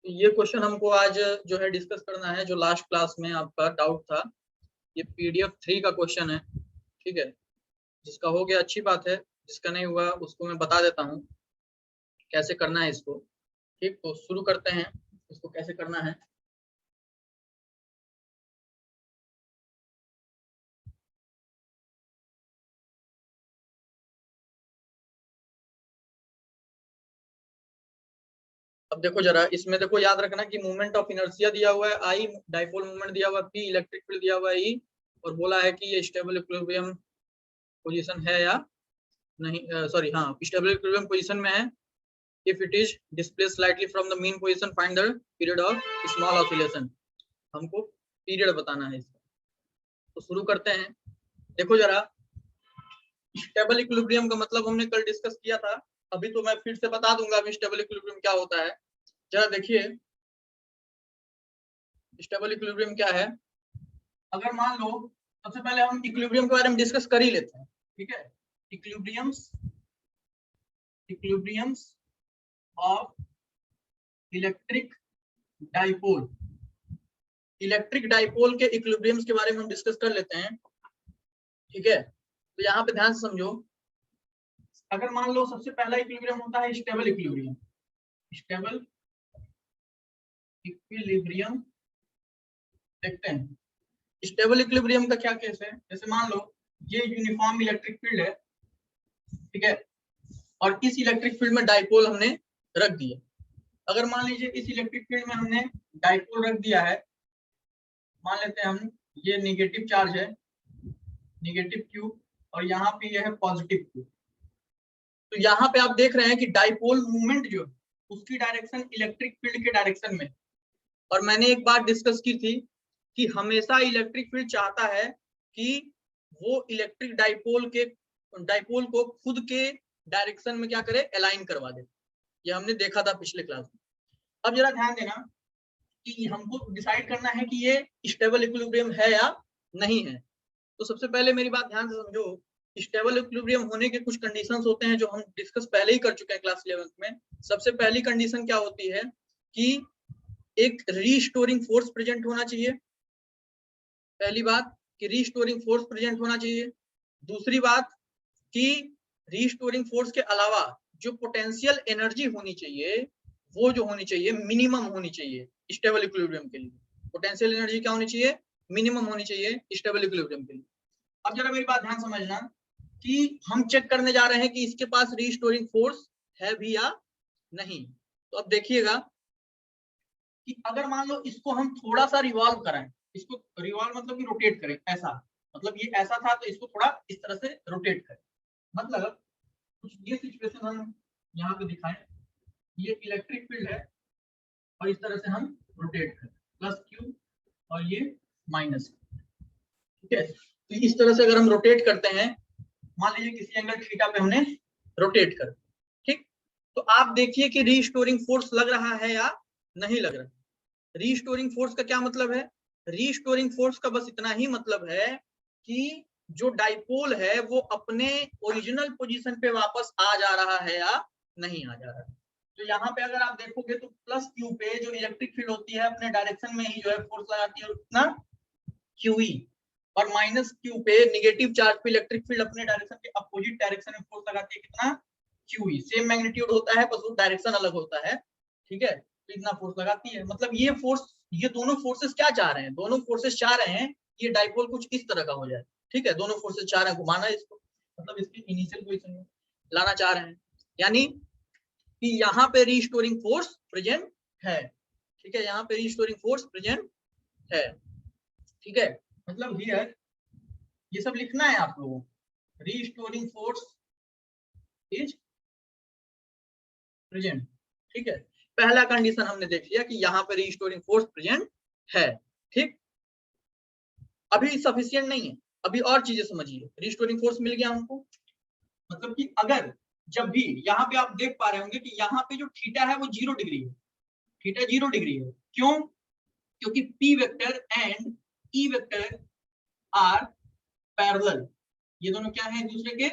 ये क्वेश्चन हमको आज जो है डिस्कस करना है, जो लास्ट क्लास में आपका डाउट था। ये PDF 3 का क्वेश्चन है, ठीक है। जिसका हो गया अच्छी बात है, जिसका नहीं हुआ उसको मैं बता देता हूँ कैसे करना है इसको। ठीक, तो शुरू करते हैं इसको कैसे करना है। अब देखो जरा, इसमें देखो याद रखना कि मोमेंट ऑफ इनर्शिया दिया हुआ है I, डाइपोल मोमेंट दिया हुआ है P, इलेक्ट्रिक फील्ड दिया हुआ है E, और बोला है कि ये स्टेबल इक्विलिब्रियम पोजीशन है या नहीं, सॉरी हाँ, स्टेबल इक्विलिब्रियम पोजीशन में है। If it is displaced slightly from the mean position, find the period of small oscillation। हमको पीरियड बताना है इसका। तो शुरू करते हैं। देखो जरा, स्टेबल इक्विलिब्रियम का मतलब हमने कल डिस्कस किया था, अभी तो मैं फिर से बता दूंगा अभी स्टेबल इक्विलिब्रियम क्या होता है। जरा देखिए स्टेबल इक्विलिब्रियम क्या है। अगर मान लो, सबसे पहले हम इक्विलिब्रियम के बारे में डिस्कस कर ही लेते हैं, ठीक है। Equilibriums of electric dipole, electric dipole के इक्विलिब्रियम्स के बारे में हम डिस्कस कर लेते हैं, ठीक है। तो यहाँ पे ध्यान से समझो। अगर मान लो सबसे पहला इक्विलिब्रियम होता है स्टेबल इक्विलिब्रियम। स्टेबल इक्विलिब्रियम देखते हैं। स्टेबल इक्विलिब्रियम का क्या केस है। जैसे मान लो ये यूनिफॉर्म इलेक्ट्रिक फील्ड है, ठीक है, और इस इलेक्ट्रिक फील्ड में डाइपोल हमने रख दिया। अगर मान लीजिए इस इलेक्ट्रिक फील्ड में हमने डाइपोल रख दिया है, मान लेते हैं हम ये निगेटिव चार्ज है, निगेटिव Q, और यहाँ पे ये है पॉजिटिव Q। तो यहाँ पे आप देख रहे हैं कि डाइपोल मूवमेंट जो उसकी डायरेक्शन इलेक्ट्रिक फील्ड के डायरेक्शन में। और मैंने एक बात डिस्कस की थी कि हमेशा इलेक्ट्रिक फील्ड चाहता है कि वो इलेक्ट्रिक डाइपोल को खुद के डायरेक्शन में क्या करे, अलाइन करवा दे। ये हमने देखा था पिछले क्लास में। अब जरा ध्यान देना कि हमको डिसाइड करना है कि ये स्टेबल इक्विलिब्रियम है या नहीं है। तो सबसे पहले मेरी बात ध्यान से समझो, स्टेबल इक्विलिब्रियम होने के कुछ कंडीशंस होते हैं जो हम डिस्कस पहले ही कर चुके हैं क्लास 11 में। सबसे पहली कंडीशन क्या होती है कि एक रीस्टोरिंग फोर्स प्रेजेंट होना चाहिए। पहली बात कि रीस्टोरिंग फोर्स प्रेजेंट होना चाहिए। दूसरी बात कि रीस्टोरिंग फोर्स के अलावा जो पोटेंशियल एनर्जी होनी चाहिए वो जो होनी चाहिए मिनिमम होनी चाहिए स्टेबल इक्विलिब्रियम के लिए। पोटेंशियल एनर्जी क्या होनी चाहिए, मिनिमम होनी चाहिए स्टेबल इक्विलिब्रियम के लिए। अब जरा मेरी बात ध्यान समझना कि हम चेक करने जा रहे हैं कि इसके पास रीस्टोरिंग फोर्स है भी या नहीं। तो अब देखिएगा कि अगर मान लो इसको हम थोड़ा सा रिवॉल्व कराएं, इसको रिवॉल्व मतलब कि रोटेट करें, ऐसा मतलब ये ऐसा था तो इसको थोड़ा इस तरह से रोटेट करें। मतलब कुछ ये सिचुएशन हम यहाँ पे दिखाएं, ये इलेक्ट्रिक फील्ड है और इस तरह से हम रोटेट करें, प्लस Q और ये माइनस, ठीक है। तो इस तरह से अगर हम रोटेट करते हैं, मान लीजिए किसी एंगल थीटा पे हमने रोटेट कर, ठीक, तो आप देखिए कि रीस्टोरिंग फोर्स लग रहा है या नहीं लग रहा। रीस्टोरिंग फोर्स का क्या मतलब है, रीस्टोरिंग फोर्स का बस इतना ही मतलब है कि जो डाइपोल है वो अपने ओरिजिनल पोजीशन पे वापस आ जा रहा है या नहीं आ जा रहा है। तो यहाँ पे अगर आप देखोगे तो प्लस Q पे जो इलेक्ट्रिक फील्ड होती है अपने डायरेक्शन में ही जो है फोर्स लगाती है उतना QE, और माइनस Q पे निगेटिव चार्ज पे इलेक्ट्रिक फील्ड अपने डायरेक्शन के अपोजिट डायरेक्शन में फोर्स लगाती है कितना, QE। सेम मैग्नीट्यूड होता है बस वो डायरेक्शन अलग होता है, ठीक है। तो इतना फोर्स लगाती है। मतलब ये फोर्स, ये दोनों फोर्सेस क्या चाह रहे हैं, दोनों फोर्सेस चाह रहे हैं ये डाइपोल कुछ इस तरह का हो जाए, ठीक है। दोनों फोर्सेस चाह रहे हैं घुमाना इसको, मतलब इसकी इनिशियल पोजीशन में लाना चाह रहे हैं, यानी कि यहाँ पे रीस्टोरिंग फोर्स प्रेजेंट है, ठीक है। यहाँ पे रीस्टोरिंग फोर्स प्रेजेंट है, ठीक है। मतलब हियर ये सब लिखना है आप लोगों को, रीस्टोरिंग फोर्स इज प्रेजेंट, ठीक है। पहला कंडीशन हमने देख लिया कि यहाँ पे रीस्टोरिंग फोर्स प्रेजेंट है, ठीक। अभी सफिशिएंट नहीं है, अभी और चीजें समझिए। रीस्टोरिंग फोर्स मिल गया हमको, मतलब कि अगर जब भी यहाँ पे आप देख पा रहे होंगे कि यहाँ पे जो थीटा है वो 0 डिग्री है, थीटा 0 डिग्री है। क्यों, क्योंकि P vector and E vector are parallel, ये दोनों क्या है, एक दूसरे के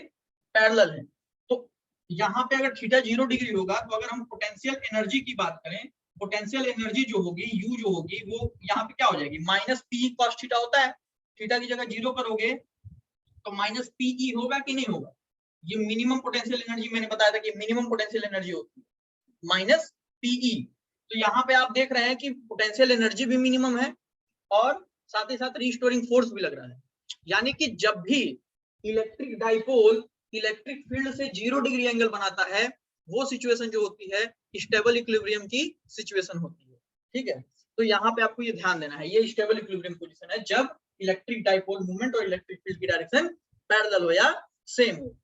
पैरेलल हैं। तो यहाँ पे अगर थीटा 0 डिग्री होगा तो अगर हम पोटेंशियल एनर्जी की बात करें पोटेंशियल एनर्जी जो होगी यू जो होगी वो यहाँ पे क्या हो जाएगी, माइनस पी कॉस थीटा होता है, थीटा की जगह 0 करोगे तो माइनस पीई होगा कि नहीं होगा। ये मिनिमम पोटेंशियल एनर्जी मैंने बताया था कि मिनिमम पोटेंशियल एनर्जी होती है माइनस पीई। तो यहाँ पे आप देख रहे हैं कि पोटेंशियल एनर्जी भी मिनिमम है और साथ ही साथ रिस्टोरिंग फोर्स भी लग रहा है। यानी कि जब भी इलेक्ट्रिक डाइपोल इलेक्ट्रिक फील्ड से 0 डिग्री एंगल बनाता है वो सिचुएशन जो होती है स्टेबल इक्विलिब्रियम की सिचुएशन होती है। ठीक है, तो यहाँ पे आपको ये ध्यान देना है, ये स्टेबल इक्विलिब्रियम पोजीशन है जब इलेक्ट्रिक डाइपोल मूवमेंट और इलेक्ट्रिक फील्ड की डायरेक्शन पैरेलल हो या सेम हो।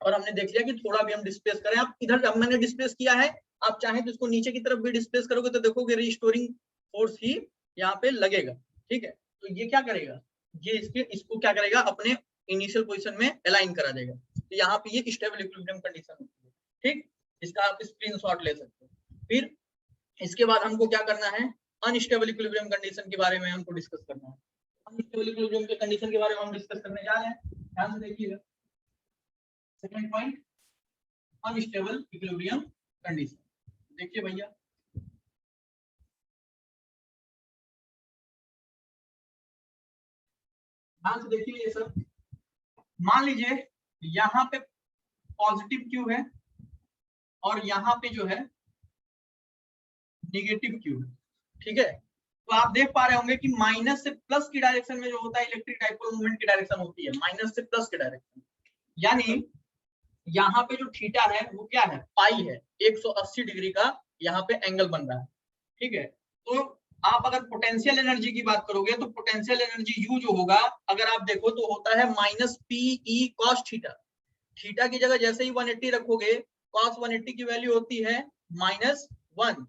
और हमने देख लिया कि थोड़ा भी हम डिस्प्लेस करें, आप इधर अब मैंने डिस्प्लेस किया है, आप चाहें तो इसको नीचे की तरफ भी डिस्प्लेस करोगे तो देखोगे रिस्टोरिंग फोर्स ही यहाँ पे लगेगा। ठीक है, तो ये क्या करेगा, ये इसको क्या करेगा, अपने इनिशियल पोजीशन में अलाइन करा देगा। तो यहाँ पे ये स्टेबल इक्विलिब्रियम कंडीशन होती है। ठीक, इसका आप स्क्रीनशॉट ले सकते हो। फिर इसके बाद हमको क्या करना है, अनस्टेबल इक्विलिब्रियम कंडीशन के बारे में हमको डिस्कस करना है। अनस्टेबल इक्विलिब्रियम के कंडीशन के बारे में हम डिस्कस करने जा रहे हैं, ध्यान से देखिएगा। Second point, unstable equilibrium condition. देखिए भैया, ध्यान से देखिए ये सब। मान लीजिए यहाँ पे पॉजिटिव क्यू है और यहाँ पे जो है नेगेटिव क्यू है। ठीक है, तो आप देख पा रहे होंगे कि माइनस से प्लस की डायरेक्शन में जो होता है इलेक्ट्रिक डाइपोल मूवमेंट की डायरेक्शन होती है माइनस से प्लस की डायरेक्शन। यानी यहाँ पे जो थीटा है वो क्या है, पाई है, 180 डिग्री का यहाँ पे एंगल बन रहा है। ठीक है, तो आप अगर पोटेंशियल एनर्जी की बात करोगे तो पोटेंशियल एनर्जी यू जो होगा अगर आप देखो तो होता है minus PE cos theta. Theta की जगह जैसे ही 180 रखोगे कॉस 180 की वैल्यू होती है -1।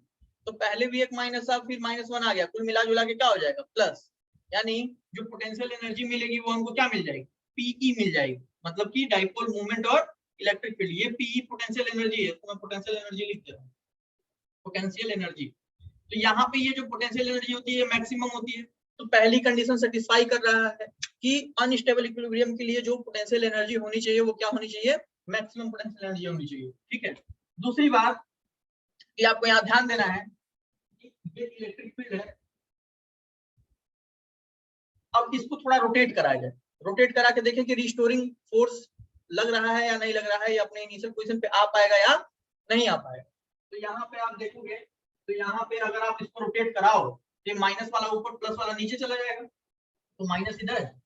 तो पहले भी एक माइनस था फिर -1 आ गया, कुल मिला जुला के क्या हो जाएगा प्लस। यानी जो पोटेंशियल एनर्जी मिलेगी वो हमको क्या मिल जाएगी, पीई मिल जाएगी, मतलब कि डाइपोल मूवमेंट और इलेक्ट्रिक फील्ड। ये पीई पोटेंशियल एनर्जी है, तो मैं पोटेंशियल एनर्जी लिख दे रहा हूँ, पोटेंशियल एनर्जी। तो यहाँ पे ये जो पोटेंशियल एनर्जी होती है मैक्सिमम होती है। तो पहली कंडीशन सेटिस्फाई कर रहा है कि अनस्टेबल इक्विलिब्रियम के लिए जो पोटेंशियल एनर्जी होनी चाहिए वो क्या होनी चाहिए, मैक्सिमम पोटेंशियल एनर्जी होनी चाहिए। ठीक है, दूसरी बात कि आपको यहाँ ध्यान देना है कि ये इलेक्ट्रिक फील्ड है, अब इसको थोड़ा रोटेट कराया जाए, रोटेट करा के देखें कि रिस्टोरिंग फोर्स लग रहा है या नहीं लग रहा है, या अपने इनिशियल पोजीशन पे आ पाएगा या नहीं आ पाएगा। तो यहाँ पे आप देखोगे तो यहाँ पे अगर आप इसको रोटेट कराओ तो माइनस वाला ऊपर प्लस वाला नीचे चला जाएगा, तो माइनस इधर है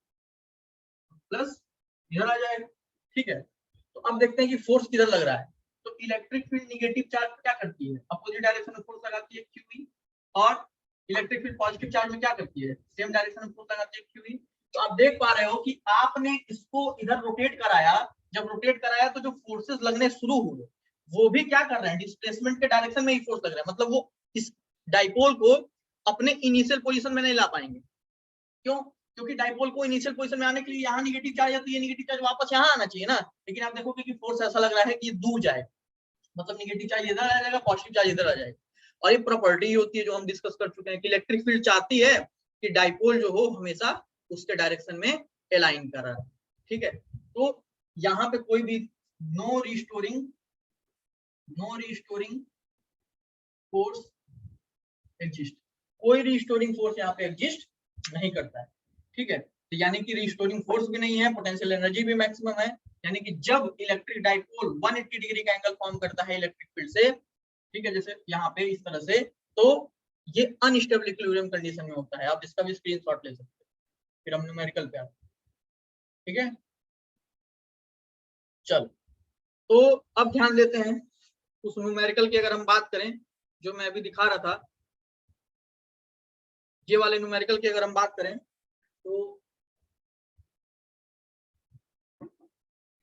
प्लस इधर आ जाएगा। ठीक है, तो अब देखते हैं कि फोर्स किधर लग रहा है। तो इलेक्ट्रिक फील्ड निगेटिव चार्ज क्या करती है, अपोजिट डायरेक्शन में फोर्स लगाती है क्यूई, और इलेक्ट्रिक फील्ड पॉजिटिव चार्ज में क्या करती है, सेम डायरेक्शन में फोर्स लगाती है क्यूई। तो आप देख पा रहे हो कि आपने इसको इधर रोटेट कराया, जब रोटेट कराया तो जो फोर्सेस लगने शुरू हुए वो भी क्या कर रहे हैं, डिस्प्लेसमेंट के डायरेक्शन में ही फोर्स लग रहा है। मतलब वो इस डाइपोल को अपने इनिशियल पोजीशन में नहीं ला पाएंगे। क्यों, क्योंकि डाइपोल को इनिशियल पोजीशन में आने के लिए यहाँ नेगेटिव चार्ज है तो ये नेगेटिव चार्ज वापस यहाँ आना चाहिए ना। लेकिन आप देखोगे कि फोर्स ऐसा लग रहा है कि ये दूर जाए, मतलब नेगेटिव चार्ज इधर आ जाएगा, पॉजिटिव चार्ज इधर आ जाएगा। और ये प्रॉपर्टी होती है जो हम डिस्कस कर चुके हैं कि इलेक्ट्रिक फील्ड चाहती है कि डाइपोल जो हो हमेशा उसके डायरेक्शन में अलाइन कर रहा है। ठीक है, तो यहाँ पे कोई भी नो रिस्टोरिंग फोर्स एग्जिस्ट, कोई रिस्टोरिंग फोर्स यहाँ पे एग्जिस्ट नहीं करता है। ठीक है, तो यानी कि रिस्टोरिंग फोर्स भी नहीं है, पोटेंशियल एनर्जी भी मैक्सिमम है। यानी कि जब इलेक्ट्रिक डाइपोल 180 डिग्री का एंगल फॉर्म करता है इलेक्ट्रिक फील्ड से, ठीक है, जैसे यहाँ पे इस तरह से, तो ये अनस्टेबल इक्विलिब्रियम कंडीशन में होता है। आप इसका भी स्क्रीनशॉट ले सकते हैं, फिर हम न्यूमेरिकल पे आते हैं। ठीक है, चलो तो अब ध्यान देते हैं उस न्यूमेरिकल की। अगर हम बात करें जो मैं अभी दिखा रहा था, ये वाले न्यूमेरिकल की अगर हम बात करें तो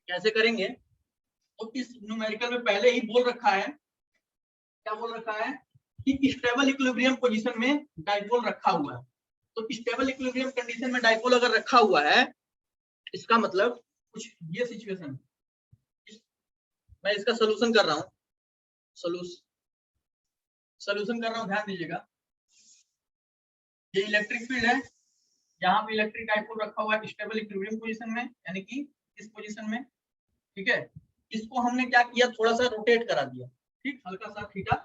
कैसे करेंगे, तो इस न्यूमेरिकल में पहले ही बोल रखा है, क्या बोल रखा है कि स्टेबल इक्विलिब्रियम पोजीशन में डाइपोल रखा हुआ है। तो स्टेबल इक्विलिब्रियम कंडीशन में डाइपोल अगर रखा हुआ है इसका मतलब कुछ ये सिचुएशन, मैं इसका सोल्यूशन कर रहा हूँ, सोल्यूशन कर रहा हूँ, ध्यान दीजिएगा। ये इलेक्ट्रिक फील्ड है, यहाँ पे इलेक्ट्रिक डाइपोल रखा हुआ है स्टेबल इक्विलिब्रियम पोजीशन में, यानी कि इस पोजीशन में। ठीक है, इसको हमने क्या किया, थोड़ा सा रोटेट करा दिया, ठीक, हल्का सा थीटा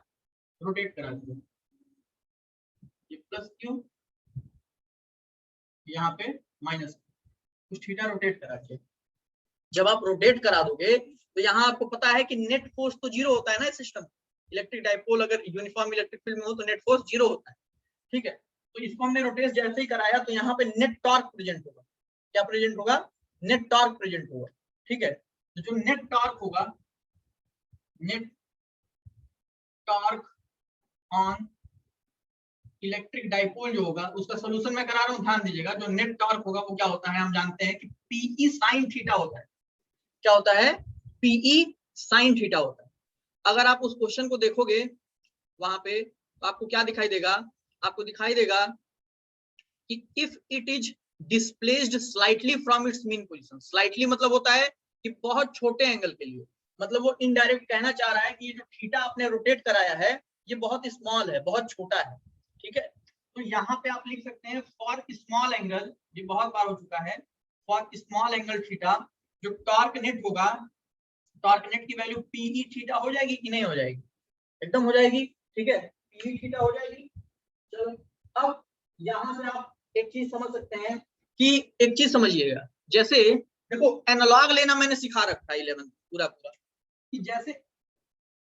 रोटेट करा दिया। ये प्लस क्यू, यहाँ पे माइनस, कुछ थीटा रोटेट करा के जब आप रोटेट करा दोगे तो यहाँ आपको पता है कि नेट फोर्स तो जीरो होता है ना सिस्टम। इलेक्ट्रिक डाइपोल अगर यूनिफॉर्म इलेक्ट्रिक फील्ड में हो तो नेट फोर्स जीरो होता है, ठीक है। तो इसको हमने रोटेट जैसे ही कराया तो यहाँ पे नेट टॉर्क प्रेजेंट होगा। क्या प्रेजेंट होगा? नेट टॉर्क प्रेजेंट होगा, ठीक है। तो जो नेट टॉर्क होगा, net torque on electric dipole जो होगा उसका सोल्यूशन मैं करा रहा हूँ, ध्यान दीजिएगा। जो नेट टॉर्क होगा वो क्या होता है, हम जानते हैं कि पीई साइन थीटा होता है। क्या होता है? पीई साइन थीटा होता है। अगर आप उस क्वेश्चन को देखोगे वहां पे तो आपको क्या दिखाई देगा? आपको दिखाई देगा कि if it is displaced slightly from its mean position. Slightly मतलब होता है कि बहुत छोटे एंगल के लिए, मतलब वो इनडायरेक्ट कहना चाह रहा है कि ये जो थीटा आपने रोटेट कराया है ये बहुत स्मॉल है, बहुत छोटा है, ठीक है। तो यहाँ पे आप लिख सकते हैं फॉर स्मॉल एंगल, ये बहुत बार हो चुका है, फॉर स्मॉल एंगल थीटा जो टॉर्क नेट होगा, टॉर्क नेट की वैल्यू पीई थीटा हो जाएगी कि नहीं हो जाएगी? एकदम हो जाएगी, ठीक है, पीई थीटा हो जाएगी। चलो अब यहां से आप एक चीज समझ सकते हैं कि एक चीज समझिएगा, जैसे देखो एनालॉग लेना मैंने सिखा रखा है 11 पूरा कि जैसे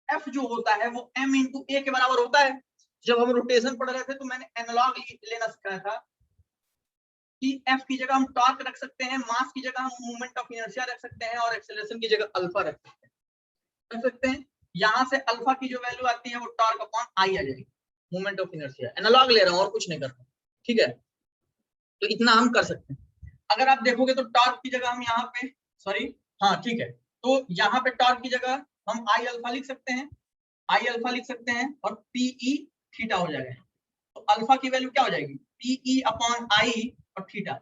एफ जो होता है वो एम इंटू ए के बराबर होता है। जब हम रोटेशन पढ़ रहे थे तो मैंने एनालॉग लेना सिखाया था कि एफ की जगह हम टॉर्क रख सकते हैं, मास की जगह हम मोमेंट ऑफ इनर्शिया रख सकते हैं और एक्सेलरेशन की जगह अल्फा रख सकते हैं। यहां से अल्फा की जो वैल्यू आती है वो टॉर्क अपॉन आई आ जाएगी, मोमेंट ऑफ इनर्शिया। एनालॉग ले रहा हूं और कुछ नहीं कर रहा, ठीक है। तो इतना हम कर सकते हैं। अगर आप देखोगे तो टॉर्क की जगह हम यहाँ पे, सॉरी हाँ ठीक है, तो यहाँ पे टॉर्क की जगह हम आई अल्फा लिख सकते हैं, आई अल्फा लिख सकते हैं और पीई थीटा हो जाएगा। तो अल्फा की वैल्यू क्या हो जाएगी? पीई अपॉन आई और थीटा।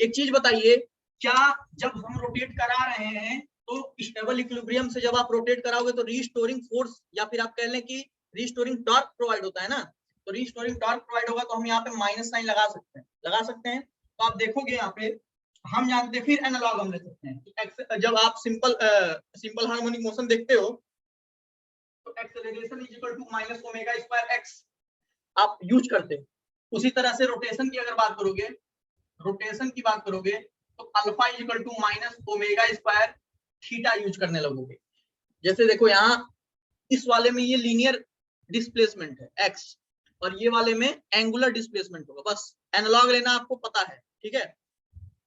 एक चीज बताइए, क्या जब हम रोटेट करा रहे हैं तो स्टेबल इक्विलिब्रियम से जब आप रोटेट कराओगे तो रीस्टोरिंग फोर्स या फिर आप कह लें कि रीस्टोरिंग टॉर्क प्रोवाइड होता है ना, तो रीस्टोरिंग टॉर्क प्रोवाइड होगा तो हम यहाँ पे माइनस साइन लगा सकते हैं। तो आप देखोगे यहाँ पे हम जानते हैं, फिर एनालॉग हम ले सकते हैं। जब आप सिंपल हार्मोनिक मोशन देखते हो तो acceleration is equal to minus omega square x आप यूज करते हो। उसी तरह से रोटेशन की अगर बात करोगे, रोटेशन की बात करोगे तो alpha is equal to minus omega square theta use करने लगोगे। जैसे देखो यहाँ इस वाले में ये लीनियर डिस्प्लेसमेंट है x और ये वाले में एंगुलर डिस्प्लेसमेंट होगा, बस एनालॉग लेना आपको पता है, ठीक है।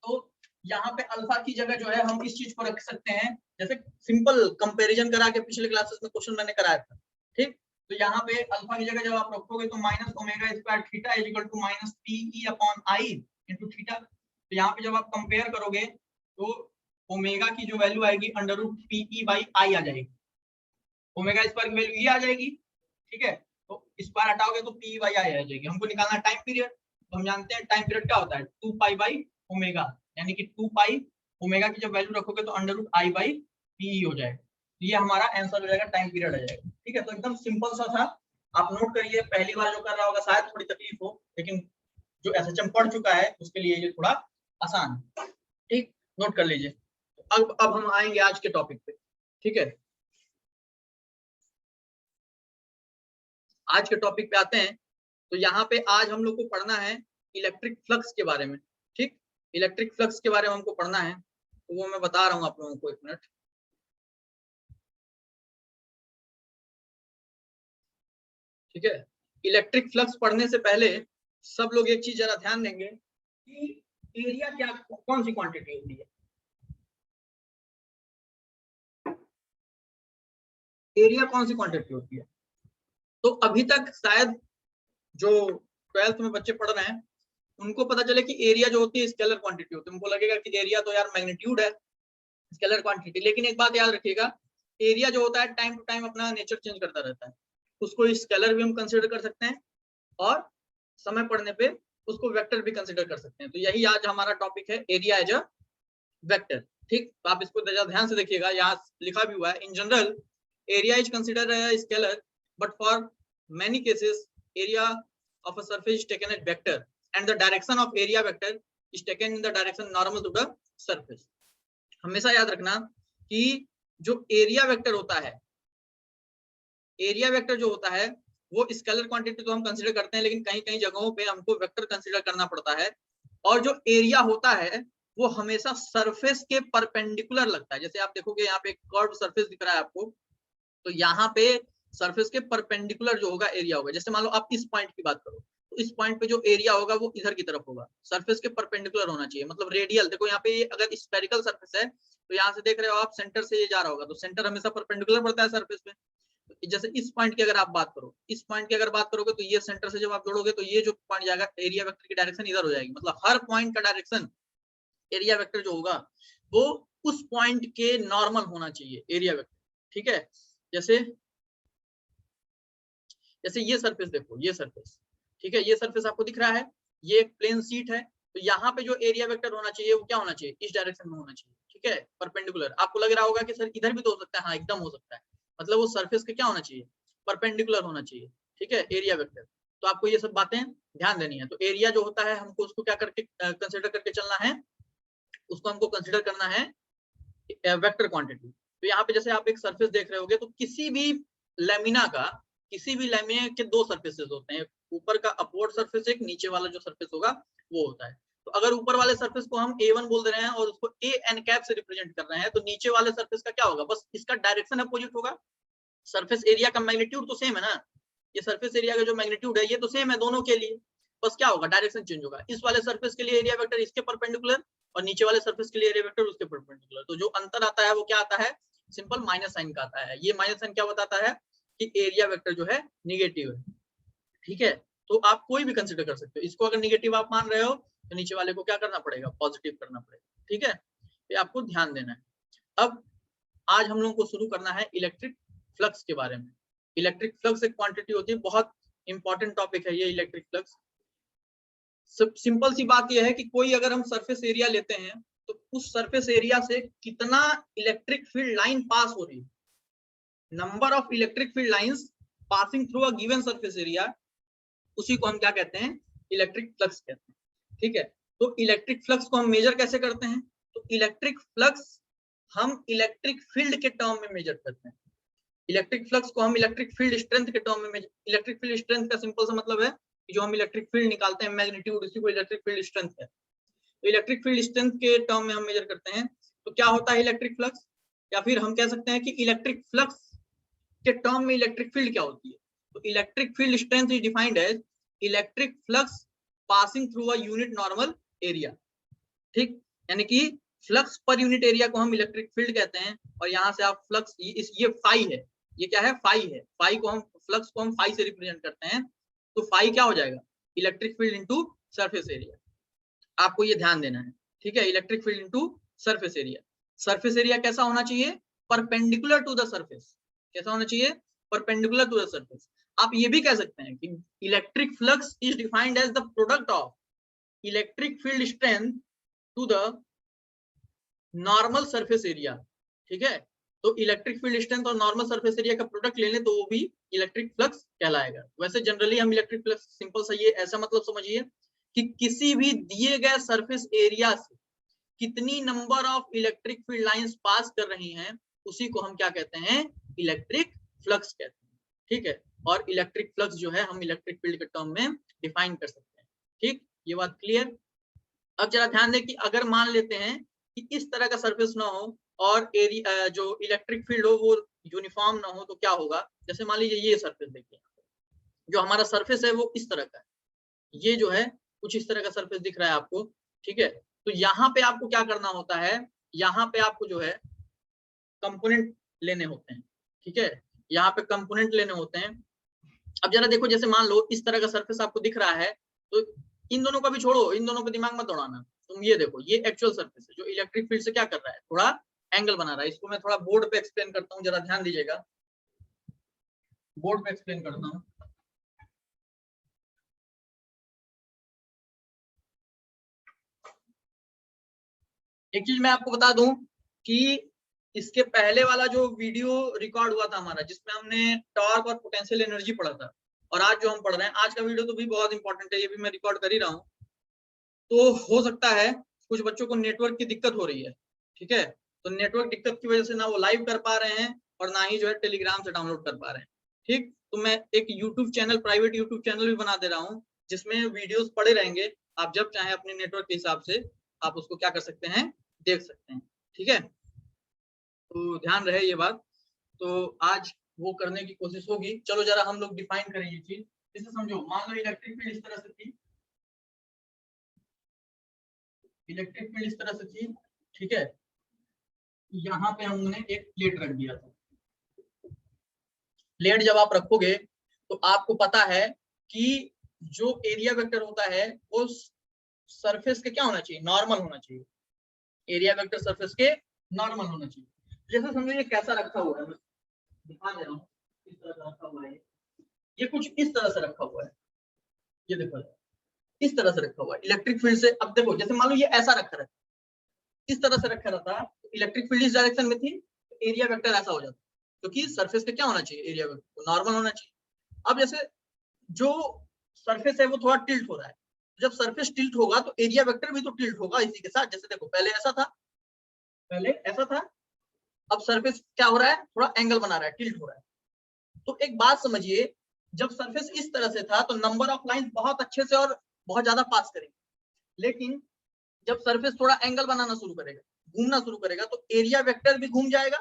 तो यहाँ पे अल्फा की जगह जो है हम इस चीज को रख सकते हैं, जैसे सिंपल कंपैरिजन करा के पिछले क्लासेस में क्वेश्चन मैंने कराया था, ठीक। तो यहाँ पे अल्फा की जगह जब आप रखोगे तो minus omega square theta is equal to minus PE upon I into theta. तो यहाँ पे जब आप कंपेयर करोगे तो ओमेगा की जो वैल्यू आएगी under root P E by I जाएगी, ओमेगा स्क्वायर की वैल्यू ये आ जाएगी, ठीक है। तो स्क्वायर हटाओगे तो पी बाई आई आ जाएगी। हमको निकालना टाइम पीरियड, तो हम जानते हैं टाइम पीरियड क्या होता है 2 पाई बाई ओमेगा, यानी कि 2 पाई ओमेगा की जब वैल्यू रखोगे तो under root I by P हो जाएगा। तो ये हमारा आंसर हो जाएगा, टाइम पीरियड आ जाएगा, ठीक है। तो एकदम सिंपल सा था, आप नोट करिए। पहली बार जो कर रहा होगा शायद थोड़ी तकलीफ हो, लेकिन जो एसएचएम पढ़ चुका है उसके लिए ये थोड़ा आसान है, ठीक, नोट कर लीजिए। अब हम आएंगे आज के टॉपिक पे, ठीक है। आज के टॉपिक पे आते हैं। तो यहाँ पे आज हम लोग को पढ़ना है इलेक्ट्रिक फ्लक्स के बारे में, ठीक। इलेक्ट्रिक फ्लक्स के बारे में हमको पढ़ना है, तो वो मैं बता रहा हूँ आप लोगों को, एक मिनट। ठीक है, इलेक्ट्रिक फ्लक्स पढ़ने से पहले सब लोग एक चीज जरा ध्यान देंगे कि एरिया क्या, कौन सी क्वांटिटी होती है। एरिया कौन सी क्वांटिटी होती है? तो अभी तक शायद जो 12th में बच्चे पढ़ रहे हैं उनको पता चले कि एरिया जो होती है स्केलर क्वांटिटी होती है। उनको लगेगा कि एरिया तो यार मैग्नीट्यूड है, स्केलर क्वांटिटी। लेकिन एक बात याद रखिएगा, एरिया जो होता है टाइम टू टाइम अपना नेचर चेंज करता रहता है। उसको स्केलर भी हम कंसिडर कर सकते हैं और समय पड़ने पे उसको वेक्टर भी कंसिडर कर सकते हैं। तो यही आज हमारा टॉपिक है, एरिया एज अ वेक्टर, ठीक। तो आप इसको ध्यान से देखिएगा, यहाँ लिखा भी हुआ है in general area is considered as scalar but for many cases area of a surface is taken as vector and the direction of area vector is taken in the direction normal to the surface। हमेशा याद रखना कि जो area vector होता है, area vector जो होता है वो स्केलर क्वांटिटी तो हम कंसीडर करते हैं, लेकिन कहीं कहीं जगहों पे हमको वेक्टर कंसीडर करना पड़ता है। और जो एरिया होता है वो हमेशा सरफेस के परपेंडिकुलर लगता है। जैसे आप देखोगे यहाँ पे एक कर्व सरफेस दिख रहा है आपको, तो यहाँ पे सरफेस के परपेंडिकुलर जो होगा एरिया होगा। जैसे मान लो आप इस पॉइंट की बात करो, तो इस पॉइंट पे जो एरिया होगा वो इधर की तरफ होगा, सरफेस के परपेंडिकुलर होना चाहिए, मतलब रेडियल। देखो यहाँ पे ये अगर स्फेरिकल सरफेस है तो यहाँ से देख रहे हो आप, सेंटर से ये जा रहा होगा, तो सेंटर हमेशा परपेंडिकुलर पड़ता है सरफेस पे। जैसे इस पॉइंट की अगर आप बात करो, इस पॉइंट की अगर बात करोगे तो ये सेंटर से जब आप जोड़ोगे तो ये जो पॉइंट जाएगा, एरिया वेक्टर की डायरेक्शन इधर हो जाएगी। मतलब हर पॉइंट का डायरेक्शन एरिया वेक्टर जो होगा वो उस पॉइंट के नॉर्मल होना चाहिए एरिया वेक्टर, ठीक है। जैसे जैसे ये सरफेस देखो, ये सरफेस, ठीक है, ये सरफेस आपको दिख रहा है, ये एक प्लेन शीट है, तो यहाँ पे जो एरिया वेक्टर होना चाहिए वो क्या होना चाहिए, इस डायरेक्शन में होना चाहिए, ठीक है, परपेंडिकुलर। आपको लग रहा होगा कि सर इधर भी तो हो सकता है, हाँ एकदम हो सकता है, मतलब वो सरफेस के क्या होना चाहिए, परपेंडिकुलर होना चाहिए, ठीक है, एरिया वेक्टर। तो आपको ये सब बातें ध्यान देनी है। तो एरिया जो होता है हमको उसको क्या करके कंसिडर करके चलना है, उसको हमको कंसिडर करना है वेक्टर क्वांटिटी। तो यहाँ पे जैसे आप एक सरफेस देख रहे होगे, तो किसी भी लैमिना के दो सरफेसेस होते हैं, ऊपर का अपवर्ड सरफेस एक, नीचे वाला जो सरफेस होगा वो होता है। तो अगर ऊपर वाले सरफेस को हम A1 बोल दे रहे हैं और उसको A n कैप से रिप्रेजेंट कर रहे हैं, तो नीचे वाले सरफेस का क्या होगा, बस इसका डायरेक्शन अपोजिट होगा। सरफेस एरिया का मैग्नीट्यूड तो सेम है ना, ये सरफेस एरिया का जो मैग्नीट्यूड है ये तो सेम है दोनों के लिए, बस क्या होगा, डायरेक्शन चेंज होगा। इस वाले सरफेस के लिए एरिया वेक्टर इसके परपेंडिकुलर और नीचे वाले सरफेस के लिए एरिया वेक्टर उसके परपेंडिकुलर। तो जो अंतर आता है वो क्या आता है, सिंपल माइनस साइन का आता है। ये माइनस साइन क्या बताता है कि एरिया वेक्टर जो है निगेटिव है, ठीक है। तो आप कोई भी कंसिडर कर सकते हो इसको, अगर निगेटिव आप मान रहे हो तो नीचे वाले को क्या करना पड़ेगा, पॉजिटिव करना पड़ेगा, ठीक है। ये आपको ध्यान देना है। अब आज हम लोगों को शुरू करना है इलेक्ट्रिक फ्लक्स के बारे में। इलेक्ट्रिक फ्लक्स एक क्वांटिटी होती है, बहुत इंपॉर्टेंट टॉपिक है ये इलेक्ट्रिक फ्लक्स। सिंपल सी बात यह है कि कोई अगर हम सरफेस एरिया लेते हैं तो उस सरफेस एरिया से कितना इलेक्ट्रिक फील्ड लाइन पास हो रही है, number of electric field lines passing through a given surface area, उसी को हम क्या कहते हैं, इलेक्ट्रिक फ्लक्स कहते हैं, ठीक है। तो इलेक्ट्रिक फ्लक्स को हम मेजर कैसे करते हैं, तो इलेक्ट्रिक फ्लक्स हम इलेक्ट्रिक फील्ड के टर्म में मेजर करते हैं। इलेक्ट्रिक फ्लक्स को हम इलेक्ट्रिक फील्ड स्ट्रेंथ के टर्म में, इलेक्ट्रिक फील्ड स्ट्रेंथ का सिंपल सा मतलब है कि जो हम इलेक्ट्रिक फील्ड निकालते हैं मैग्नीट्यूड, उसी को इलेक्ट्रिक फील्ड स्ट्रेंथ है। तो इलेक्ट्रिक फील्ड स्ट्रेंथ के टर्म में हम मेजर करते हैं। तो क्या होता है इलेक्ट्रिक फ्लक्स, या फिर हम कह सकते हैं कि इलेक्ट्रिक फ्लक्स के टर्म में इलेक्ट्रिक फील्ड क्या होती है। तो electric field strength is defined as electric flux passing through a unit normal area, ठीक, यानी कि फ्लक्स पर यूनिट एरिया को हम इलेक्ट्रिक फील्ड कहते हैं। और यहाँ से आप फ्लक्स, ये फाई है, ये क्या है, फाई है, फाई को हम, फ्लक्स को हम फाई से रिप्रेजेंट करते हैं। तो फाई क्या हो जाएगा, electric field into surface area, आपको ये ध्यान देना है, ठीक है। Electric field into surface area. Surface area कैसा होना चाहिए, परपेंडिकुलर टू द सरफेस, कैसा होना चाहिए, परपेंडिकुलर टू द सरफेस। आप ये भी कह सकते हैं कि electric flux is defined as the product of electric field strength to the normal surface area, ठीक है। तो इलेक्ट्रिक फील्ड स्ट्रेंथ और नॉर्मल सरफेस एरिया का प्रोडक्ट ले लें तो वो भी इलेक्ट्रिक फ्लक्स कहलाएगा। वैसे जनरली हम इलेक्ट्रिक फ्लक्स सिंपल सा ये ऐसा मतलब समझिए कि किसी भी दिए गए सरफेस एरिया से कितनी number of electric field lines pass कर रही हैं, उसी को हम क्या कहते हैं, इलेक्ट्रिक फ्लक्स कहते हैं, ठीक है। और इलेक्ट्रिक फ्लक्स जो है हम इलेक्ट्रिक फील्ड के टर्म में डिफाइन कर सकते हैं, ठीक, ये बात क्लियर। अब जरा ध्यान दें कि अगर मान लेते हैं कि इस तरह का सरफेस ना हो और एरिया जो इलेक्ट्रिक फील्ड हो वो यूनिफॉर्म ना हो, तो क्या होगा। जैसे मान लीजिए ये सरफेस देखिए, जो हमारा सरफेस है वो इस तरह का है, ये जो है कुछ इस तरह का सरफेस दिख रहा है आपको, ठीक है। तो यहाँ पे आपको क्या करना होता है, यहाँ पे आपको जो है कंपोनेंट लेने होते हैं, ठीक है, यहाँ पे कंपोनेंट लेने होते हैं। अब जरा देखो, जैसे मान लो इस तरह का सरफेस आपको दिख रहा है, तो इन दोनों का भी छोड़ो, इन दोनों पे दिमाग मत दौड़ाना, तुम ये देखो, ये एक्चुअल सरफेस है जो इलेक्ट्रिक फील्ड से क्या कर रहा है, थोड़ा एंगल बना रहा है। इसको मैं थोड़ा बोर्ड पे एक्सप्लेन करता हूँ, जरा ध्यान दीजिएगा, बोर्ड पे एक्सप्लेन करता हूँ। एक चीज मैं आपको बता दूं कि इसके पहले वाला जो वीडियो रिकॉर्ड हुआ था हमारा, जिसमें हमने टॉर्क और पोटेंशियल एनर्जी पढ़ा था, और आज जो हम पढ़ रहे हैं, आज का वीडियो तो भी बहुत इंपॉर्टेंट है, ये भी मैं रिकॉर्ड कर ही रहा हूँ। तो हो सकता है कुछ बच्चों को नेटवर्क की दिक्कत हो रही है, ठीक है, तो नेटवर्क दिक्कत की वजह से ना वो लाइव कर पा रहे हैं और ना ही जो है टेलीग्राम से डाउनलोड कर पा रहे हैं। ठीक, तो मैं एक YouTube channel, private YouTube channel भी बना दे रहा हूँ, जिसमें वीडियोस पड़े रहेंगे, आप जब चाहे अपने नेटवर्क के हिसाब से आप उसको क्या कर सकते हैं, देख सकते हैं। ठीक है, तो ध्यान रहे ये बात। तो आज वो करने की कोशिश होगी। चलो जरा हम लोग डिफाइन करें ये चीज। इसे समझो, मान लो इलेक्ट्रिक फील्ड इस तरह से थी, इलेक्ट्रिक फील्ड इस तरह से थी, ठीक है, यहाँ पे हमने एक प्लेट रख दिया था। प्लेट जब आप रखोगे तो आपको पता है कि जो एरिया वेक्टर होता है वो सरफेस के क्या होना चाहिए, नॉर्मल होना चाहिए। एरिया वेक्टर सरफेस के नॉर्मल होना चाहिए। जैसे समझो ये कैसा रखा हुआ है, मैं दिखा दे रहा हूँ, इस तरह से रखा हुआ है, ये कुछ इस तरह से रखा हुआ है, ये देखो इस तरह से रखा हुआ है इलेक्ट्रिक फील्ड से। अब देखो जैसे मान लो ये ऐसा रखा रहता, इस तरह से रखा रहता, इलेक्ट्रिक फील्ड इस डायरेक्शन में थी, एरिया वेक्टर ऐसा हो जाता, क्योंकि सरफेस पे क्या होना चाहिए, एरिया वेक्टर नॉर्मल होना चाहिए। अब जैसे जो सरफेस है वो थोड़ा टिल्ट हो रहा है, जब सरफेस टिल्ट होगा तो एरिया वेक्टर भी तो टिल्ट होगा इसी के साथ। जैसे देखो पहले ऐसा था, पहले ऐसा था, अब सरफेस क्या हो रहा है, थोड़ा एंगल बना रहा है, टिल्ट हो रहा है। तो एक बात समझिए, जब सरफेस इस तरह से था तो नंबर ऑफ लाइन बहुत अच्छे से और बहुत ज्यादा पास करेंगे, लेकिन जब सरफेस थोड़ा एंगल बनाना शुरू करेगा, घूमना शुरू करेगा, तो एरिया वेक्टर भी घूम जाएगा,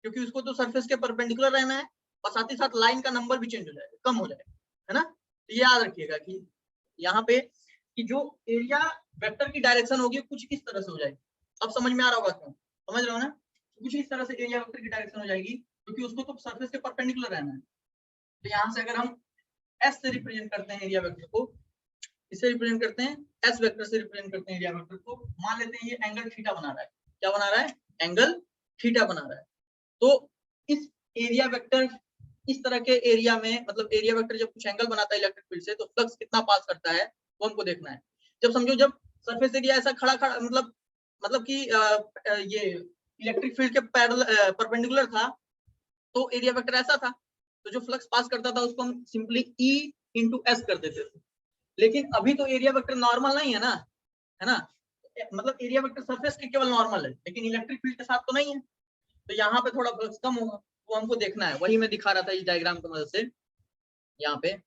क्योंकि उसको तो सरफेस के परपेंडिकुलर रहना है, और साथ ही साथ लाइन का नंबर भी चेंज हो जाएगा, कम हो जाएगा, है ना। तो ये याद रखिएगा कि यहाँ पे कि जो एरिया वेक्टर की डायरेक्शन होगी कुछ इस तरह से हो जाएगी। अब समझ में आ रहा होगा क्यों, समझ रहे हो ना, कुछ इस तरह से एरिया वेक्टर की डायरेक्शन हो जाएगी, क्योंकि उसको तो सरफेस के परपेंडिकुलर रहना है। तो यहाँ से अगर हम एस से रिप्रेजेंट करते हैं एरिया वेक्टर को, इसे रिप्रेजेंट करते हैं, एस वेक्टर से रिप्रेजेंट करते हैं एरिया वेक्टर को, मान लेते हैं ये एंगल थीटा बना रहा है, क्या बना रहा है, एंगल थीटा बना रहा है। तो इस एरिया वेक्टर, इस तरह के एरिया में, मतलब एरिया वेक्टर जब कुछ एंगल बनाता है इलेक्ट्रिक फील्ड से, तो फ्लक्स कितना पास करता है वो हमको देखना है। जब समझो जब सरफेस एरिया ऐसा खड़ा खड़ा मतलब कि ये इलेक्ट्रिक फील्ड के पैरेलल परपेंडिकुलर था, तो एरिया वेक्टर ऐसा था, तो जो फ्लक्स पास करता था उसको हम सिंपली E इंटू एस कर देते थे। लेकिन अभी तो एरिया वेक्टर नॉर्मल नहीं है ना, है ना, मतलब एरिया वेक्टर सरफेस के केवल नॉर्मल है, लेकिन इलेक्ट्रिक फील्ड के साथ तो नहीं है। तो यहाँ पे थोड़ा फ्लक्स कम होगा, वो हमको देखना है, वही मैं दिखा रहा था इस डायग्राम की मदद से यहाँ पे।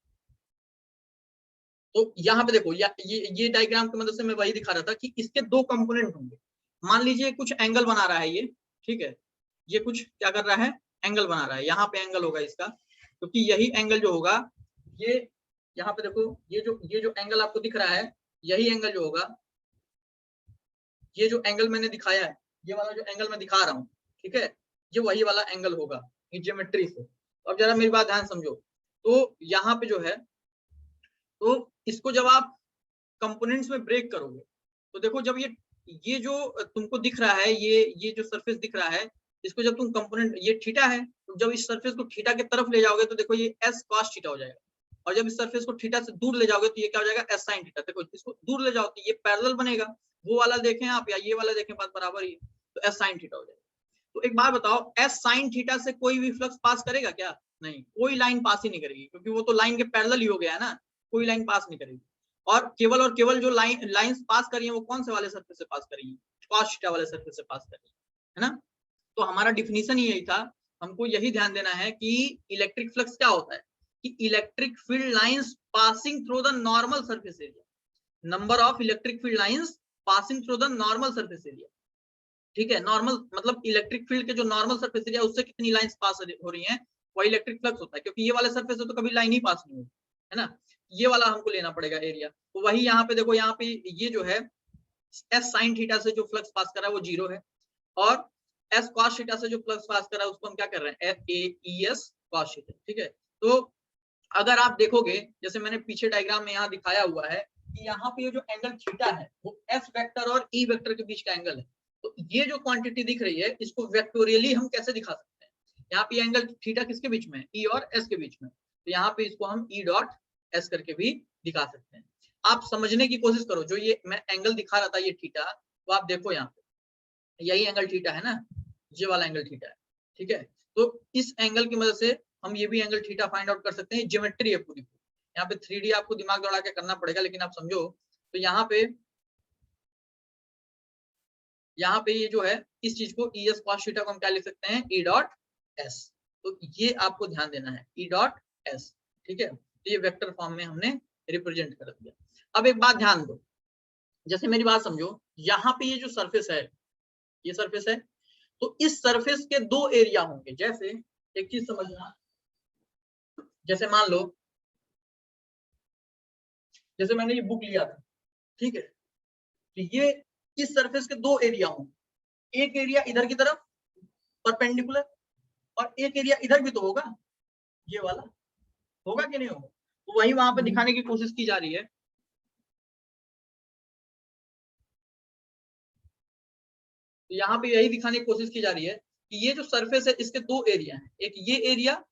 तो यहाँ पे देखो ये डायग्राम की मदद से मैं वही दिखा रहा था कि इसके दो कंपोनेंट होंगे। मान लीजिए कुछ एंगल बना रहा है ये, ठीक है, ये कुछ क्या कर रहा है, एंगल बना रहा है, यहाँ पे एंगल होगा इसका, क्योंकि यही एंगल जो होगा, ये यहाँ पे देखो ये जो एंगल आपको दिख रहा है, यही एंगल जो होगा, ये जो एंगल मैंने दिखाया है, ये वाला जो एंगल मैं दिखा रहा हूँ, ठीक है, ये वही वाला एंगल होगा इस ज्योमेट्री से। अब जरा मेरी बात ध्यान समझो, तो यहाँ पे जो है, तो इसको जब आप कंपोनेंट्स में ब्रेक करोगे, तो देखो जब ये जो तुमको दिख रहा है, ये जो सरफेस दिख रहा है, इसको जब तुम कंपोनेंट, ये थीटा है, तो जब इस सरफेस को थीटा के तरफ ले जाओगे तो देखो ये एस कॉस थीटा हो जाएगा, और जब इस सरफेस को थीटा से दूर ले जाओगे तो ये क्या हो जाएगा, एस साइन थीटा। देखो इसको दूर ले जाओ तो ये पैरेलल बनेगा, वो वाला देखें आप या ये वाला देखें, बात बराबर ही, तो एस साइन थीटा हो जाएगा। तो एक बात बताओ, एस साइन थीटा से कोई भी फ्लक्स पास करेगा क्या, नहीं, कोई लाइन पास ही नहीं करेगी, क्योंकि वो तो लाइन के पैरेलल ही हो गया है ना, कोई लाइन पास नहीं करेगी। और केवल जो लाइंस पास करी है वो कौन से वाले सर्फेस से पास करी है, कॉस थीटा वाले सर्फेस से पास करी है ना। तो हमारा डिफिनीशन ही यही था, हमको यही ध्यान देना है कि इलेक्ट्रिक फ्लक्स क्या होता है, कि electric field lines passing through the normal surface area, number of electric field lines passing through the normal surface area. ठीक है, नॉर्मल मतलब इलेक्ट्रिक फील्ड के जो नॉर्मल सरफेस एरिया उससे कितनी लाइंस पास हो रही हैं, वही इलेक्ट्रिक फ्लक्स होता है, क्योंकि ये वाले सरफेस से तो कभी लाइन ही पास नहीं होगी, है ना, ये वाला हमको लेना पड़ेगा एरिया। तो वही यहाँ पे देखो, यहाँ पे ये जो है एस साइन थीटा से जो फ्लक्स पास कर रहा है वो 0 है, और एस कॉस थीटा से जो फ्लक्स पास कर रहा है उसको हम क्या कर रहे हैं, एस कॉस थीटा। ठीक है, तो अगर आप देखोगे, जैसे मैंने पीछे डायग्राम में यहाँ दिखाया हुआ है कि यहाँ पे ये जो एंगल थीटा है वो एस वेक्टर और ई वेक्टर के बीच का एंगल है। तो ये जो क्वांटिटी दिख रही है इसको वेक्टोरियली हम कैसे दिखा सकते हैं, यहाँ पे एंगल थीटा किसके बीच में, ई और एस के बीच में, तो यहाँ पे इसको हम ई डॉट एस करके भी दिखा सकते हैं। आप समझने की कोशिश करो, जो ये मैं एंगल दिखा रहा था ये थीटा, तो आप देखो यहाँ पे यही एंगल थीटा है ना, ये वाला एंगल थीटा है, ठीक है। तो इस एंगल की मदद से हम ये भी एंगल थीटा फाइंड आउट कर सकते हैं, ज्योमेट्री है पूरी। यहाँ पे 3D आपको दिमाग दौड़ा के करना पड़ेगा, लेकिन आप समझो, तो यहाँ पे ये जो है, इस चीज को ई एस कॉस थीटा को हम क्या लिख सकते हैं, ई डॉट एस। तो ये आपको ध्यान देना है ई डॉट एस, ठीक है। तो ये वेक्टर फॉर्म में हमने रिप्रेजेंट कर दिया। अब एक बात ध्यान दो, जैसे मेरी बात समझो, यहाँ पे ये जो सरफेस है, ये सरफेस है, तो इस सरफेस के दो एरिया होंगे। जैसे एक चीज समझना, जैसे मान लो, जैसे मैंने ये बुक लिया था, ठीक है, तो ये इस सरफेस के दो एरिया होंगे, एक एरिया इधर की तरफ परपेंडिकुलर और एक एरिया इधर भी तो होगा, ये वाला होगा कि नहीं होगा, तो वही वहां पे दिखाने की कोशिश की जा रही है। तो यहाँ पे यही दिखाने की कोशिश की जा रही है कि ये जो सरफेस है इसके दो एरिया हैं, एक ये एरिया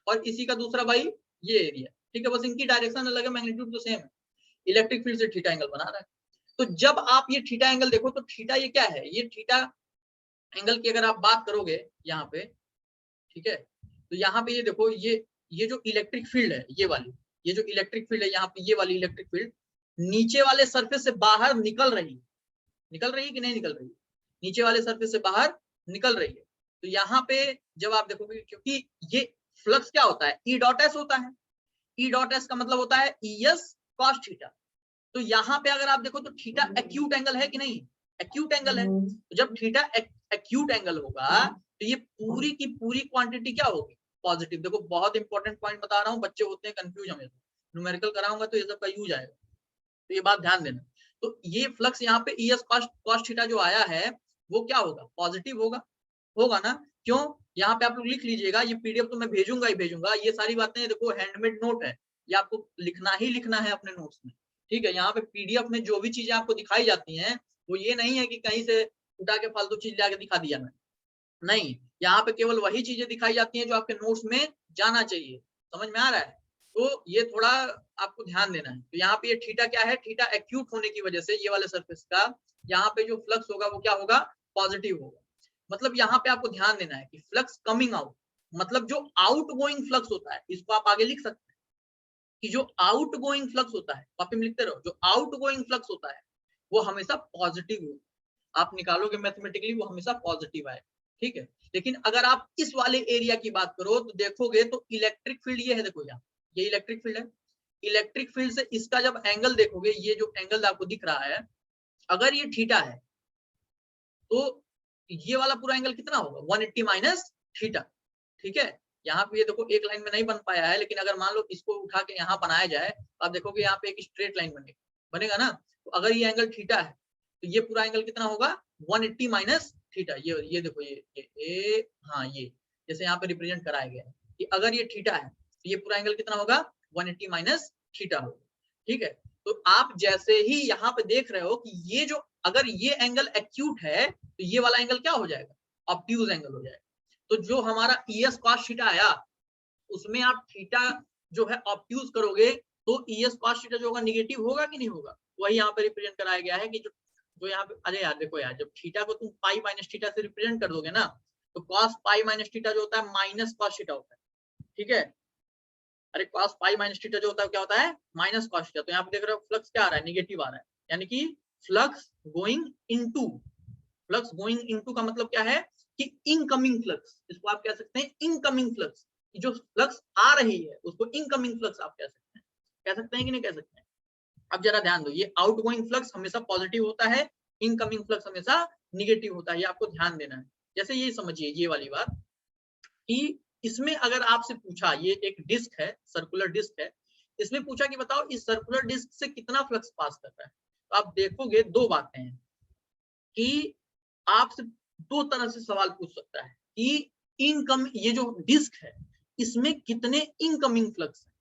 और इसी का दूसरा भाई ये एरिया, ठीक है, बस इनकी डायरेक्शन अलग है, मैग्नीट्यूड तो सेम है। इलेक्ट्रिक फील्ड से थीटा एंगल बना रहा है। तो जब आप ये थीटा एंगल देखो तो थीटा ये क्या है, ये थीटा एंगल की अगर आप बात करोगे यहाँ पे, ठीक है, तो यहाँ पे ये देखो, ये जो इलेक्ट्रिक फील्ड है, ये वाली, ये जो इलेक्ट्रिक फील्ड है यहाँ पे, ये वाली इलेक्ट्रिक फील्ड नीचे वाले सरफेस से बाहर निकल रही है, निकल रही है कि नहीं निकल रही है, नीचे वाले सरफेस से बाहर निकल रही है। तो यहाँ पे जब आप देखोगे, क्योंकि ये फ्लक्स क्या होता है, ई डॉट एस होता है, ई डॉट एस का मतलब होता है ई एस कॉस थीटा। तो यहाँ पे अगर आप देखो तो थीटा एक्यूट एंगल है कि नहीं, एक्यूट एंगल है। तो जब थीटा एक्यूट एंगल होगा तो ये पूरी की पूरी क्वांटिटी क्या होगी, पॉजिटिव। देखो बहुत इंपॉर्टेंट पॉइंट बता रहा हूँ, बच्चे होते हैं कंफ्यूज हमेशा, न्यूमेरिकल कराऊंगा तो ये सब का यूज आएगा, तो ये बात ध्यान देना। तो ये फ्लक्स यहाँ पे ई एस कॉस थीटा जो आया है वो क्या होगा, पॉजिटिव होगा, होगा ना। क्यों, यहाँ पे आप लोग लिख लीजिएगा, ये पीडीएफ तो मैं भेजूंगा ही भेजूंगा, ये सारी बातें देखो हैंडमेड नोट है, ये आपको लिखना ही लिखना है अपने नोट्स में, ठीक है। यहाँ पे पीडीएफ में जो भी चीजें आपको दिखाई जाती हैं वो ये नहीं है कि कहीं से उठा के फालतू चीज लाके दिखा दिया मैं, नहीं, यहाँ पे केवल वही चीजें दिखाई जाती हैं जो आपके नोट्स में जाना चाहिए। समझ में आ रहा है, तो ये थोड़ा आपको ध्यान देना है। तो यहाँ पे ये थीटा क्या है, थीटा एक्यूट होने की वजह से ये वाले सरफेस का यहाँ पे जो फ्लक्स होगा वो क्या होगा, पॉजिटिव होगा। मतलब यहाँ पे आपको ध्यान देना है कि फ्लक्स कमिंग आउट, मतलब जो आउट गोइंग फ्लक्स होता है, इसको आप आगे लिख सकते हैं कि जो आउट गोइंग फ्लक्स होता है, कॉपी में लिखते रहो, जो आउट गोइंग फ्लक्स होता है वो हमेशा पॉजिटिव हो, आप निकालोगे मैथमेटिकली वो हमेशा पॉजिटिव आए, ठीक है। लेकिन अगर आप इस वाले एरिया की बात करो तो देखोगे तो इलेक्ट्रिक फील्ड ये है, देखो यहाँ ये इलेक्ट्रिक फील्ड है, इलेक्ट्रिक फील्ड से इसका जब एंगल देखोगे, ये जो एंगल आपको दिख रहा है, अगर ये थीटा है तो ये वाला पूरा एंगल कितना होगा, 180 माइनस थीटा, ठीक है। यहाँ पे ये देखो एक लाइन में नहीं बन पाया है, लेकिन अगर मान लो इसको उठा के यहाँ बनाया जाए तो आप देखोगे यहाँ पे एक स्ट्रेट लाइन बनेगा, बनेगा ना। तो अगर ये एंगल थीटा है तो ये पूरा एंगल कितना होगा, 180 माइनस थीटा। ये देखो ये हाँ, ये जैसे यहाँ पे रिप्रेजेंट कराया गया है कि अगर ये थीटा है तो ये पूरा एंगल कितना होगा, 180 माइनस थीटा होगा, ठीक है। तो आप जैसे ही यहाँ पे देख रहे हो कि ये जो, अगर ये एंगल एक्यूट है तो ये वाला एंगल क्या हो जाएगा, ऑब्ट्यूज एंगल हो जाएगा। तो जो हमारा ई एस कॉस थीटा आया उसमें आप थीटा जो है ऑब्ट्यूज करोगे तो ई एस कॉस थीटा जो होगा निगेटिव होगा कि नहीं होगा, वही यहाँ पे रिप्रेजेंट कराया गया है कि जो यहाँ पे, अरे यार देखो यार, जब थीटा को तुम पाई माइनस थीटा से रिप्रेजेंट कर दोगे ना तो कॉस पाई माइनस थीटा जो होता है माइनस कॉस थीटा होता है, ठीक है। अरे कॉस पाई माइनस थीटा जो होता है क्या होता है, माइनस कॉस थीटा। तो यहाँ पे देख रहे हो फ्लक्स क्या आ रहा है, निगेटिव आ रहा है, यानी कि flux going into, flux going into का मतलब क्या है कि इनकमिंग फ्लक्स, इसको आप कह सकते हैं इनकमिंग फ्लक्स, जो फ्लक्स आ रही है उसको इनकमिंग फ्लक्स आप कह सकते हैं कि नहीं कह सकते हैं। अब जरा ध्यान दो, ये आउटगोइंग फ्लक्स हमेशा पॉजिटिव होता है, इनकमिंग फ्लक्स हमेशा निगेटिव होता है, ये आपको ध्यान देना है। जैसे ये समझिए ये वाली बात कि इसमें अगर आपसे पूछा, ये एक डिस्क है, सर्कुलर डिस्क है, इसमें पूछा कि बताओ इस सर्कुलर डिस्क से कितना फ्लक्स पास कर रहा है, तो आप देखोगे दो बातें हैं कि आपसे दो तरह से सवाल पूछ सकता है कि इनकम, ये जो डिस्क है इसमें कितने इनकमिंग फ्लक्स है,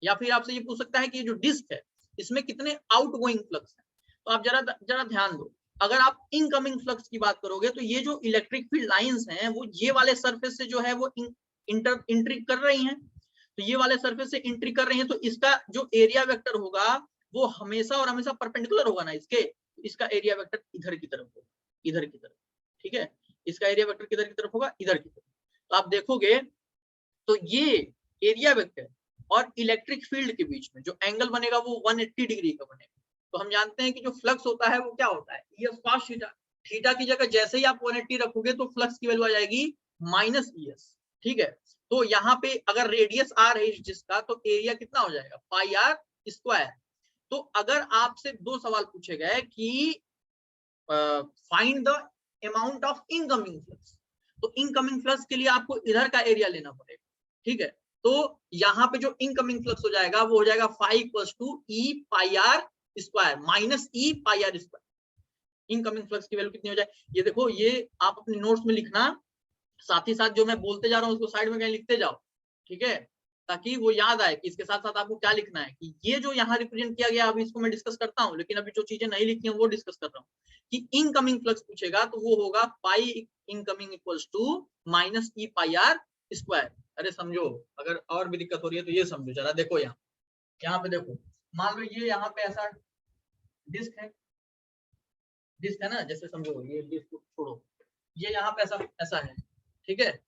या फिर आपसे ये पूछ सकता है कि ये जो डिस्क है इसमें कितने आउटगोइंग फ्लक्स है। तो आप जरा ध्यान दो, अगर आप इनकमिंग फ्लक्स की बात करोगे तो ये जो इलेक्ट्रिक फील्ड लाइंस हैं वो ये वाले सरफेस से जो है वो इंट्री कर रही हैं, तो ये वाले सरफेस से एंट्री कर रही हैं, तो इसका जो एरिया वेक्टर होगा वो हमेशा और हमेशा परपेंडिकुलर होगा ना इसके, इसका एरिया वेक्टर इधर की तरफ होगा, इधर की तरफ, ठीक है। इसका एरिया वेक्टर किधर की तरफ होगा, इधर की तरफ। तो आप देखोगे तो ये एरिया वेक्टर और इलेक्ट्रिक फील्ड के बीच में जो एंगल बनेगा वो 180 डिग्री का बनेगा। तो हम जानते हैं कि जो फ्लक्स होता है वो क्या होता है, E S cos theta, theta की जगह जैसे ही आप 180 रखोगे तो फ्लक्स की वैल्यू आ जाएगी माइनस ई एस, ठीक है। तो यहाँ पे अगर रेडियस r है जिसका, तो एरिया कितना हो जाएगा, पाई r स्क्वायर। तो अगर आपसे दो सवाल पूछे गए कि find the amount of incoming flux, तो इनकमिंग फ्लक्स के लिए आपको इधर का एरिया लेना पड़ेगा, ठीक है। तो यहाँ पे जो इनकमिंग फ्लक्स हो जाएगा वो हो जाएगा phi equals to E pi R square minus E pi R square. Incoming flux की वैल्यू कितनी हो जाए, ये देखो, ये आप अपने नोट्स में लिखना, साथ ही साथ जो मैं बोलते जा रहा हूँ उसको साइड में कहीं लिखते जाओ, ठीक है, ताकि वो याद आए कि इसके साथ साथ आपको क्या लिखना है। कि ये जो यहाँ रिप्रेजेंट किया गया अभी इसको मैं डिस्कस करता हूँ, लेकिन अभी जो चीजें नहीं लिखी हैं वो डिस्कस कर रहा हूँ। कि इनकमिंग फ्लक्स पूछेगा तो वो होगा pi incoming equals to minus E pi R square. अरे समझो, अगर और भी दिक्कत हो रही है तो ये समझो जरा। देखो यहाँ पे देखो, मान लो ये यहाँ पे ऐसा डिस्क है, डिस्क है ना, जैसे समझो ये डिस्क छोड़ो, ये यहाँ पे ऐसा ऐसा है, ठीक है।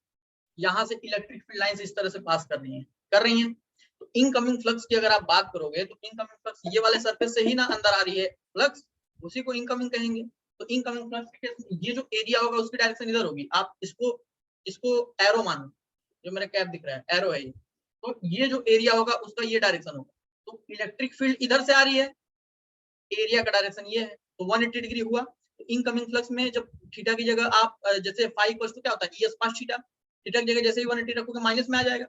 यहाँ से इलेक्ट्रिक फील्ड लाइंस इस तरह से पास कर रही हैं। तो इनकमिंग फ्लक्स की अगर आप बात करोगे तो इनकमिंग फ्लक्स ये वाले सरफेस से ही ना अंदर आ रही है फ्लक्स, उसी को इनकमिंग कहेंगे। तो इनकमिंग फ्लक्स ये जो एरिया होगा उसकी डायरेक्शन इधर होगी। आप इसको एरो मानो, जो मेरा कैप दिख रहा है एरो है ये। तो ये जो एरिया होगा उसका ये डायरेक्शन होगा। तो इलेक्ट्रिक फील्ड इधर से आ रही है, एरिया का डायरेक्शन ये है, तो 180 डिग्री हुआ। तो इनकमिंग फ्लक्स में जब थीटा की जगह आप जैसे फाई इक्वल्स टू क्या होता है, ES पास थीटा, थीटा की जगह जैसे ही 180 रखोगे माइनस में आ जाएगा,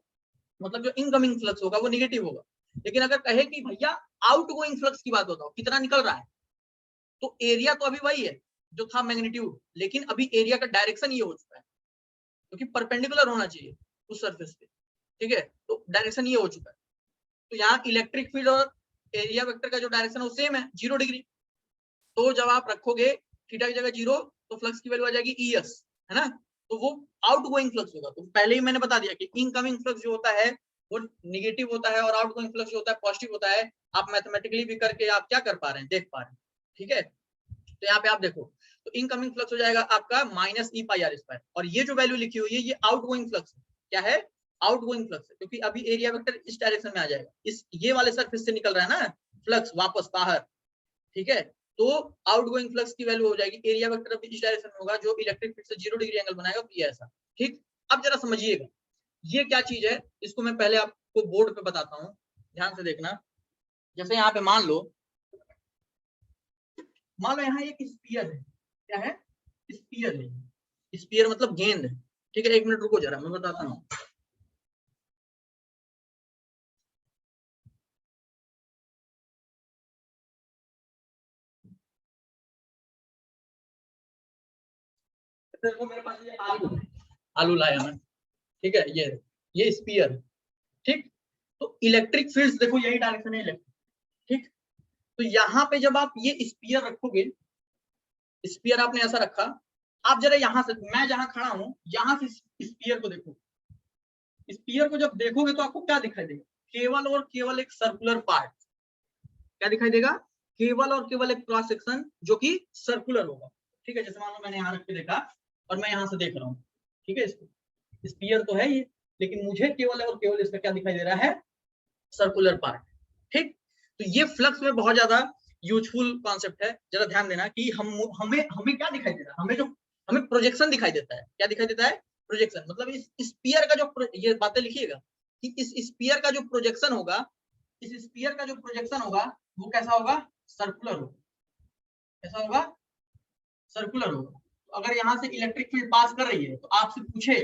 मतलब जो इनकमिंग फ्लक्स होगा वो नेगेटिव होगा। लेकिन अगर कहे कि भैया आउटगोइंग फ्लक्स की बात बताओ, कितना निकल रहा है, तो एरिया तो अभी वही है जो था मैग्नीट्यूड, लेकिन अभी एरिया का डायरेक्शन ये हो चुका है, क्योंकि परपेंडिकुलर होना चाहिए उस सरफेस पे, ठीक है। तो डायरेक्शन ये हो चुका है। तो यहाँ इलेक्ट्रिक फील्ड और एरिया वेक्टर का जो डायरेक्शन है वो सेम है, 0 डिग्री। तो जब आप रखोगे थीटा की जगह 0, तो फ्लक्स की वैल्यू आ जाएगी ES, है ना। तो वो आउटगोइंग फ्लक्स होगा। तो पहले ही मैंने बता दिया कि इनकमिंग फ्लक्स जो होता है वो निगेटिव होता है और आउटगोइंग फ्लक्स जो होता है पॉजिटिव होता है। आप मैथमेटिकली भी करके आप क्या कर पा रहे हैं, देख पा रहे हैं, ठीक है। तो यहाँ पे आप देखो, तो इनकमिंग फ्लक्स हो जाएगा आपका minus E pi R square, और ये जो वैल्यू लिखी हुई है ये आउटगोइंग फ्लक्स है। क्या है, आउटगोइंग फ्लक्स है, क्योंकि अभी एरिया वेक्टर इस डायरेक्शन में आ जाएगा, इस ये वाले सरफेस से निकल रहा है ना फ्लक्स वापस बाहर, ठीक है। तो आउटगोइंग फ्लक्स की वैल्यू हो जाएगी, एरिया वेक्टर इस डायरेक्शन में होगा जो इलेक्ट्रिक फील्ड से 0 डिग्री एंगल बनाएगा, तो ये ऐसा, ठीक। अब जरा समझिएगा ये क्या चीज है, इसको मैं पहले आपको बोर्ड पे बताता हूँ, ध्यान से देखना। जैसे यहाँ पे मान लो यहाँ एक स्पीयर है, क्या है, स्पीयर है, स्पीयर मतलब गेंद है, ठीक है। एक मिनट रुको जरा, मैं बताता हूँ। देखो मेरे पास ये आलू लाया मैं, ठीक है। ये स्पीयर, ठीक। तो इलेक्ट्रिक फील्ड्स देखो यही डायरेक्शन है इलेक्ट्रिक, ठीक। तो यहाँ पे जब आप ये स्पीयर रखोगे, स्पीयर आपने ऐसा रखा, आप जरा यहाँ से, मैं जहां खड़ा हूं यहाँ से स्पीयर को देखो। स्पीयर को जब देखोगे तो आपको क्या दिखाई देगा, केवल और केवल एक सर्कुलर पार्ट। क्या दिखाई देगा, केवल और केवल एक क्रॉस सेक्शन जो कि सर्कुलर होगा, ठीक है। जैसे मान लो मैंने यहाँ रख के देखा और मैं यहाँ से देख रहा हूँ, ठीक है। इसको स्पीयर तो है ये, लेकिन मुझे केवल और केवल इसका क्या दिखाई दे रहा है, सर्कुलर पार्ट, ठीक। तो ये फ्लक्स में बहुत ज्यादा यूजफुल कॉन्सेप्ट है। जरा ध्यान देना कि हमें हमें क्या दिखाई दे रहा है, हमें प्रोजेक्शन दिखाई देता है। क्या दिखाई देता है, प्रोजेक्शन। मतलब इस स्पीयर का जो, ये बातें लिखिएगा कि इस स्पीयर का जो प्रोजेक्शन होगा, इस स्पीयर का जो प्रोजेक्शन होगा वो कैसा होगा, सर्कुलर होगा। कैसा होगा, सर्कुलर होगा। तो अगर यहाँ से इलेक्ट्रिक फील्ड पास कर रही है तो आपसे पूछे,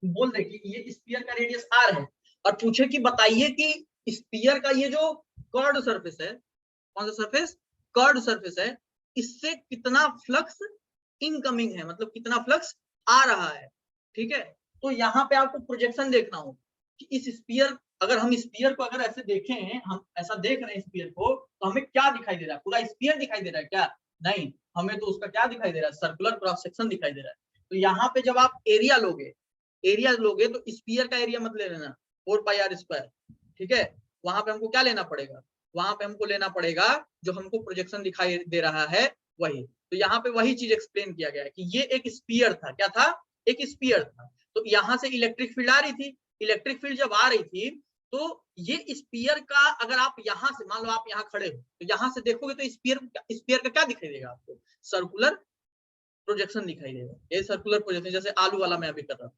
बोल दे कि ये स्पीयर का रेडियस r है, और पूछे कि बताइए कि स्पीयर का ये जो कर्ड सरफेस है, कौन सा सरफेस, कर्ड सरफेस है, इससे कितना फ्लक्स इनकमिंग है, मतलब कितना फ्लक्स आ रहा है, ठीक है। तो यहाँ पे आपको प्रोजेक्शन देखना हो कि इस स्पीयर, अगर हम स्पीयर को अगर ऐसे देखें, हम ऐसा देख रहे हैं स्पीयर को, तो हमें क्या दिखाई दे रहा है, पूरा स्पीयर दिखाई दे रहा है क्या, नहीं, हमें तो उसका क्या दिखाई दे रहा है, सर्कुलर क्रॉस सेक्शन दिखाई दे रहा है। तो यहाँ पे जब आप एरिया लोगे तो स्पीयर का एरिया मत ले लेना 4 पाई आर स्क्वायर, ठीक है। वहां पे हमको क्या लेना पड़ेगा, वहां पे हमको लेना पड़ेगा जो हमको प्रोजेक्शन दिखाई दे रहा है वही। तो यहाँ पे वही चीज एक्सप्लेन किया गया है कि ये एक स्पीयर था, क्या था, एक स्पीयर था। तो यहाँ से इलेक्ट्रिक फील्ड आ रही थी, इलेक्ट्रिक फील्ड जब आ रही थी तो ये स्पीयर का, अगर आप यहाँ से, मान लो आप यहाँ खड़े हो तो यहाँ से देखोगे तो स्पीयर का क्या दिखाई देगा आपको, सर्कुलर प्रोजेक्शन दिखाई देगा। ये सर्कुलर प्रोजेक्शन, जैसे आलू वाला मैं अभी कर रहा हूँ,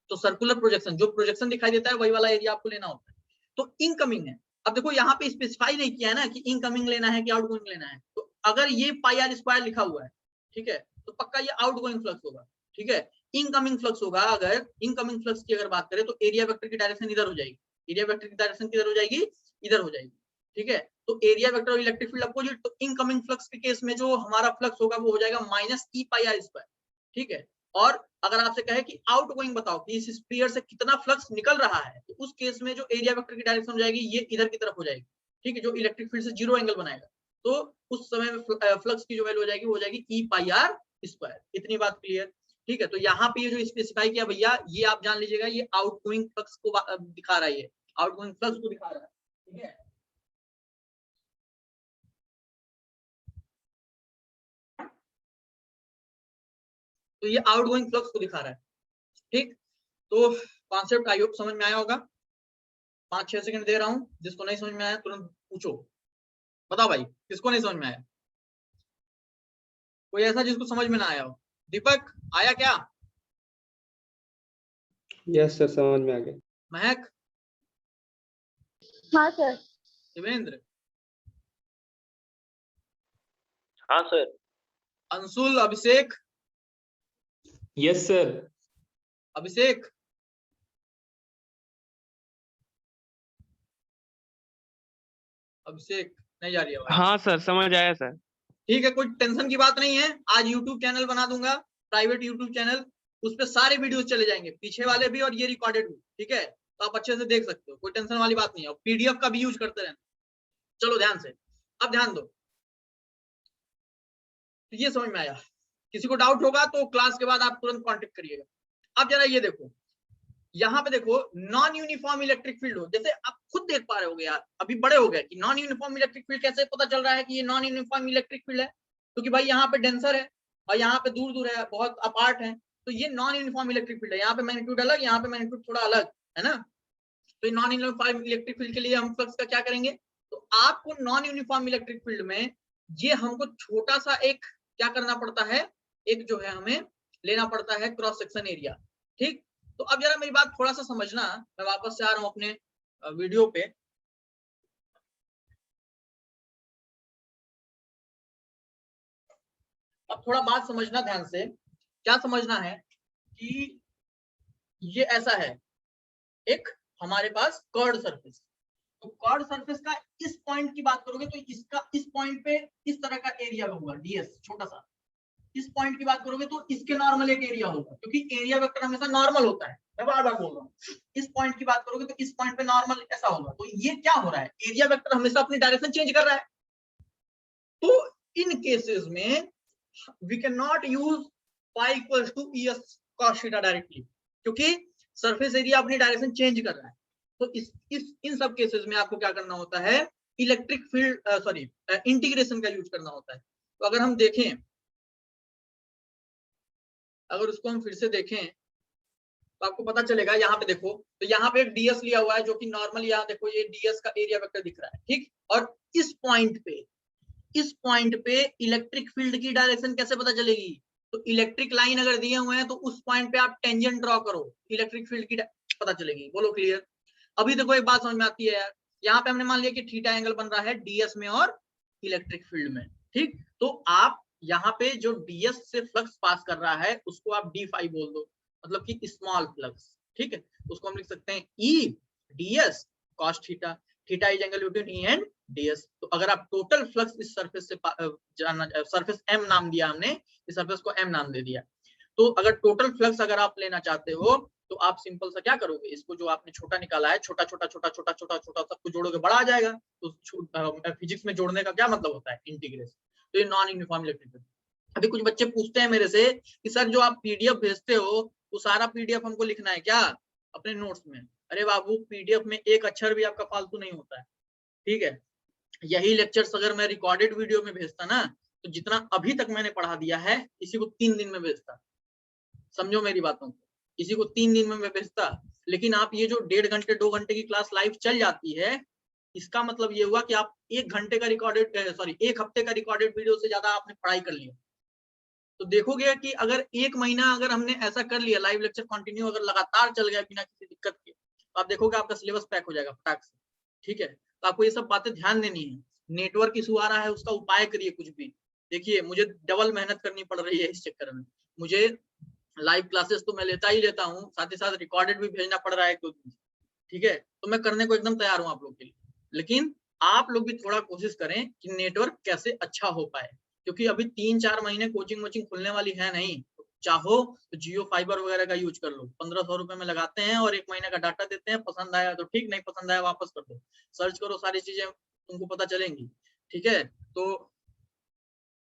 तो सर्कुलर प्रोजेक्शन, जो प्रोजेक्शन दिखाई देता है वही वाला एरिया आपको लेना होता है। तो इनकमिंग है, अब देखो यहाँ पे स्पेसिफाई नहीं किया है ना कि इनकमिंग लेना है कि आउटगोइंग लेना है, तो अगर ये पाई आर स्क्वायर लिखा हुआ है, ठीक है, तो पक्का ये आउटगोइंग फ्लक्स होगा, ठीक है। इनकमिंग फ्लक्स होगा, अगर इनकमिंग फ्लक्स की अगर बात करें तो एरिया वेक्टर की डायरेक्शन इधर हो जाएगी, एरिया वेक्टर की डायरेक्शन किधर हो जाएगी, इधर हो जाएगी, ठीक है। तो एरिया वेक्टर और इलेक्ट्रिक फील्ड अपोजिट, तो इनकमिंग फ्लक्स के केस में जो हमारा फ्लक्स होगा वो हो जाएगा minus E pi R square, ठीक है। और अगर आपसे कहे कि आउटगोइंग बताओ कि इस स्फीयर से कितना फ्लक्स निकल रहा है, तो उस केस में जो एरिया वेक्टर की डायरेक्शन हो जाएगी ये इधर की तरफ हो जाएगी, ठीक है, जो इलेक्ट्रिक फील्ड से जीरो एंगल बनाएगा, तो उस समय में फ्लक्स की जो वैल्यू हो जाएगी वो हो जाएगी ई पाई आर स्क्वायर। इतनी बात क्लियर, ठीक है। तो यहाँ पे ये जो स्पेसिफाई किया भैया, ये आप जान लीजिएगा, ये आउटगोइंग फ्लक्स को दिखा रहा है, ये आउटगोइंग फ्लक्स को दिखा रहा है, ठीक है। तो ये आउटगोइंग फ्लक्स को दिखा रहा है, ठीक। तो कॉन्सेप्ट आई होप समझ में आया होगा। 5-6 सेकंड दे रहा हूं, जिसको नहीं समझ में आया तुरंत पूछो, बताओ भाई किसको नहीं समझ में आया, कोई ऐसा जिसको समझ में ना आया हो। दीपक आया क्या? यस सर, समझ में आ गया। महक? हाँ सर। शिवेंद्र? हाँ sir. Anshul? Abhishek? Yes sir. Abhishek? Abhishek नहीं जा रही है? हाँ सर, समझ आया सर। ठीक है, कोई टेंशन की बात नहीं है। आज यूट्यूब चैनल बना दूंगा, प्राइवेट यूट्यूब चैनल, उस पर सारे वीडियोस चले जाएंगे, पीछे वाले भी और ये रिकॉर्डेड भी, ठीक है। तो आप अच्छे से देख सकते हो, कोई टेंशन वाली बात नहीं है। और पीडीएफ का भी यूज करते रहना। चलो ध्यान से, अब ध्यान दो। तो ये समझ में आया? किसी को डाउट होगा तो क्लास के बाद आप तुरंत कांटेक्ट करिएगा। अब जरा ये देखो, यहाँ पे देखो, नॉन यूनिफॉर्म इलेक्ट्रिक फील्ड हो, जैसे आप खुद देख पा रहे हो यार, अभी बड़े हो गए कि नॉन यूनिफॉर्म इलेक्ट्रिक फील्ड कैसे पता चल रहा है कि ये नॉन यूनिफॉर्म इलेक्ट्रिक फील्ड है, क्योंकि भाई यहाँ पे डेंसर है और यहाँ पे दूर दूर है, बहुत अपार्ट है, तो ये नॉन यूनिफॉर्म इलेक्ट्रिक फील्ड है। यहाँ पे मैग्नीट्यूड अलग, यहाँ पे मैग्नीट्यूड थोड़ा अलग है ना। तो नॉन यूनिफॉर्म इलेक्ट्रिक फील्ड के लिए हम फ्लक्स का क्या करेंगे, तो आपको नॉन यूनिफॉर्म इलेक्ट्रिक फील्ड में ये हमको छोटा सा एक क्या करना पड़ता है, एक जो है हमें लेना पड़ता है क्रॉस सेक्शन एरिया, ठीक। तो अब जरा मेरी बात थोड़ा सा समझना, मैं वापस से आ रहा हूं अपने वीडियो पे। अब थोड़ा बात समझना ध्यान से, क्या समझना है कि ये ऐसा है, एक हमारे पास कर्व्ड सरफेस, तो कर्व्ड सरफेस का इस पॉइंट की बात करोगे तो इसका इस पॉइंट पे इस तरह का एरिया होगा डीएस छोटा सा। इस पॉइंट की बात करोगे तो इसके नॉर्मल एक एरिया होगा, क्योंकि एरिया वेक्टर हमेशा नॉर्मल होता है, मैं बार बार बोल रहा हूँ। इस पॉइंट की बात करोगे तो इस पॉइंट पे नॉर्मल ऐसा होगा। तो ये क्या हो रहा है, एरिया वेक्टर हमेशा अपनी डायरेक्शन चेंज कर रहा है। तो इन केसेस में we can not use pi equals to ES cos theta directly, क्योंकि सरफेस एरिया अपनी डायरेक्शन चेंज कर रहा है। तो इन सब केसेस में आपको क्या करना होता है, इलेक्ट्रिक फील्ड इंटीग्रेशन का यूज करना होता है। तो अगर हम देखें, अगर उसको हम फिर से देखें तो आपको पता चलेगा, यहाँ पे देखो, तो यहाँ पे एक डीएस लिया हुआ है जो कि नॉर्मल, यहाँ देखो ये डीएस का एरिया वेक्टर दिख रहा है, ठीक। और इस पॉइंट पे इलेक्ट्रिक फील्ड की डायरेक्शन कैसे पता चलेगी, तो इलेक्ट्रिक लाइन अगर दिए हुए हैं तो उस पॉइंट पे आप टेंजेंट ड्रॉ करो, इलेक्ट्रिक फील्ड की पता चलेगी। बोलो क्लियर? अभी देखो एक बात समझ में आती है यार, यहाँ पे हमने मान लिया कि थीटा एंगल बन रहा है डीएस में और इलेक्ट्रिक फील्ड में, ठीक। तो आप यहाँ पे जो डीएस से फ्लक्स पास कर रहा है उसको आप d5 बोल दो, मतलब कि स्मॉल फ्लक्स, ठीक है। उसको हम लिख सकते हैं E ds cos theta, theta is angle between E and ds। तो अगर आप टोटल फ्लक्स इस सरफेस से जानना, सरफेस M नाम दिया हमने, इस सरफेस को M नाम दे दिया, तो अगर टोटल फ्लक्स अगर आप लेना चाहते हो तो आप सिंपल सा क्या करोगे, इसको जो आपने छोटा निकाला है, छोटा छोटा छोटा छोटा छोटा छोटा सबको जोड़ोगे बड़ा आ जाएगा। तो फिजिक्स में जोड़ने का क्या मतलब होता है, इंटीग्रेशन। तो ये नॉन यूनिफॉर्म इलेक्ट्रिक फील्ड। अभी कुछ बच्चे पूछते हैं मेरे से कि सर जो आप पीडीएफ भेजते हो वो सारा पीडीएफ हमको लिखना है क्या अपने नोट्स में? अरे बाबू, पीडीएफ में एक अक्षर भी आपका फालतू नहीं होता है, ठीक है। यही लेक्चर्स अगर मैं रिकॉर्डेड वीडियो में भेजता ना, तो जितना अभी तक मैंने पढ़ा दिया है इसी को 3 दिन में भेजता, समझो मेरी बातों को, इसी को 3 दिन में मैं भेजता। लेकिन आप ये जो 1.5 घंटे 2 घंटे की क्लास लाइव चल जाती है, इसका मतलब ये हुआ कि आप 1 घंटे का रिकॉर्डेड 1 हफ्ते का रिकॉर्डेड वीडियो से ज्यादा आपने पढ़ाई कर लिया। तो देखोगे कि अगर एक महीना अगर हमने ऐसा कर लिया, लाइव लेक्चर कंटिन्यू अगर लगातार चल गया बिना किसी दिक्कत के, तो आप देखोगे आपका सिलेबस पैक हो जाएगा फटाक से। ठीक है, तो आपको ये सब बातें ध्यान देनी है। नेटवर्क इशू आ रहा है, उसका उपाय करिए कुछ भी। देखिए मुझे डबल मेहनत करनी पड़ रही है इस चक्कर में। मुझे लाइव क्लासेस तो मैं लेता ही लेता हूँ, साथ ही साथ रिकॉर्डेड भी भेजना पड़ रहा है 1-2 दिन। ठीक है, तो मैं करने को एकदम तैयार हूँ आप लोग के लिए, लेकिन आप लोग भी थोड़ा कोशिश करें कि नेटवर्क कैसे अच्छा हो पाए, क्योंकि अभी 3-4 महीने कोचिंग वोचिंग खुलने वाली है नहीं। चाहो तो जियो फाइबर वगैरह का यूज कर लो, 1500 रुपए में लगाते हैं और 1 महीने का डाटा देते हैं। पसंद आया तो ठीक, नहीं पसंद आया वापस कर दो। सर्च करो, सारी चीजें तुमको पता चलेंगी। ठीक है, तो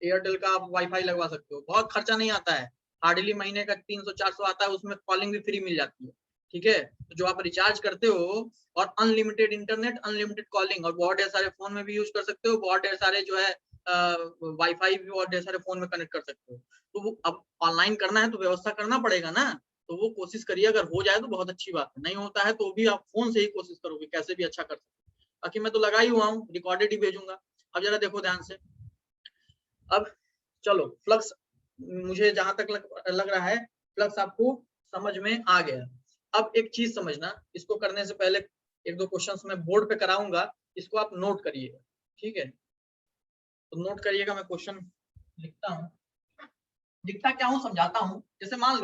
एयरटेल का आप वाईफाई लगवा सकते हो, बहुत खर्चा नहीं आता है, हार्डली महीने का 300-400 आता है, उसमें कॉलिंग भी फ्री मिल जाती है। ठीक है, तो जो आप रिचार्ज करते हो और अनलिमिटेड इंटरनेट, अनलिमिटेड कॉलिंग, और बहुत ढेर सारे फोन में भी यूज कर सकते हो, बहुत ढेर सारे जो है वाईफाई भी बहुत ढेर सारे फोन में कनेक्ट कर सकते हो। तो वो अब ऑनलाइन करना है तो व्यवस्था करना पड़ेगा ना, तो वो कोशिश करिए, अगर हो जाए तो बहुत अच्छी बात है, नहीं होता है तो भी आप फोन से ही कोशिश करोगे कैसे भी अच्छा कर सकते। बाकी मैं तो लगा ही हुआ हूँ, रिकॉर्डेड ही भेजूंगा। अब जरा देखो ध्यान से। अब चलो फ्लक्स, मुझे जहां तक लग रहा है फ्लक्स आपको समझ में आ गया। अब एक चीज समझना, इसको करने से पहले 1-2 क्वेश्चंस मैं बोर्ड पे कराऊंगा, इसको आप नोट करिएगा। ठीक है, तो नोट करिएगा, मैं क्वेश्चन लिखता हूँ। लिखता क्या हूँ समझाता हूँ। जैसे मान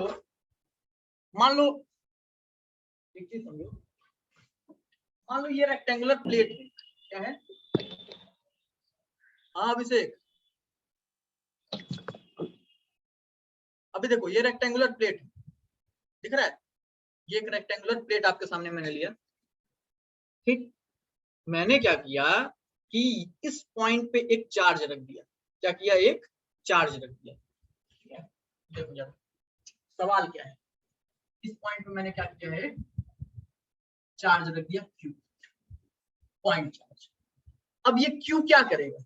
लो एक चीज समझो, मान लो ये रेक्टेंगुलर प्लेट है, क्या है? हाँ अभिषेक, अभी देखो ये रेक्टेंगुलर प्लेट दिख रहा है, ये एक रेक्टेंगुलर प्लेट आपके सामने मैंने लिया। ठीक, मैंने क्या किया कि इस पॉइंट पे एक चार्ज रख दिया। क्या किया? एक चार्ज रख दिया। ठीक है, देखो जरा सवाल क्या है। इस पॉइंट पे मैंने क्या किया है? चार्ज रख दिया क्यू, पॉइंट चार्ज। अब ये क्यू क्या करेगा?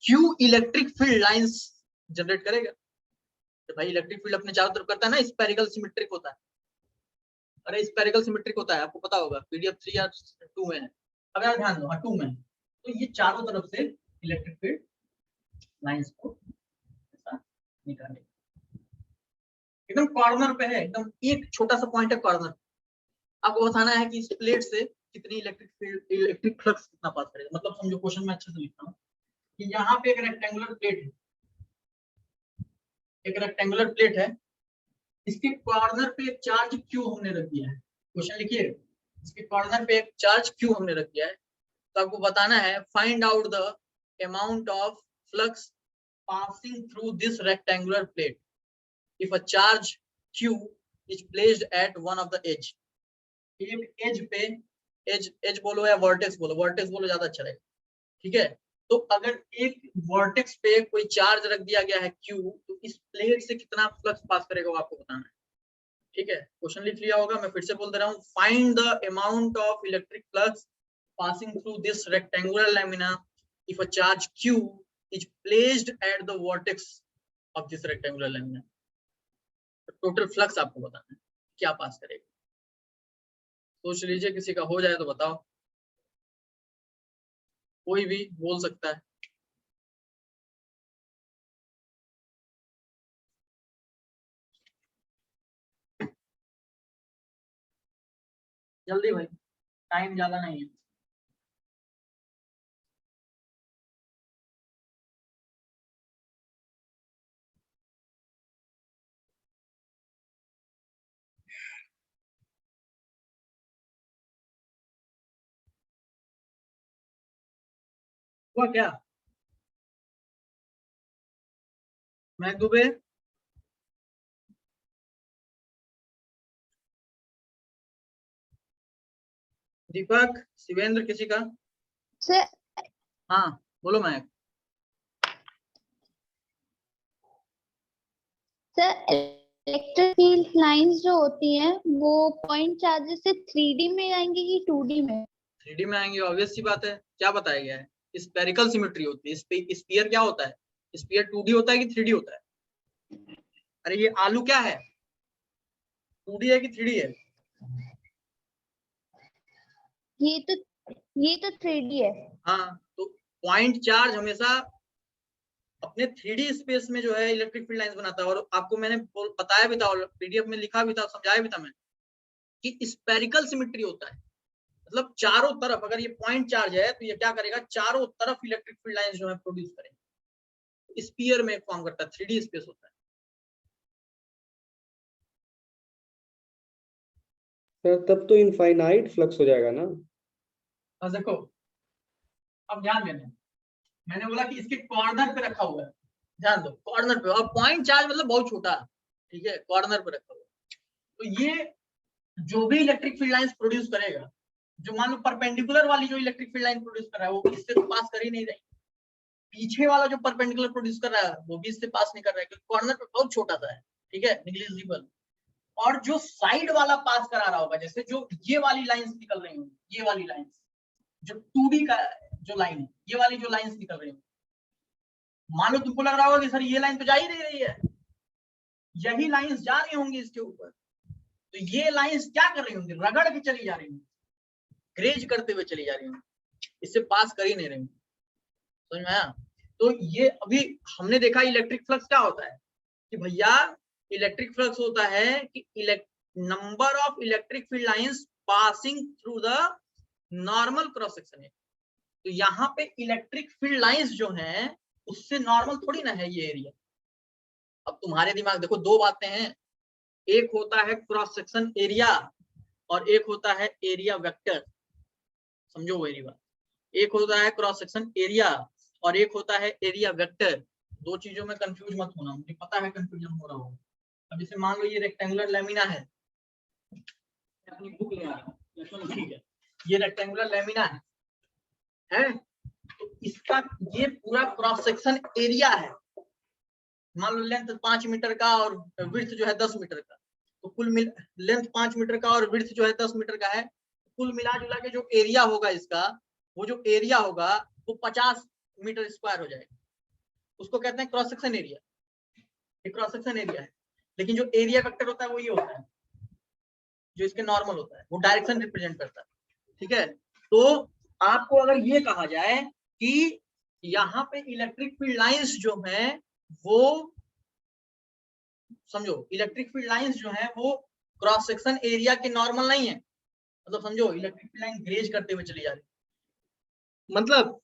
Q electric field lines generate करेगा। तो भाई इलेक्ट्रिक फील्ड अपने चारों तरफ करता है ना, स्पेरिकल सिमेट्रिक होता है। अरे स्पेरिकल सिमेट्रिक होता है, आपको पता होगा, पीडीएफ 3 या 2 में है। अब यार ध्यान दो, हाँ 2 में। तो ये चारों तरफ से इलेक्ट्रिक फील्ड लाइंस को ऐसा निकालेगा। एकदम कॉर्नर पे है, एकदम एक छोटा सा पॉइंट है कॉर्नर। आपको बताना है कि इस प्लेट से कितनी इलेक्ट्रिक फील्ड, इलेक्ट्रिक फ्लक्स कितना पास करेगा। मतलब समझो, क्वेश्चन में अच्छे से लिखता हूँ कि यहाँ पे एक रेक्टेंगुलर प्लेट है, एक रेक्टेंगुलर प्लेट है, इसके कॉर्नर पे एक चार्ज क्यू हमने रख दिया है। क्वेश्चन लिखिए, इसके कॉर्नर पे एक चार्ज क्यू हमने रख दिया है। तो आपको बताना है find out the amount of flux passing through this rectangular plate if a charge q is placed at one of the edge। एक एज पे, एज बोलो या वर्टेक्स बोलो, वर्टेक्स बोलो ज्यादा अच्छा रहेगा। ठीक है, तो अगर एक वर्टेक्स पे कोई चार्ज रख दिया गया है क्यू, तो इस प्लेट से कितना फ्लक्स पास करेगा वो आपको बताना है। ठीक है, क्वेश्चन लिख लिया होगा, मैं फिर से बोल दे रहा हूँ। Find the amount of electric flux passing through this rectangular lamina if a charge q is placed at the vertex of this rectangular lamina। Total flux आपको बताना है क्या पास करेगा। सोच लीजिए, किसी का हो जाए तो बताओ, कोई भी बोल सकता है। जल्दी भाई, टाइम ज्यादा नहीं है। हुआ क्या? मैं दुबे, दीपक, शिवेंद्र, किसी का? सर हाँ बोलो। मैं सर इलेक्ट्रिक फील्ड लाइंस जो होती हैं वो पॉइंट चार्जेस से 3D में आएंगी कि 2D में? 3D में आएंगे, ऑब्वियस सी बात है। क्या बताया गया है? स्पेरिकल सिमेट्री होती है। स्फीयर क्या होता है? स्फीयर 2D होता है कि 3D होता है? अरे ये आलू क्या है? 2D है कि 3D है? ये तो 3D है। हाँ, तो पॉइंट चार्ज हमेशा अपने 3D स्पेस में जो है इलेक्ट्रिक फील्ड लाइंस बनाता है। और आपको मैंने बताया भी था और पीडीएफ में लिखा भी था, समझाया भी था मैं कि स्पेरिकल सिमेट्री होता है, मतलब चारों तरफ अगर ये पॉइंट चार्ज है तो ये क्या करेगा, चारों तरफ इलेक्ट्रिक फील्ड लाइंस जो है प्रोड्यूस करेगा। स्फीयर में फॉर्म करता है, 3D स्पेस होता है। सर तब तो इनफाइनाइट फ्लक्स हो जाएगा ना। और देखो अब ध्यान देना, मैंने बोला कि इसके कॉर्नर पे रखा हुआ है, ध्यान दो कॉर्नर पे, और पॉइंट चार्ज मतलब बहुत छोटा है, ठीक है, कॉर्नर पे रखा हुआ है। तो ये जो भी इलेक्ट्रिक फील्ड लाइंस प्रोड्यूस करेगा, जो मान लो परपेंडिकुलर वाली जो इलेक्ट्रिक फील्ड लाइन प्रोड्यूस कर रहा है वो इससे तो पास कर ही नहीं रही, पीछे वाला जो परपेंडिकुलर प्रोड्यूस कर रहा है वो भी इससे पास नहीं कर रहा है, क्योंकि कॉर्नर पे बहुत छोटा सा है, ठीक है, निग्लिजिबल। और जो साइड वाला पास करा रहा होगा, जैसे जो ये वाली लाइंस निकल रही होंगी, ये वाली लाइंस जो 2D का जो लाइन है, ये वाली जो लाइंस निकल रही है, मान लो तुमको लग रहा होगा कि सर ये लाइन तो जा ही नहीं रही है, यही लाइंस जा रही होंगी इसके ऊपर, तो ये लाइंस क्या कर रही होंगी, रगड़ के चली जा रही होंगी, ग्रेज करते हुए चली जा रही होंगी, इससे पास कर ही नहीं रही, समझ में आया। तो ये अभी हमने देखा इलेक्ट्रिक फ्लक्स क्या होता है कि भैया इलेक्ट्रिक फ्लक्स होता है कि number of electric field lines passing through the normal cross section है। तो यहाँ पे इलेक्ट्रिक फील्ड लाइंस जो हैं उससे नॉर्मल थोड़ी ना है ये एरिया। अब तुम्हारे दिमाग देखो, दो बातें हैं, एक होता है क्रॉस सेक्शन एरिया और एक होता है एरिया वेक्टर, समझो मेरी बात। एक होता है क्रॉस सेक्शन एरिया और एक होता है एरिया वेक्टर। दो चीजों में कंफ्यूज मत होना, मुझे पता है कंफ्यूजन हो रहा होगा। अब जैसे मान लो ये रेक्टेंगुलर लैमिना है, अपनी बुक ले आ रहा हूं, चलो ठीक है, ये रेक्टेंगुलर लैमिना है, तो इसका ये पूरा क्रॉस सेक्शन एरिया है, मान लो लेंथ 5 मीटर का और विड्थ जो है 10 मीटर का, तो कुल मिल लेंथ 5 मीटर का और विड्थ जो है 10 मीटर का है, कुल मिला जुला के जो एरिया होगा इसका, वो जो एरिया होगा वो 50 मीटर स्क्वायर हो जाएगा, उसको कहते हैं क्रॉस सेक्शन एरिया। ये क्रॉस सेक्शन एरिया है, लेकिन जो एरिया वेक्टर होता है वो ये होता है, जो इसके नॉर्मल होता है, वो डायरेक्शन रिप्रेजेंट करता है, ठीक है। तो आपको अगर ये कहा जाए कि यहाँ पे इलेक्ट्रिक फील्ड लाइंस जो हैं वो, समझो इलेक्ट्रिक फील्ड लाइंस जो हैं वो क्रॉस सेक्शन एरिया के नॉर्मल नहीं है, मतलब समझो इलेक्ट्रिक फील्ड लाइन ग्रेज करते हुए चली जा रही है। मतलब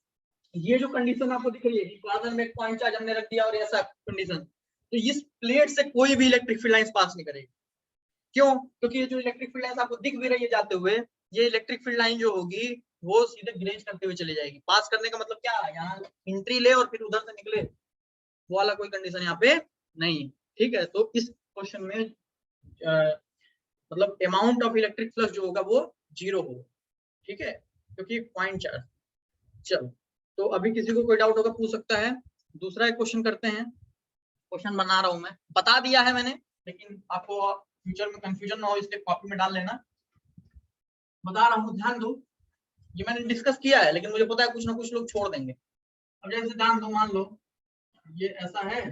ये जो कंडीशन आपको दिख रही है कि कॉर्नर में एक पॉइंट चार्ज हमने रख दिया और ऐसा कंडीशन, तो इस प्लेट से कोई भी इलेक्ट्रिक फील्ड लाइंस पास नहीं करेगी। क्यों? क्योंकि ये जो इलेक्ट्रिक फील्ड लाइंस आपको दिख भी रही है जाते हुए, ये इलेक्ट्रिक फील्ड लाइन जो होगी वो सीधे ग्रेज करते हुए चली जाएगी। पास करने का मतलब क्या है, यहाँ एंट्री ले और फिर उधर से निकले, वो वाला कोई कंडीशन यहाँ पे नहीं, ठीक है। तो इस क्वेश्चन में मतलब अमाउंट ऑफ इलेक्ट्रिक फ्लक्स जो होगा वो 0 होगा, ठीक है, क्योंकि पॉइंट चार्ज। चलो, तो अभी किसी को कोई डाउट होगा पूछ सकता है। दूसरा एक क्वेश्चन करते हैं, क्वेश्चन बना रहा हूं मैं, बता दिया है मैंने, लेकिन आपको फ्यूचर में कंफ्यूजन ना हो इसलिए कॉपी में डाल लेना, बता रहा हूँ, ध्यान दो। ये मैंने डिस्कस किया है लेकिन मुझे पता है कुछ ना कुछ लोग छोड़ देंगे। अब जैसे ध्यान दो, मान लो ये ऐसा है,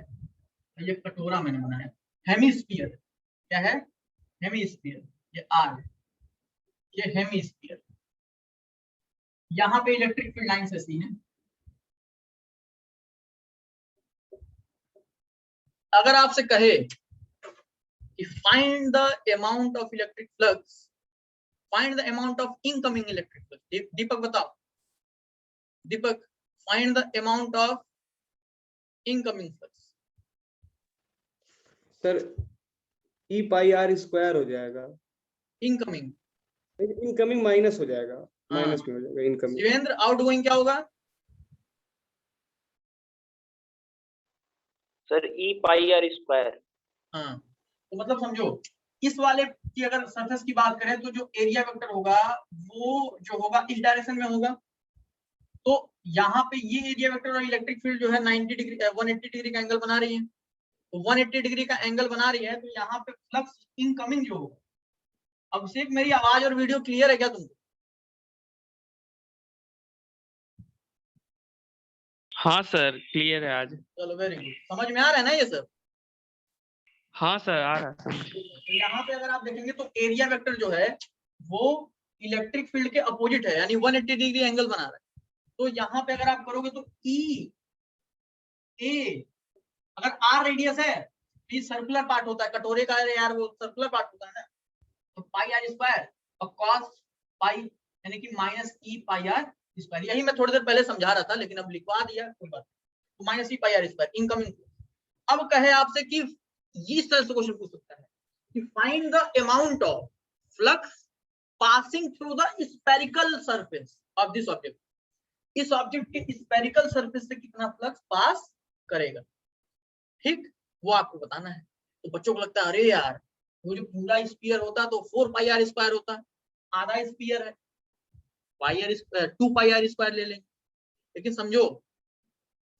ये कटोरा मैंने बनाया, हेमीस्फीयर, क्या है, हेमीस्फीयर, ये आर, ये हेमीस्फीयर, यहाँ पे इलेक्ट्रिक फील्ड लाइंस ऐसी हैं। अगर आपसे कहे कि find the amount of electric flux, find the amount of incoming electric flux, Deepak बताओ, Deepak find the amount of incoming flux. Sir E pi R square हो जाएगा, इनकमिंग, इनकमिंग माइनस हो जाएगा, हाँ। माइनस में हो जाएगा इनकमिंग। शिवेंद्र आउटगोइंग क्या होगा? Sir E pi R square. हाँ, तो मतलब समझो इस वाले की अगर सरफेस की बात करें तो जो एरिया वेक्टर होगा वो जो होगा इस डायरेक्शन में होगा, तो यहाँ पे ये एरिया वेक्टर और इलेक्ट्रिक फील्ड जो है 90 डिग्री 180 डिग्री का एंगल बना रही है, तो 180 डिग्री का एंगल बना रही है, तो यहाँ पे फ्लक्स इनकमिंग जो होगा। अभिषेक, मेरी आवाज और वीडियो क्लियर है क्या तुमको? हाँ सर, क्लियर है आज। चलो वेरी गुड, समझ में आ रहा है ना ये सब? हाँ सर, आ रहा है। तो यहाँ पे अगर आप देखेंगे तो एरिया वेक्टर जो है वो इलेक्ट्रिक फील्ड के अपोजिट है, यानी 180 डिग्री एंगल बना रहा है। तो यहाँ पे अगर आप करोगे तो ई ए, अगर आर रेडियस है ये सर्कुलर पार्ट होता है, कटोरे का यार वो सर्कुलर पार्ट होता है ना, तो पाई आर स्क्वायर और कॉस पाई यानी कि minus E pi R square. यही मैं थोड़ी देर पहले समझा रहा था लेकिन अब लिखवा दिया, कोई बात। तो minus E pi R square incoming. अब कहे आपसे कि इस तरह से क्वेश्चन पूछ सकता है कि find the amount of flux passing through the spherical surface of this object. इस ऑब्जेक्ट के स्फेरिकल सरफेस से कितना फ्लक्स पास करेगा, ठीक, वो आपको बताना है। तो बच्चों को लगता है अरे यार वो जो पूरा स्फीयर होता तो 4 पाई आर स्क्वायर होता, आधा स्फीयर है, pi R square 2 pi R square ले लेंगे। लेकिन समझो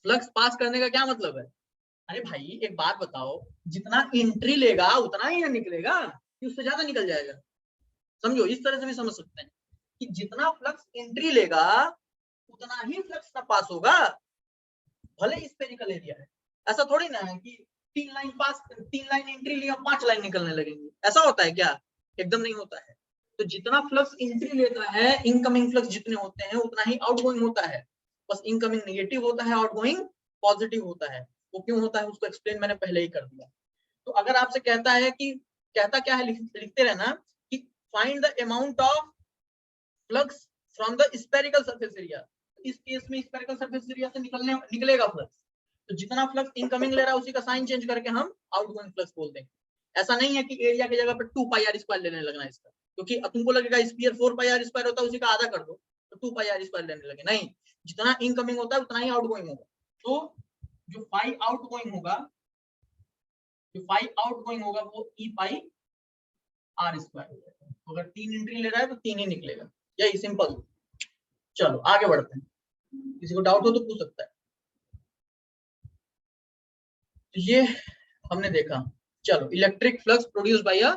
फ्लक्स पास करने का क्या मतलब है। अरे भाई एक बात बताओ, जितना एंट्री लेगा उतना ही निकलेगा कि उससे ज्यादा निकल जाएगा। समझो इस तरह से भी समझ सकते हैं कि जितना फ्लक्स एंट्री लेगा उतना ही फ्लक्स का पास होगा, भले स्फेरिकल एरिया है। ऐसा थोड़ी ना है कि 3 लाइन एंट्री लिया 5 लाइन निकलने लगेंगी, ऐसा होता है क्या, एकदम नहीं होता है। तो जितना फ्लक्स एंट्री लेता है, इनकमिंग फ्लक्स जितने होते हैं उतना ही आउटगोइंग होता है। बस इनकमिंग नेगेटिव होता है, आउटगोइंग पॉजिटिव होता है। वो क्यों होता है उसको एक्सप्लेन मैंने पहले ही कर दिया। तो अगर आपसे कहता है कि कहता क्या है, लिखते रहना कि find the amount of flux from the spherical surface area. इस केस में स्फेरिकल सरफेस एरिया से निकलेगा फ्लक्स, तो जितना फ्लक्स इनकमिंग ले रहा है उसी का साइन चेंज करके हम आउटगोइंग फ्लक्स बोल देंगे। ऐसा नहीं है कि एरिया की जगह पर 2 पाई आर स्क्वायर लेने लगना इसका, क्योंकि तुमको लगेगा स्फीयर 4 पाई आर स्क्वायर होता है, उसी का आधा कर दो तो 2 पाई आर स्क्वायर लेने लगे। नहीं, जितना इनकमिंग होता है उतना ही आउटगोइंग होगा। तो जो पाई आउटगोइंग होगा वो ई पाई आर स्क्वायर हो जाएगा। अगर 3 एंट्री ले रहा है तो 3 ही निकलेगा, यही सिंपल। चलो आगे बढ़ते हैं, किसी को डाउट हो तो पूछ सकता है। तो ये हमने देखा। चलो electric flux produce by a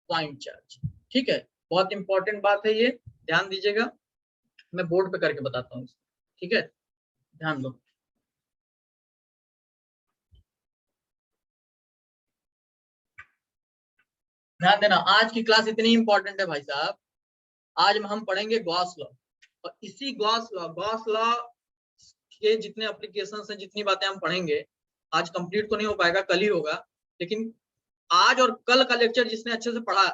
point charge, ठीक है, बहुत इंपॉर्टेंट बात है ये, ध्यान दीजिएगा। मैं बोर्ड पे करके बताता हूँ, ठीक है, ध्यान दो। ध्यान देना, आज की क्लास इतनी इंपॉर्टेंट है भाई साहब। आज हम पढ़ेंगे गॉस लॉ, और इसी गॉस लॉ के जितने एप्लीकेशंस हैं, जितनी बातें हम पढ़ेंगे, आज कंप्लीट तो नहीं हो पाएगा, कल ही होगा। लेकिन आज और कल का लेक्चर जिसने अच्छे से पढ़ा,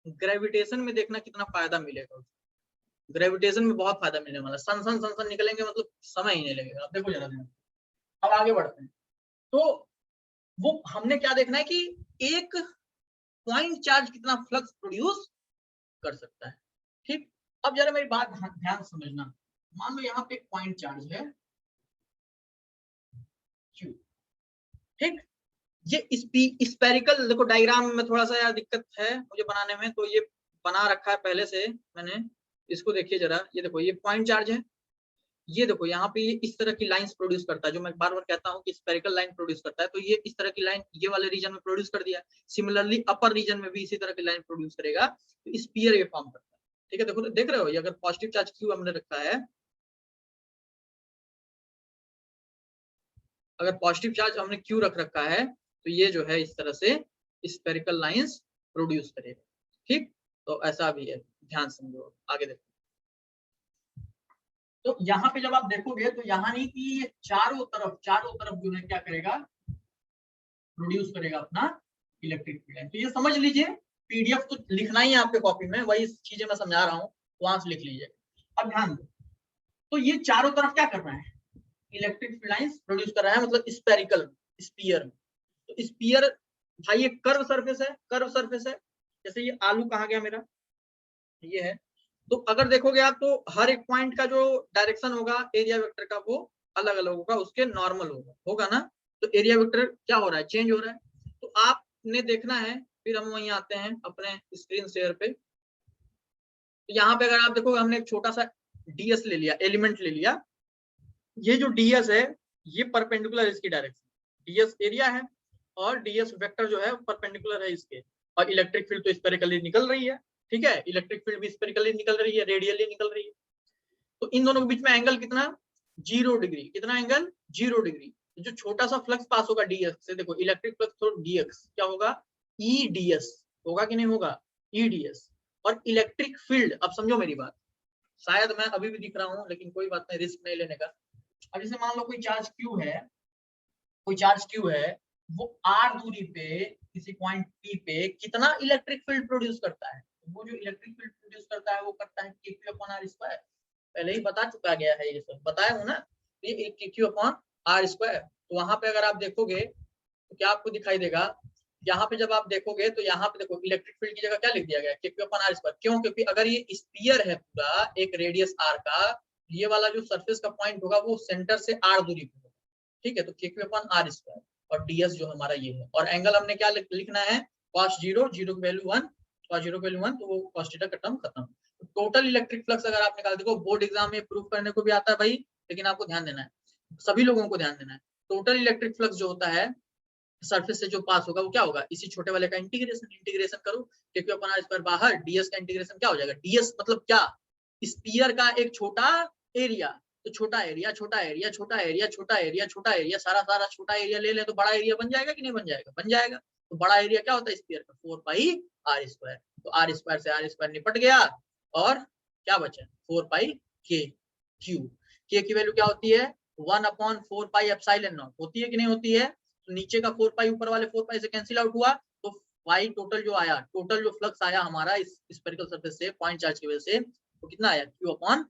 ग्रेविटेशन में देखना कितना फायदा मिलेगा। ग्रेविटेशन में बहुत फायदा मिलने वाला, सन निकलेंगे, मतलब समय ही नहीं लगेगा। अब देखो जरा, अब आगे बढ़ते हैं। तो वो हमने क्या देखना है कि एक पॉइंट चार्ज कितना फ्लक्स प्रोड्यूस कर सकता है, ठीक। अब जरा मेरी बात ध्यान समझना। मान लो यहाँ पे एक पॉइंट चार्ज है Q, ठीक। ये स्पेरिकल, देखो डायग्राम में थोड़ा सा यार दिक्कत है मुझे बनाने में, तो ये बना रखा है पहले से मैंने, इसको देखिए जरा। ये देखो ये पॉइंट चार्ज है, ये देखो यहाँ पे ये इस तरह की लाइंस प्रोड्यूस करता है, जो मैं बार बार कहता हूँ कि स्पेरिकल लाइन प्रोड्यूस करता है। तो ये इस तरह की लाइन ये वाले रीजन में प्रोड्यूस कर दिया, सिमिलरली अपर रीजन में भी इसी तरह की लाइन प्रोड्यूस करेगा, तो स्फीयर ये फॉर्म करता है, ठीक है। देखो तो देख रहे हो, ये अगर पॉजिटिव चार्ज क्यू हमने रखा है, अगर पॉजिटिव चार्ज हमने क्यू रख रखा है, तो ये जो है इस तरह से स्पेरिकल लाइंस प्रोड्यूस करेगा, ठीक। तो ऐसा भी है, ध्यान समझो, आगे देखो। तो यहाँ पे जब आप देखोगे तो यहाँ नहीं कि ये चारों तरफ जो है क्या करेगा, प्रोड्यूस करेगा अपना इलेक्ट्रिक फील्ड। तो ये समझ लीजिए, पीडीएफ तो लिखना ही है आपके कॉपी में, वही चीजें मैं समझा रहा हूँ, वहां से लिख लीजिए। अब ध्यान दो, तो ये चारों तरफ क्या कर रहा है, इलेक्ट्रिक फील्ड लाइंस प्रोड्यूस कर रहा है, मतलब स्पेरिकल स्फीयर। तो स्फीयर भाई ये कर्व सरफेस है, जैसे ये आलू कहाँ गया मेरा, ये है। तो अगर देखोगे आप तो हर एक पॉइंट का जो डायरेक्शन होगा एरिया वेक्टर का वो अलग अलग होगा, उसके नॉर्मल होगा ना। तो एरिया वेक्टर क्या हो रहा है, चेंज हो रहा है। तो आपने देखना है, फिर हम वहीं आते हैं अपने स्क्रीन शेयर पे। तो यहाँ पे अगर आप देखोगे हमने एक छोटा सा ds ले लिया, एलिमेंट ले लिया। ये जो ds है ये परपेंडिकुलर इसकी डायरेक्शन, ds एरिया है और ds वेक्टर जो है परपेंडिकुलर है इसके, और इलेक्ट्रिक फील्ड तो स्फेरिकली निकल रही है, ठीक है। इलेक्ट्रिक फील्ड भी स्फेरिकली निकल रही है, रेडियली निकल रही है। तो इन दोनों के बीच में एंगल कितना, 0 डिग्री। कितना एंगल, 0 डिग्री। जो छोटा सा फ्लक्स पास होगा ds से, देखो इलेक्ट्रिक फ्लक्स तो dx क्या होगा, eds होगा कि नहीं होगा, eds। और इलेक्ट्रिक फील्ड, अब समझो मेरी बात, शायद मैं अभी भी दिख रहा हूं लेकिन कोई बात नहीं, रिस्क नहीं लेने का। अब जैसे मान लो कोई चार्ज q है, कोई चार्ज q है, वो r दूरी पे किसी पॉइंट p पे कितना इलेक्ट्रिक फील्ड प्रोड्यूस करता है, वो जो इलेक्ट्रिक फील्ड प्रोड्यूस करता है वो करता है kq/r²। पहले ही बता चुका गया है, ये सब बताया हूं ना, ये kq/r²। तो वहां पे अगर आप देखोगे तो क्या आपको दिखाई देगा, यहाँ पे जब आप देखोगे तो यहाँ पे देखो इलेक्ट्रिक फील्ड की जगह क्या लिख दिया गया, kq/r²। क्यों? क्योंकि अगर ये स्फीयर है पूरा एक रेडियस r का, ये वाला जो सरफेस का पॉइंट होगा वो सेंटर से r दूरी पे होगा, ठीक है। तो kq/r² और ds जो हमारा ये है, और एंगल हमने क्या लिखना है, cos 0, 0 की वैल्यू 1, cos 0 की वैल्यू 1, तो वो cos थीटा का टर्म खत्म। टोटल इलेक्ट्रिक फ्लक्स अगर आप निकाल, देखो बोर्ड एग्जाम में प्रूफ करने को भी आता है भाई, लेकिन आपको ध्यान देना है, सभी लोगों को ध्यान देना है। टोटल इलेक्ट्रिक फ्लक्स जो होता है सरफेस से जो पास होगा वो क्या होगा, इसी छोटे वाले का इंटीग्रेशन करो, kq/r² बाहर, ds का इंटीग्रेशन क्या हो जाएगा, ds मतलब क्या, स्फीयर का एक छोटा एरिया, तो छोटा एरिया छोटा एरिया छोटा एरिया छोटा एरिया छोटा एरिया, सारा छोटा एरिया ले ले तो बड़ा एरिया बन जाएगा कि नहीं बन जाएगा, बन जाएगा। तो बड़ा एरिया क्या होता है स्फीयर का, 4πr²। तो r² से r² निपट गया और क्या बचा, 4πk। k की वैल्यू क्या होती है, 1/4πε0 होती है कि नहीं होती है। तो नीचे का 4π ऊपर वाले 4π से कैंसिल आउट हुआ, तो पाई टोटल जो आया, टोटल जो फ्लक्स आया हमारा इस स्फेरिकल सरफेस से पॉइंट चार्ज की वजह से, तो कितना आया, q/ε0।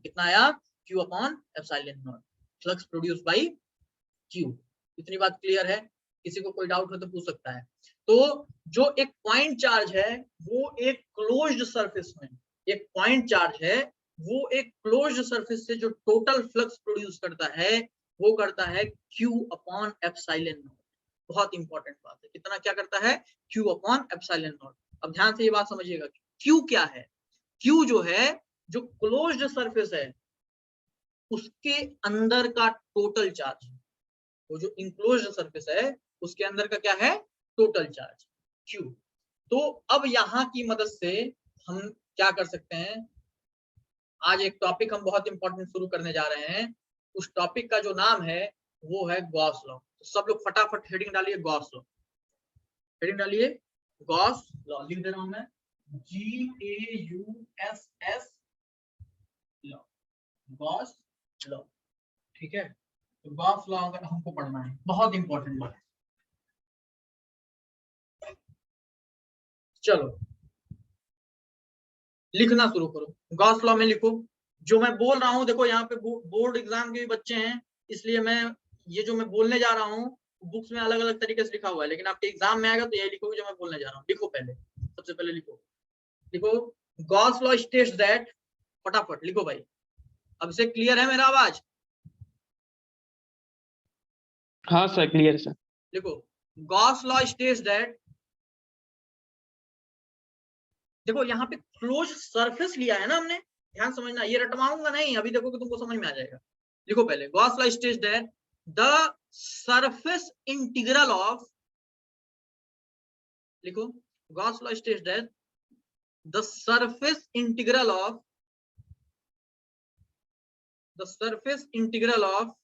कितना आया, q/ε0 flux produce by q। इतनी बात क्लियर है, किसी को कोई डाउट हो तो पूछ सकता है। तो जो एक पॉइंट चार्ज है वो एक क्लोज्ड सरफेस में, एक पॉइंट चार्ज है वो एक क्लोज्ड सरफेस से जो टोटल फ्लक्स प्रोड्यूस करता है वो करता है q/ε0। बहुत इंपॉर्टेंट बात है, कितना क्या करता है, q/ε0। अब ध्यान से ये बात समझिएगा, q क्या है, q जो है जो क्लोज्ड सरफेस है उसके अंदर का टोटल चार्ज, वो जो इनक्लोज्ड सरफेस है उसके अंदर का क्या है, टोटल चार्ज q। तो अब यहाँ की मदद से हम क्या कर सकते हैं, आज एक टॉपिक हम बहुत इंपॉर्टेंट शुरू करने जा रहे हैं। उस टॉपिक का जो नाम है वो है गॉस लॉ। तो सब लोग फटाफट हेडिंग डालिए गॉस लॉ, हेडिंग डालिए गॉस लॉ, लिख दे रहा हूं मैं, GAUSS लॉ, गॉस लॉ, ठीक है। तो गॉस लॉ अगर हमको पढ़ना है, बहुत इंपॉर्टेंट बात है। चलो लिखना शुरू करो, गॉस लॉ में लिखो। जो मैं बोल रहा हूँ देखो, यहाँ पे बोर्ड एग्जाम के भी बच्चे हैं, इसलिए मैं ये जो मैं बोलने जा रहा हूँ बुक्स में अलग अलग तरीके से लिखा हुआ है, लेकिन आपके एग्जाम में आएगा तो यही लिखोगे जो मैं बोलने जा रहा हूँ। लिखो पहले, सबसे पहले लिखो, लिखो गॉस लॉ स्टेट्स दैट, फटाफट लिखो भाई। अब से क्लियर है मेरा आवाज, हाँ सर क्लियर सर। लिखो गॉस लॉ स्टेट्स दैट, देखो यहाँ पे क्लोज सरफेस लिया है ना हमने, ध्यान समझना, ये रटवाऊंगा नहीं, अभी देखो कि तुमको समझ में आ जाएगा। लिखो पहले, Gauss law states that the surface integral of, लिखो Gauss law states that the surface integral of, the surface integral of,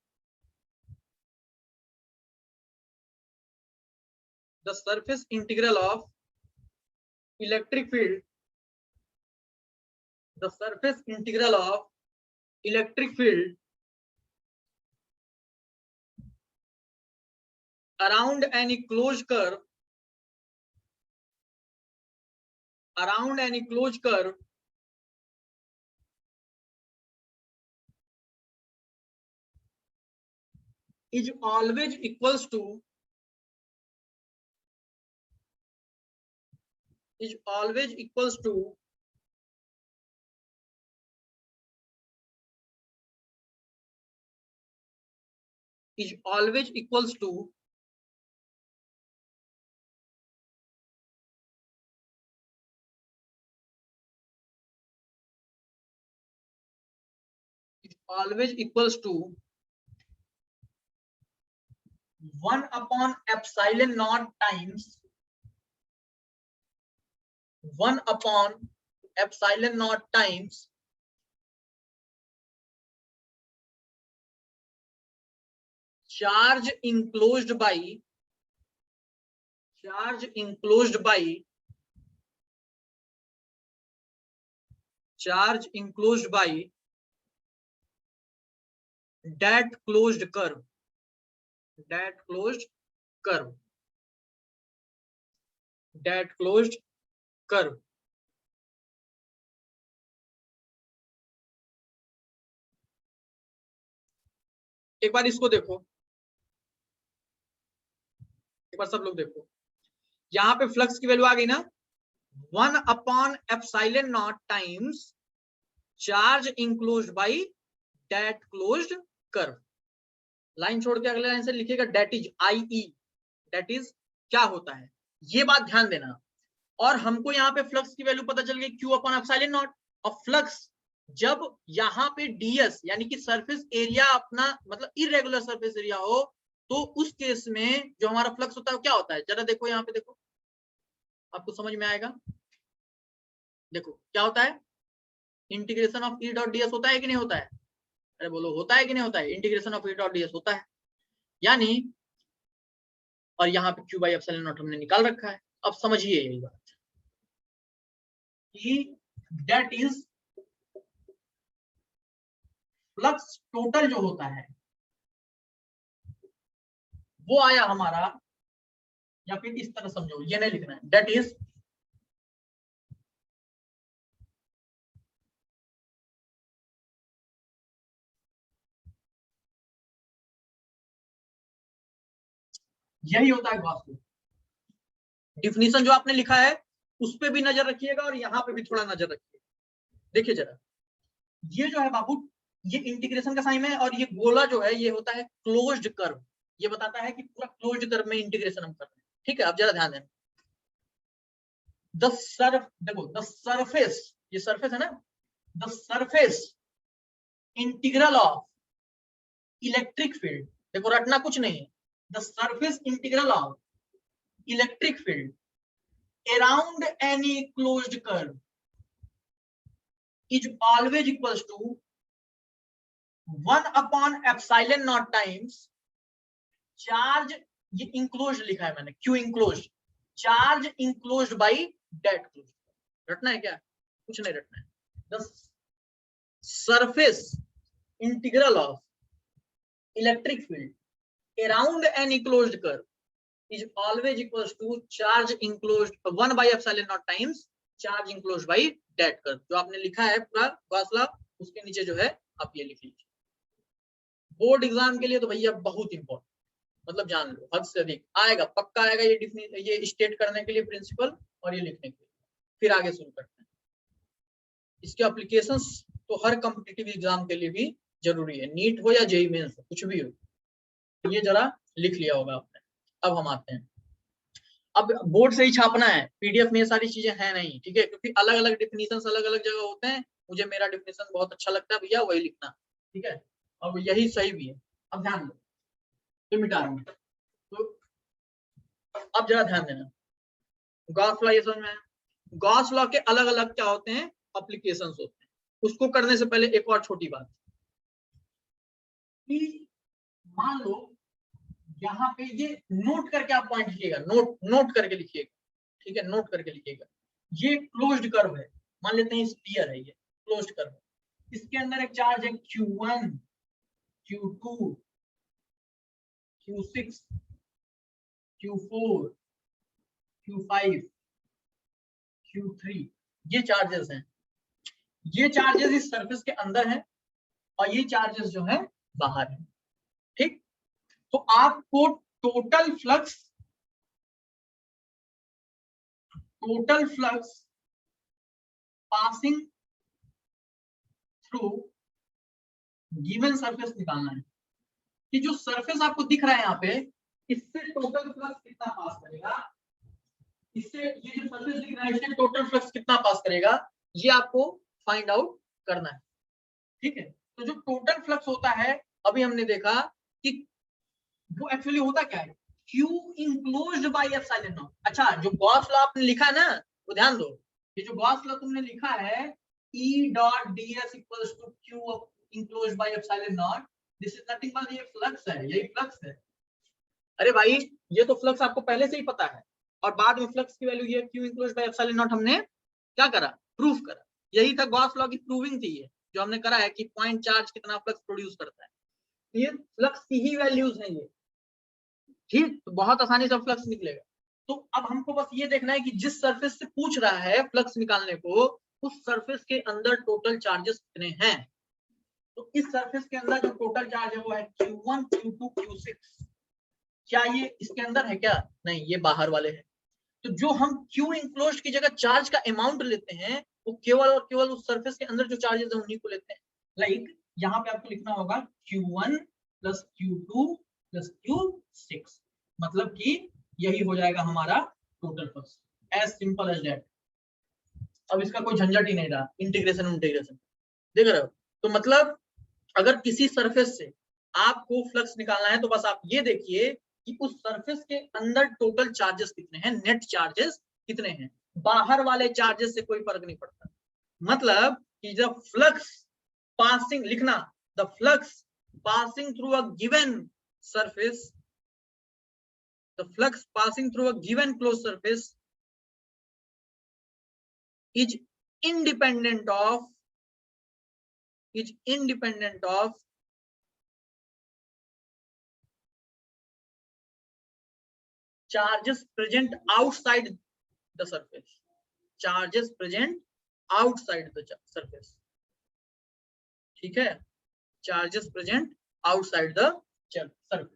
the surface integral of electric field, the surface integral of electric field around any closed curve, around any closed curve is always equals to, is always equals to is always equals to is always equals to 1/ε0 times 1/ε0 times charge enclosed by, charge enclosed by, charge enclosed by that closed curve, that closed curve, that closed curve. एक बार इसको देखो, एक बार सब लोग देखो, यहाँ पे flux की वैल्यू आ गई ना 1/ε0 times charge enclosed by that closed curve. Line छोड़ के अगले लाइन से लिखिएगा that is IE, that is क्या होता है, ये बात ध्यान देना। और हमको यहाँ पे फ्लक्स की वैल्यू पता चल गई Q/ε0, और फ्लक्स जब यहाँ पे ds यानी कि सरफेस एरिया अपना मतलब इरेगुलर सरफेस एरिया हो, तो उस केस में जो हमारा फ्लक्स होता है वो क्या होता है, जरा देखो यहाँ पे देखो, आपको समझ में आएगा। देखो क्या होता है, integration of E dot ds होता है कि नहीं होता है, अरे बोलो होता है कि नहीं होता है, integration of E dot ds होता है, यानी और यहाँ पे Q/ε0 हमने निकाल रखा है। अब समझिए यही बात कि दैट इज फ्लक्स टोटल जो होता है वो आया हमारा, या फिर इस तरह समझो, ये नहीं लिखना है, दैट इज यही होता है गॉस लॉ। डिफिनीशन जो आपने लिखा है उस पे भी नजर रखिएगा और यहाँ पे भी थोड़ा नजर रखिएगा। देखिए जरा, ये जो है बाबू, ये इंटीग्रेशन का साइन है, और ये गोला जो है ये होता है क्लोज्ड कर्व, ये बताता है कि पूरा क्लोज्ड कर्व में इंटीग्रेशन हम कर रहे हैं। ठीक है, अब जरा ध्यान देना, देखो द सरफेस, ये सरफेस है ना, the surface integral of electric field, देखो रटना कुछ नहीं है, the surface integral of electric field around any closed curve is always equals to 1/ε0 times charge, ये enclosed लिखा है मैंने, Q enclosed, charge enclosed by that closed। रटना है क्या, कुछ नहीं रटना है। the surface integral of electric field around any closed curve is always equals to charge enclosed 1/ε0 times charge enclosed by that curve। जो आपने लिखा है पूरा गॉस लॉ, उसके नीचे जो है आप ये लिख लीजिए। बोर्ड एग्जाम के लिए तो भैया बहुत इंपॉर्टेंट, मतलब जान लो, हद से अधिक आएगा, पक्का आएगा ये स्टेट करने के लिए प्रिंसिपल और ये लिखने के लिए। फिर आगे शुरू करते हैं, इसके एप्लीकेशंस तो हर कॉम्पिटिटिव एग्जाम के लिए भी जरूरी है, नीट हो या जेईई मेंस हो, कुछ भी हो, ये जरा लिख लिया होगा आपने। अब हम आते हैं, अब बोर्ड से ही छापना है, पीडीएफ में ये सारी चीजें हैं नहीं, ठीक है, क्योंकि अलग अलग डिफिनीशंस अलग अलग जगह होते हैं। मुझे मेरा डिफिनीशन बहुत अच्छा लगता है भैया, वही लिखना, ठीक है, और यही सही भी है। अब ध्यान दो, तो मिटा रहा हूं, तो अब जरा ध्यान देना, गॉस लॉ ये समझ में, गॉस लॉ के अलग अलग क्या होते हैं, एप्लीकेशंस होते हैं। उसको करने से पहले एक और छोटी बात, मान लो यहाँ पे ये नोट करके आप पॉइंट लिखिएगा, नोट करके लिखिएगा, ठीक है, नोट करके लिखिएगा। ये क्लोज्ड कर्व है, मान लेते हैं स्फीयर है, ये क्लोज्ड कर्व है, इसके अंदर एक चार्ज है Q1, Q2, Q6, Q4, Q5, Q3, ये चार्जेस हैं। ये चार्जेस इस सरफेस के अंदर हैं और ये चार्जेस जो है बाहर है, ठीक। तो आपको total flux passing through given surface निकालना है कि जो सरफेस आपको दिख रहा है यहाँ पे, इससे टोटल फ्लक्स कितना पास करेगा, इससे ये जो सरफेस दिख रहा है इससे टोटल फ्लक्स कितना पास करेगा, ये आपको फाइंड आउट करना है, ठीक है। तो जो टोटल फ्लक्स होता है, अभी हमने देखा कि वो एक्चुअली होता क्या है, Q enclosed by ε0। अच्छा, जो गॉस लॉ आपने लिखा है ना, वो ध्यान दो, ये जो गॉस लॉ तुमने लिखा है E dot ds equals to Q enclosed by ε0, this is nothing but ये फ्लक्स है, यही फ्लक्स है। अरे भाई, ये तो फ्लक्स आपको पहले से ही पता है, और बाद में फ्लक्स की वैल्यू ये Q enclosed by ε0 हमने क्या करा, प्रूफ करा। यही था गॉस लॉ की प्रूविंग थी, ये जो हमने करा है कि पॉइंट चार्ज कितना फ्लक्स प्रोड्यूस करता है। ये फ्लक्स की ही वैल्यूज हैं, ये ठीक, तो बहुत आसानी से फ्लक्स निकलेगा। तो अब हमको बस ये देखना है कि जिस सरफेस से पूछ रहा है फ्लक्स निकालने को, उस सरफेस के अंदर टोटल चार्जेस कितने हैं। तो इस सरफेस के अंदर जो टोटल चार्ज है वो है Q1, Q2, Q6। क्या ये इसके अंदर है क्या? नहीं, ये बाहर वाले हैं। तो जो हम Q इंक्लोज्ड की जगह चार्ज का अमाउंट लेते हैं वो केवल और केवल उस सरफेस के अंदर जो चार्जेस है उन्हीं को लेते हैं। लाइक यहाँ पे आपको लिखना होगा Q1 plus Q2 plus Q6, मतलब कि यही हो जाएगा हमारा total flux. As simple as that. अब इसका कोई झंझट ही नहीं रहा, इंटीग्रेशन देख रहे हो। तो मतलब अगर किसी सरफेस से आपको फ्लक्स निकालना है तो बस आप ये देखिए कि उस सरफेस के अंदर टोटल चार्जेस कितने हैं, नेट चार्जेस कितने हैं। बाहर वाले चार्जेस से कोई फर्क नहीं पड़ता। मतलब कि जब फ्लक्स पासिंग लिखना, the flux passing through a given surface, the flux passing through a given closed surface is independent of charges present outside the surface. Charges present outside the surface. ठीक है, charges present outside the surface.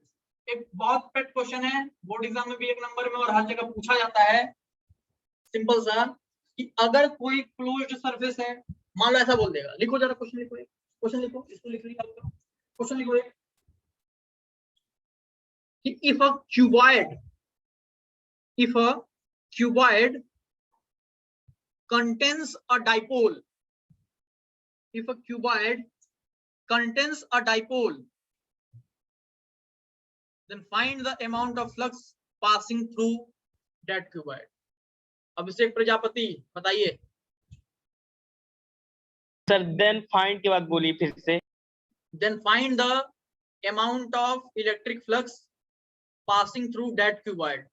एक बहुत पेट question है, board exam में भी 1 number में और हर जगह पूछा जाता है, सिंपल सा, कि अगर कोई क्लोज्ड सरफेस है, मान लो ऐसा बोल देगा, लिखो जरा क्वेश्चन लिखो, क्वेश्चन लिखो, इसको लिख लिया क्वेश्चन लिखो कि if a cuboid contains a dipole, if a cuboid contains a dipole, then find the amount of flux passing through that cuboid. अभिषेक प्रजापति बताइए सर। देन फाइंड के बाद बोलिए फिर से। then find the amount of electric flux passing through that cuboid.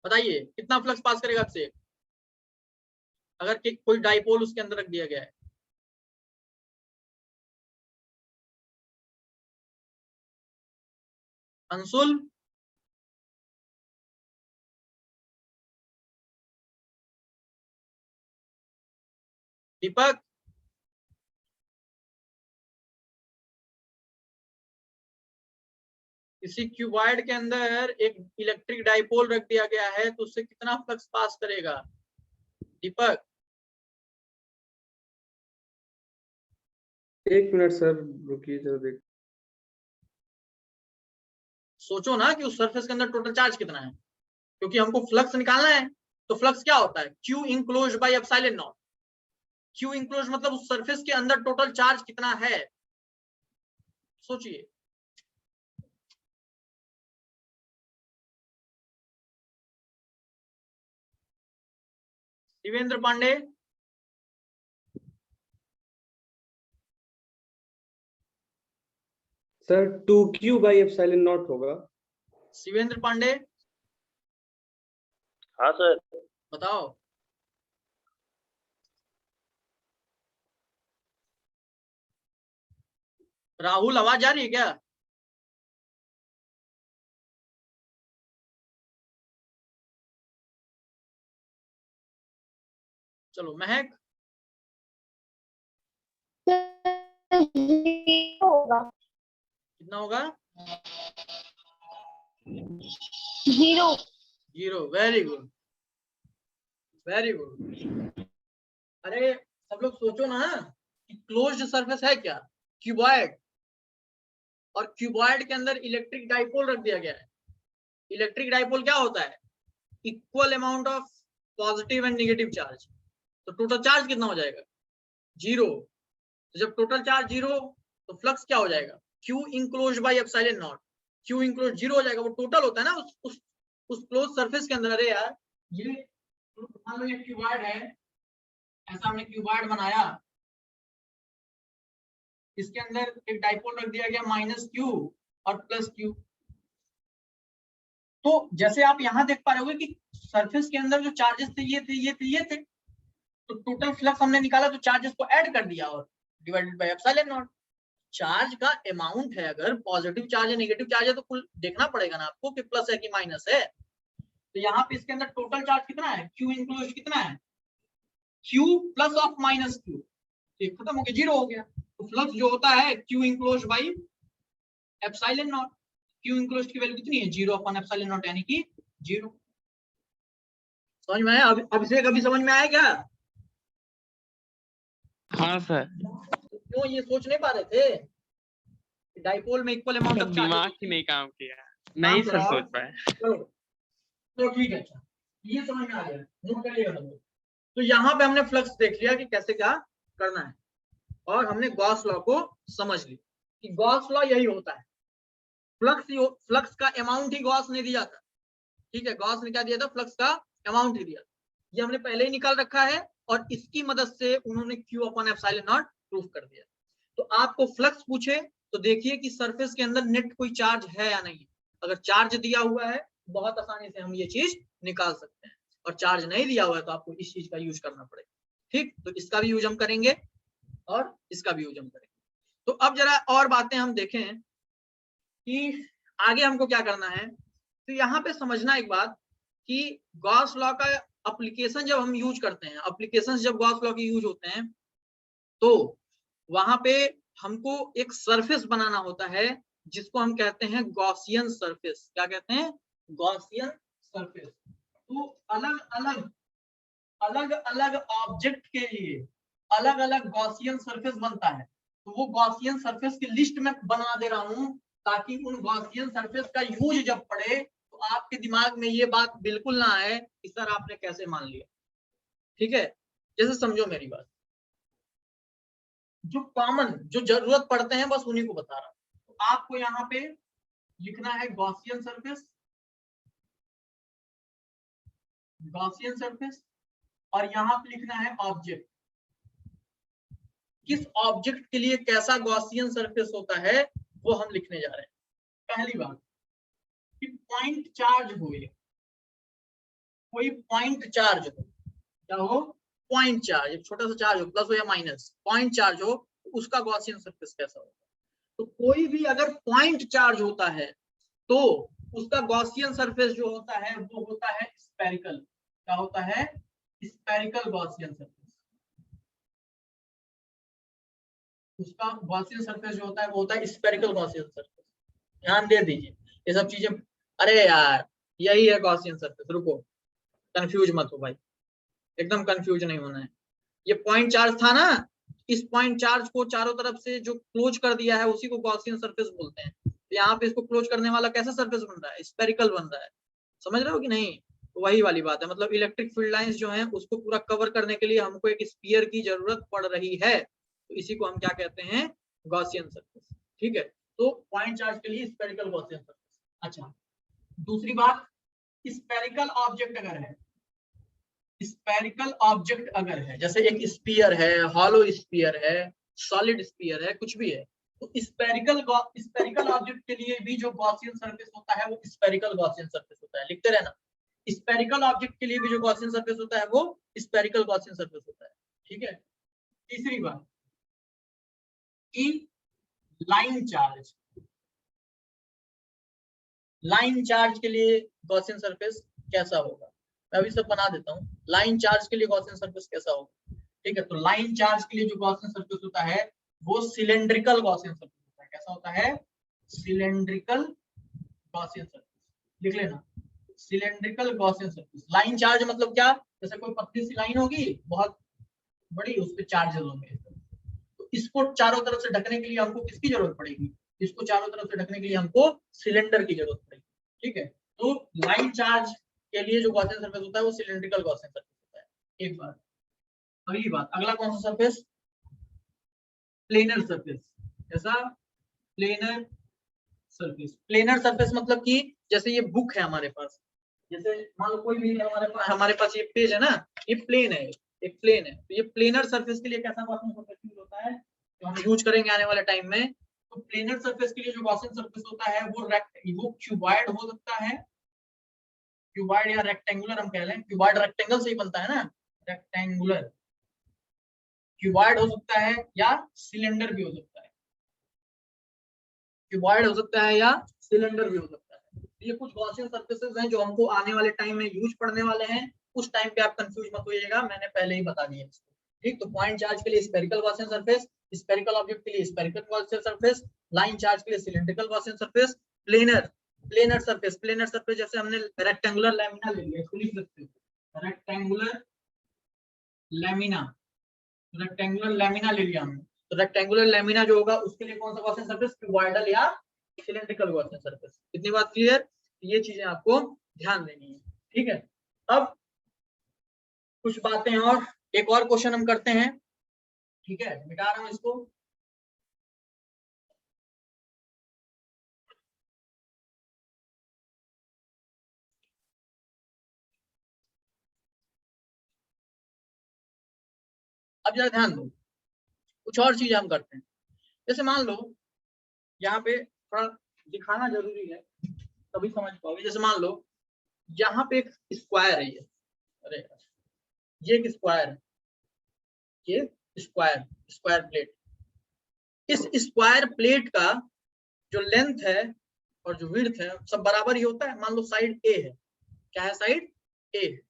बताइए कितना flux pass करेगा आपसे, अगर कोई डाइपोल उसके अंदर रख दिया गया है। अंशुल, दीपक, किसी क्यूबॉइड के अंदर एक इलेक्ट्रिक डाइपोल रख दिया गया है तो उससे कितना फ्लक्स पास करेगा? दीपक, 1 मिनट सर, रुकिए जरा देख। सोचो ना कि उस सरफेस के अंदर टोटल चार्ज कितना है, क्योंकि हमको फ्लक्स निकालना है। तो फ्लक्स क्या होता है? Q enclosed by epsilon not. Q enclosed मतलब उस सरफेस के अंदर टोटल चार्ज कितना है, सोचिए। Shivendra Pandey, sir 2Q by epsilon naught होगा। शिवेंद्र पांडे हाँ सर। बताओ। राहुल, आवाज आ रही है क्या? चलो महक, होगा कितना होगा? 0। 0। Very good, very good. अरे सब लोग सोचो ना कि क्लोज्ड सरफेस है क्या? क्यूबॉइड, और क्यूबॉइड के अंदर इलेक्ट्रिक डाइपोल रख दिया गया है। इलेक्ट्रिक डाइपोल क्या होता है? Equal amount of positive and negative charge. तो टोटल चार्ज कितना हो जाएगा? 0। तो जब टोटल चार्ज 0 तो फ्लक्स क्या हो जाएगा? Q enclosed by epsilon not. Q enclosed 0 हो जाएगा, वो टोटल होता है ना उस क्लोज सरफेस के अंदर। अरे यार, ये मान लो ये क्यूबॉइड है, ऐसा हमने क्यूबॉइड बनाया, इसके अंदर एक डाइपोल रख दिया गया -Q और +Q। तो जैसे आप यहां देख पा रहे होगे कि सरफेस के अंदर जो चार्जेस थे ये थे, ये थे, ये थे। तो टोटल फ्लक्स हमने निकाला तो चार्जेस को ऐड कर दिया और divided by epsilon not. Charge का अमाउंट है, अगर पॉजिटिव चार्ज है नेगेटिव चार्ज है तो कुल देखना पड़ेगा ना आपको कि प्लस है कि माइनस है। तो यहाँ पे इसके अंदर टोटल चार्ज कितना है, क्यू इंक्लोज कितना है, Q plus of minus Q, ये खत्म हो गया, जीरो हो गया। तो फ्लक्स जो होता है Q enclose by epsilon not, Q enclose की वैल्यू कितनी है, 0/एप्सिलॉन नॉट यानी कि 0। समझ में आया अभिषेक, अभी समझ में आया क्या? हाँ सर। तो क्यों ये सोच नहीं पा रहे थे डाइपोल में इक्वल अमाउंट ऑफ चार्ज? दिमाग ही नहीं काम किया, नहीं सर सोच पाए। चलो तो ठीक है, अच्छा ये समझ में आ गया, नोट कर लिया सब लोग। तो यहाँ पे हमने फ्लक्स देख लिया कि कैसे क्या करना है, और हमने गॉस लॉ को समझ लिया कि गॉस लॉ यही होता है, फ्लक्स का अमाउंट ही गॉस ने दिया था। ठीक है, गॉस ने क्या दिया था, फ्लक्स का अमाउंट ही दिया, ये हमने पहले ही निकाल रखा है, और इसकी मदद से उन्होंने Q/एप्सिलॉन नॉट प्रूफ कर दिया। तो आपको फ्लक्स पूछे तो देखिए कि सरफेस के अंदर नेट कोई चार्ज है या नहीं। अगर चार्ज दिया हुआ है बहुत आसानी से हम ये चीज निकाल सकते हैं, और चार्ज नहीं दिया हुआ है तो आपको इस चीज का यूज करना पड़ेगा। ठीक, तो इसका भी यूज हम करेंगे और इसका भी यूज हम करेंगे। तो अब जरा और बातें हम देखें कि आगे हमको क्या करना है। तो यहाँ पे समझना एक बात कि गॉस लॉ का एप्लीकेशन जब हम यूज करते हैं, एप्लीकेशंस जब गॉस लॉ के यूज होते हैं तो वहां पे हमको एक सरफेस बनाना होता है जिसको हम कहते हैं गॉसियन सरफेस। क्या कहते हैं, गॉसियन सरफेस। तो अलग अलग ऑब्जेक्ट के लिए अलग अलग गॉसियन सरफेस बनता है। तो वो गॉसियन सरफेस की लिस्ट में बना दे रहा हूं ताकि उन गॉसियन सरफेस का यूज जब पड़े तो आपके दिमाग में ये बात बिल्कुल ना आए कि सर आपने कैसे मान लिया। ठीक है, जैसे समझो मेरी बात, जो कॉमन जो जरूरत पड़ते हैं बस उन्हीं को बता रहा हूं। तो आपको यहाँ पे लिखना है गॉसियन सरफेस, गॉसियन सरफेस, और यहाँ पे लिखना है ऑब्जेक्ट। किस ऑब्जेक्ट के लिए कैसा गॉसियन सरफेस होता है वो हम लिखने जा रहे हैं। पहली बात कि पॉइंट चार्ज हो, कोई पॉइंट चार्ज हो, क्या हो, पॉइंट चार्ज, एक छोटा सा चार्ज हो, प्लस हो या माइनस, पॉइंट चार्ज हो, तो उसका गॉसियन सरफेस कैसा होगा। तो कोई भी अगर पॉइंट चार्ज होता है तो उसका गॉसियन सरफेस जो होता है वो होता है स्फेरिकल। क्या होता है, स्फेरिकल गॉसियन सरफेस। उसका गॉसियन सरफेस जो होता है वो होता है स्फेरिकल गॉसियन सरफेस। ध्यान दे दीजिए ये सब चीजें, अरे यार यही है गॉसियन सरफेस। रुको, कंफ्यूज मत हो भाई, एकदम कंफ्यूज नहीं होना है। ये पॉइंट चार्ज था ना, इस पॉइंट चार्ज को चारों तरफ से जो क्लोज कर दिया है उसी को गॉसियन सरफेस बोलते हैं। तो यहाँ पे इसको क्लोज करने वाला कैसा सरफेस बन रहा है, स्फेरिकल बन रहा है। समझ रहे हो कि नहीं? तो वही वाली बात है, मतलब इलेक्ट्रिक फील्ड लाइंस जो है उसको पूरा कवर करने के लिए हमको एक स्फीयर की जरूरत पड़ रही है, तो इसी को हम क्या कहते हैं, गॉसियन सरफेस। ठीक है, तो पॉइंट चार्ज के लिए स्फेरिकल गॉसियन सरफेस। अच्छा, दूसरी बात, स्फेरिकल ऑब्जेक्ट अगर है, स्फेरिकल ऑब्जेक्ट अगर है, जैसे एक स्फीयर है, हॉलो स्फीयर है, सॉलिड स्फीयर है, कुछ भी है, तो स्फेरिकल ऑब्जेक्ट के लिए भी जो गॉसियन सरफेस होता है वो स्फेरिकल गॉसियन सरफेस होता है। लिखते रहना, स्फेरिकल ऑब्जेक्ट के लिए भी जो गॉसियन सरफेस होता है वो स्फेरिकल गॉसियन सरफेस होता है। ठीक है, तीसरी बात कि लाइन चार्ज, लाइन चार्ज के लिए गॉसियन सरफेस कैसा होगा, मैं अभी सब बना देता हूँ। लाइन चार्ज के लिए गॉसियन सरफेस कैसा होगा। ठीक है, तो लाइन चार्ज के लिए जो गॉसियन सरफेस होता है वो सिलेंड्रिकल गॉसियन सरफेस होता है। कैसा होता है, सिलेंड्रिकल गॉसियन सरफेस। लिख लेना, cylindrical Gaussian surface. Line charge मतलब क्या, जैसे कोई पतली सी लाइन होगी बहुत बड़ी, उस पर चार्जेस होंगे, तो इसको चारों तरफ से ढकने के लिए हमको किसकी जरूरत पड़ेगी, इसको चारों तरफ से ढकने के लिए हमको सिलेंडर की जरूरत पड़ेगी। ठीक है, तो लाइन चार्ज के लिए जो गॉसियन सरफेस होता है वो सिलेंड्रिकल गॉसियन सरफेस होता है। एक बात, अगली बात, अगला कौन सा सरफेस, प्लेनर सरफेस। ऐसा प्लेनर सरफेस, प्लेनर सरफेस मतलब कि जैसे ये बुक है हमारे पास, जैसे मान लो कोई भी हमारे पास ये पेज है ना, ये प्लेन है, एक प्लेन है, तो ये प्लेनर सरफेस के लिए कैसा गॉसियन सरफेस यूज होता है जो हम यूज करेंगे आने वाले टाइम में। तो प्लेनर सरफेस के लिए जो गॉसियन सरफेस होता है वो क्यूबॉइड हो सकता है, क्यूबॉइड या रेक्टेंगुलर हम कह लें, क्यूबॉइड रेक्टेंगल से ही बनता है ना, रेक्टेंगुलर क्यूबॉइड हो सकता है या सिलेंडर भी हो सकता है। क्यूबॉइड हो सकता है या सिलेंडर भी हो सकता है। ये कुछ गॉसियन सर्फेसेस हैं जो हमको आने वाले टाइम में यूज पड़ने वाले हैं, उस टाइम पे आप कंफ्यूज मत होइएगा, मैंने पहले ही बता दिया इसको। ठीक, तो पॉइंट चार्ज के लिए spherical Gaussian surface, spherical object के लिए spherical Gaussian surface, line charge के लिए cylindrical Gaussian surface, planar surface जैसे हमने रेक्टेंगुलर लैमिना ले लिया, इसको लिख सकते हो रेक्टेंगुलर लैमिना ले लिया हमने, तो रेक्टेंगुलर लैमिना जो होगा उसके लिए कौन सा गॉसियन सरफेस, क्यूबॉइडल या सिलिंड्रिकल गॉसियन सरफेस। इतनी बात क्लियर, ये चीजें आपको ध्यान देनी है। ठीक है, अब कुछ बातें और, एक और क्वेश्चन हम करते हैं। ठीक है, मिटा रहा हूं इसको। अब जरा ध्यान दो, कुछ और चीज हम करते हैं। जैसे मान लो यहाँ पे थोड़ा दिखाना जरूरी है तभी समझ पाओगे। जैसे मान लो यहाँ पे एक स्क्वायर है, ये अरे ये एक स्क्वायर है, ये स्क्वायर प्लेट। इस स्क्वायर प्लेट का जो लेंथ है और जो विड्थ है सब बराबर ही होता है। मान लो साइड ए है, क्या है, साइड ए है।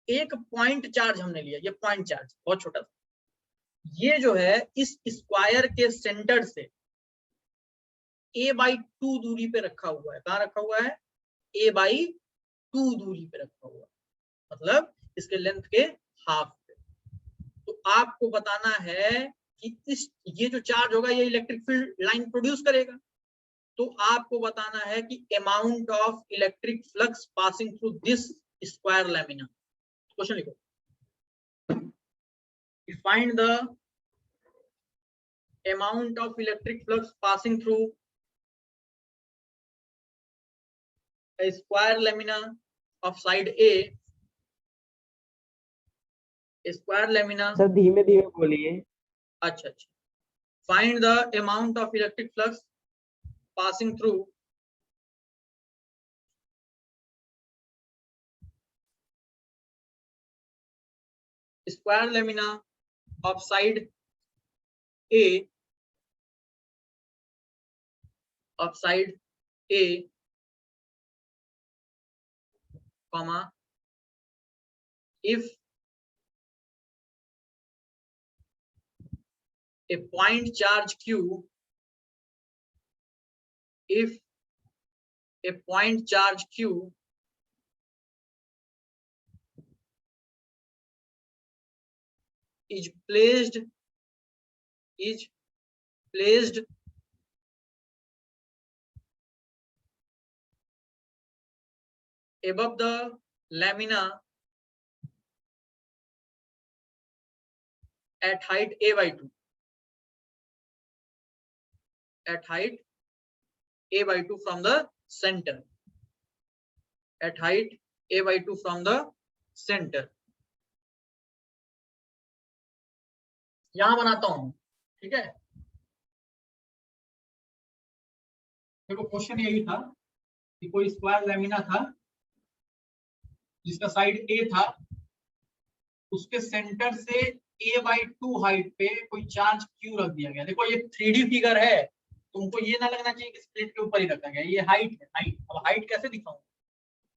एक पॉइंट चार्ज हमने लिया, ये पॉइंट चार्ज बहुत छोटा सा, ये जो है इस स्क्वायर के सेंटर से a/2 दूरी पे रखा हुआ है। कहाँ रखा हुआ है, a/2 दूरी पे रखा हुआ है, मतलब इसके लेंथ के हाफ पे। तो आपको बताना है कि ये जो चार्ज होगा ये इलेक्ट्रिक फील्ड लाइन प्रोड्यूस करेगा। तो आपको बताना है कि amount of electric flux passing through this square lamina. Question लिखो, find the amount of electric flux passing through a square lamina of side A, square lamina। Sir धीमे धीमे बोलिए। अच्छा, find the amount of electric flux passing through square lamina of side A, comma, if a point charge q, if a point charge q is placed above the lamina at height a/2, at height a/2 from the center, at height a/2 from the center। यहां बनाता हूं, ठीक है। देखो question यही था कि कोई स्क्वायर लैमिना था जिसका साइड ए था, उसके सेंटर से a/2 हाइट पे कोई चार्ज q रख दिया गया। देखो ये 3D फिगर है, तुमको ये ना लगना चाहिए कि प्लेट के ऊपर ही रखा गया। ये हाइट है, हाइट। अब हाइट कैसे दिखाऊं,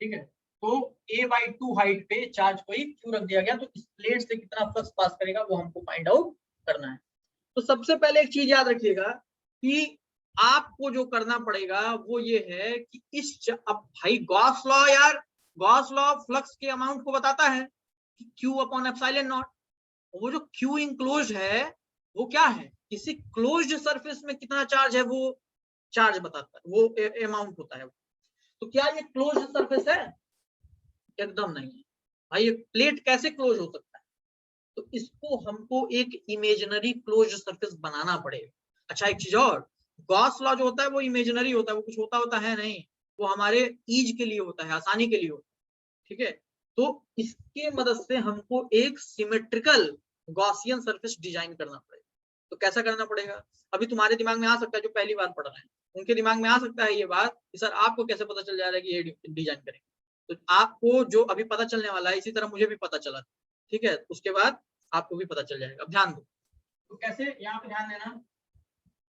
ठीक है। तो a/2 हाइट पे चार्ज कोई q रख दिया गया, तो इस प्लेट से कितना फ्लक्स पास करेगा वो हमको फाइंड आउट करना है। तो सबसे पहले एक चीज याद रखिएगा कि आपको जो करना पड़ेगा वो ये है कि अब भाई गॉस लॉ, यार गॉस लॉ फ्लक्स के अमाउंट को बताता है कि Q/ε0। वो जो Q इंक्लोज है वो क्या है, किसी क्लोज्ड सरफेस में कितना चार्ज है वो चार्ज बताता है, वो अमाउंट होता है। तो क्या ये क्लोज्ड सरफेस है, एकदम नहीं है भाई। ये प्लेट कैसे क्लोज हो सकता है, तो इसको हमको एक इमेजिनरी क्लोज्ड सरफेस बनाना पड़ेगा। अच्छा, एक चीज और, गॉस लॉ जो होता है वो इमेजिनरी होता है, वो कुछ होता है नहीं, वो हमारे ईज के लिए होता है, आसानी के लिए होता है, ठीक है। तो इसके मदद से हमको एक सिमेट्रिकल गॉसियन सरफेस डिजाइन करना पड़ेगा। तो कैसा करना पड़ेगा, अभी तुम्हारे दिमाग में आ सकता है, जो पहली बार पढ़ रहे हैं उनके दिमाग में आ सकता है ये बात कि सर आपको कैसे पता चल जाएगा कि ये डिजाइन करेंगे। तो आपको जो अभी पता चलने वाला है, इसी तरह मुझे भी पता चला, ठीक है, उसके बाद आपको भी पता चल जाएगा। अब ध्यान दो, तो कैसे, यहाँ पे ध्यान देना,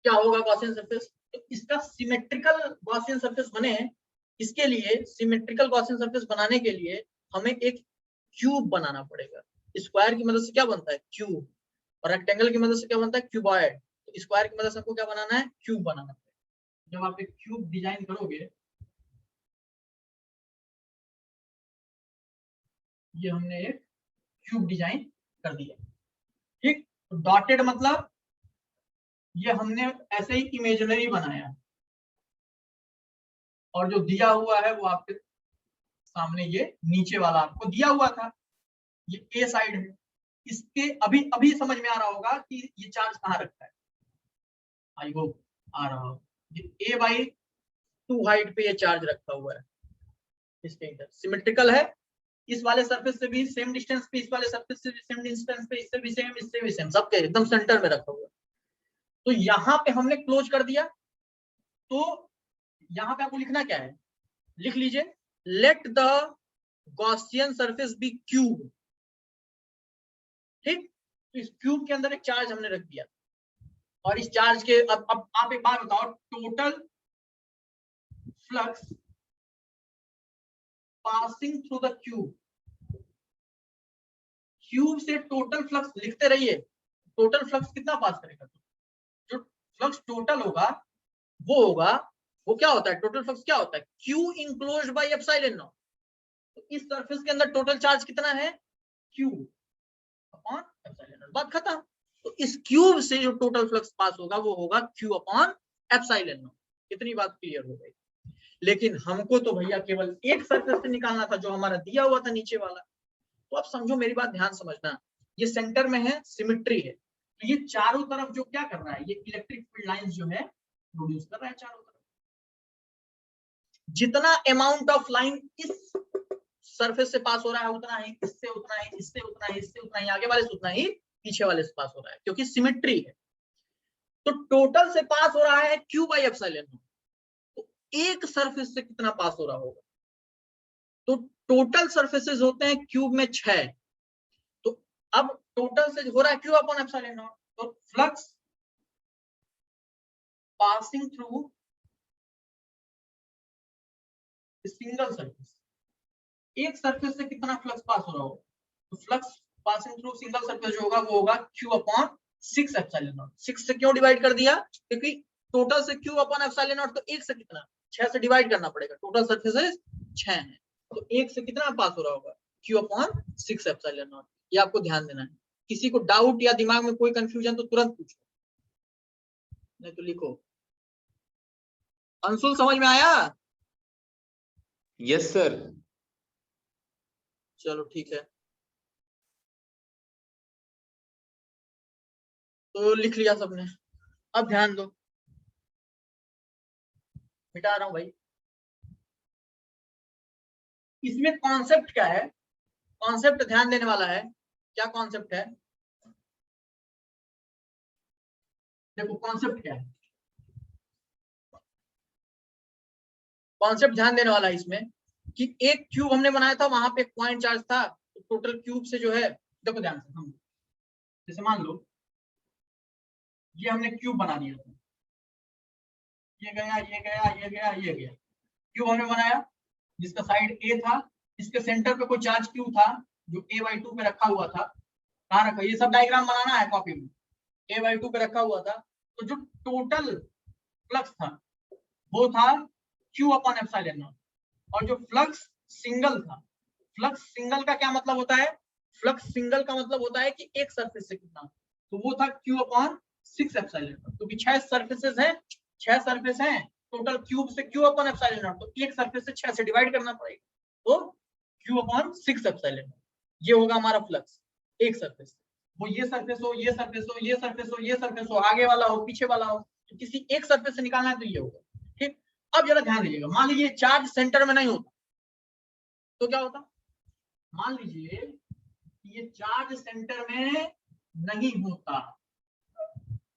क्या होगा गॉसियन सरफेस, तो इसका सिमेट्रिकल गॉसियन सरफेस बने, इसके लिए सिमेट्रिकल गॉसियन सरफेस बनाने के लिए हमें एक क्यूब बनाना पड़ेगा। स्क्वायर की मदद से क्या बनता है? क्यूब। और रेक्टेंगल की मदद से क्या बनता है? क्यूबॉइड। तो स्क्वायर की मदद से आपको क्या बनाना है? क्यूब बनाना है। जब आप एक क्यूब डिजाइन करोगे, ये हमने एक क्यूब डिजाइन कर दिया, ठीक। तो डॉटेड मतलब ये हमने ऐसे ही इमेजिनरी बनाया, और जो दिया हुआ है वो आपके सामने ये नीचे वाला आपको दिया हुआ था, ये ए साइड है। इसके अभी अभी समझ में आ रहा होगा कि ये चार्ज कहाँ रखा है। आई होप आ रहा हो। ये a/2 हाइट पे ये चार्ज रखा हुआ है, इसके इधर सिमेट्रिकल है। इस वाले सरफेस से भी सेम डिस्टेंस पे, इस वाले सरफेस से भी सेम डिस्टेंस पे, इससे भी सेम, इससे भी सेम, सबके एकदम सेंटर में रखा हुआ है। तो यहाँ पे हमने क्लोज कर दिया। तो यहाँ पे आपको लिखना क्या है? लिख लीजिए, let the Gaussian surface be cube, ठीक। तो इस क्यूब के अंदर एक चार्ज हमने रख दिया, और इस चार्ज के अब आप एक बात बताओ, total flux passing through the cube, cube से टोटल फ्लक्स लिखते रहिए। टोटल फ्लक्स कितना पास करेगा? जो फ्लक्स टोटल होगा वो होगा, वो क्या होता है? टोटल फ्लक्स क्या होता है? Q enclosed by epsilon not. तो इस सरफेस के अंदर टोटल चार्ज कितना है? क्यू अपॉन एप्सिलॉन नॉट, बात खत्म। तो इस क्यूब से जो टोटल फ्लक्स पास होगा वो होगा क्यू अपॉन एप्सिलॉन नॉट। इतनी बात क्लियर हो गई। लेकिन हमको तो भैया केवल एक सरफेस से निकालना था, जो हमारा दिया हुआ था नीचे वाला। तो आप समझो, मेरी बात ध्यान समझना, ये सेंटर में है, सिमेट्री है। तो ये चारों तरफ जो क्या कर रहा है, ये इलेक्ट्रिक फील्ड लाइंस जो है प्रोड्यूस कर रहा है चारों तरफ। जितना अमाउंट ऑफ लाइन इस सरफेस से पास हो रहा है उतना ही इससे, उतना ही इससे, उतना ही इससे, उतना ही आगे वाले से, उतना ही पीछे वाले से पास हो रहा है, क्योंकि सिमेट्री है। तो टोटल से पास हो रहा है क्यू बाई एप्सिलॉन नॉट। तो एक सरफेस से कितना पास हो रहा होगा? तो टोटल सरफेसेस होते हैं क्यूब में 6। तो अब टोटल से हो रहा है क्यू अपॉन एप्सिलॉन नॉट। तो flux passing through single surface, एक सरफेस से कितना फ्लक्स पास हो रहा होगा? तो flux passing through single surface जो होगा वो होगा क्यू अपॉन 6 एप्सिलॉन नॉट। 6 से क्यों डिवाइड कर दिया? क्योंकि टोटल से क्यू अपॉन एप्सिलॉन नॉट, तो एक से कितना? 6 से डिवाइड करना पड़ेगा। टोटल सरफेसेस 6 है, तो एक से कितना पास हो रहा होगा? Q upon 6 epsilon not. ये आपको ध्यान देना है। किसी को डाउट या दिमाग में कोई कंफ्यूजन तो तुरंत पूछो, नहीं तो लिखो। अंशुल समझ में आया? Yes sir. चलो ठीक है, तो लिख लिया सबने। अब ध्यान दो, मिटा रहा हूं भाई। इसमें कॉन्सेप्ट क्या है? कॉन्सेप्ट ध्यान देने वाला है। क्या कॉन्सेप्ट है? देखो कॉन्सेप्ट क्या है, कॉन्सेप्ट ध्यान देने वाला है इसमें कि एक क्यूब हमने बनाया था, वहां पे एक पॉइंट चार्ज था। तो टोटल क्यूब से जो है, देखो ध्यान से, हम जैसे मान लो ये हमने क्यूब बना दिया था, ये गया, ये गया, ये गया, ये गया। क्यूब हमने बनाया जिसका साइड ए था, इसके सेंटर पे कोई चार्ज क्यू था जो a/2 पे रखा हुआ था। कहाँ रखा? ये सब डायग्राम बनाना है कॉपी में। a/2 पे रखा हुआ था। तो जो टोटल फ्लक्स था वो था क्यू अपॉन एप्सिलॉन नॉट। और जो फ्लक्स सिंगल था, फ्लक्स सिंगल का क्या मतलब होता है? फ्लक्स सिंगल का मतलब होता है कि एक सरफेस से कितना, तो वो था क्यू अपॉन 6 एप्सिलॉन नॉट। क्योंकि 6 सरफेसेस हैं, 6 सरफेस हैं टोटल, क्यूब से क्यू अपॉन एप्सिलॉन नॉट, तो एक सरफेस से 6 से डिवाइड करना पड़ेगा, तो क्यू अपॉन 6 एप्सिलॉन नॉट। ये होगा हमारा फ्लक्स एक सरफेस। वो ये सरफेस हो, ये सरफेस हो, ये सरफेस हो, ये सरफेस हो, आगे वाला हो, पीछे वाला हो, तो किसी एक सरफेस से निकालना है तो ये होगा, ठीक। अब जरा ध्यान दीजिएगा, मान लीजिए चार्ज सेंटर में नहीं होता तो क्या होता? मान लीजिए ये चार्ज सेंटर में नहीं होता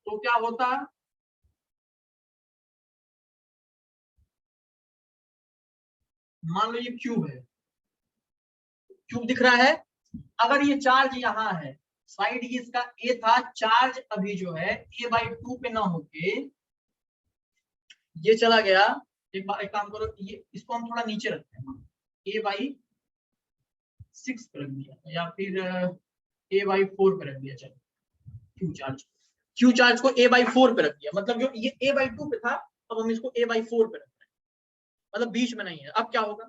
तो क्या होता? मान लो ये क्यूब है, क्यूब दिख रहा है। अगर ये चार्ज यहाँ है, साइड इसका ए था, चार्ज अभी जो है a/2 पे ना होके ये चला गया, एक काम करो, ये इसको हम थोड़ा नीचे रखते हैं, A/6 पे रख दिया या फिर A/4 पे रख दिया। चलो क्यू चार्ज को A/4 पे रख दिया, मतलब जो ये A/2 पे था अब हम इसको A/4 पे रख रहे हैं, मतलब बीच में नहीं है। अब क्या होगा,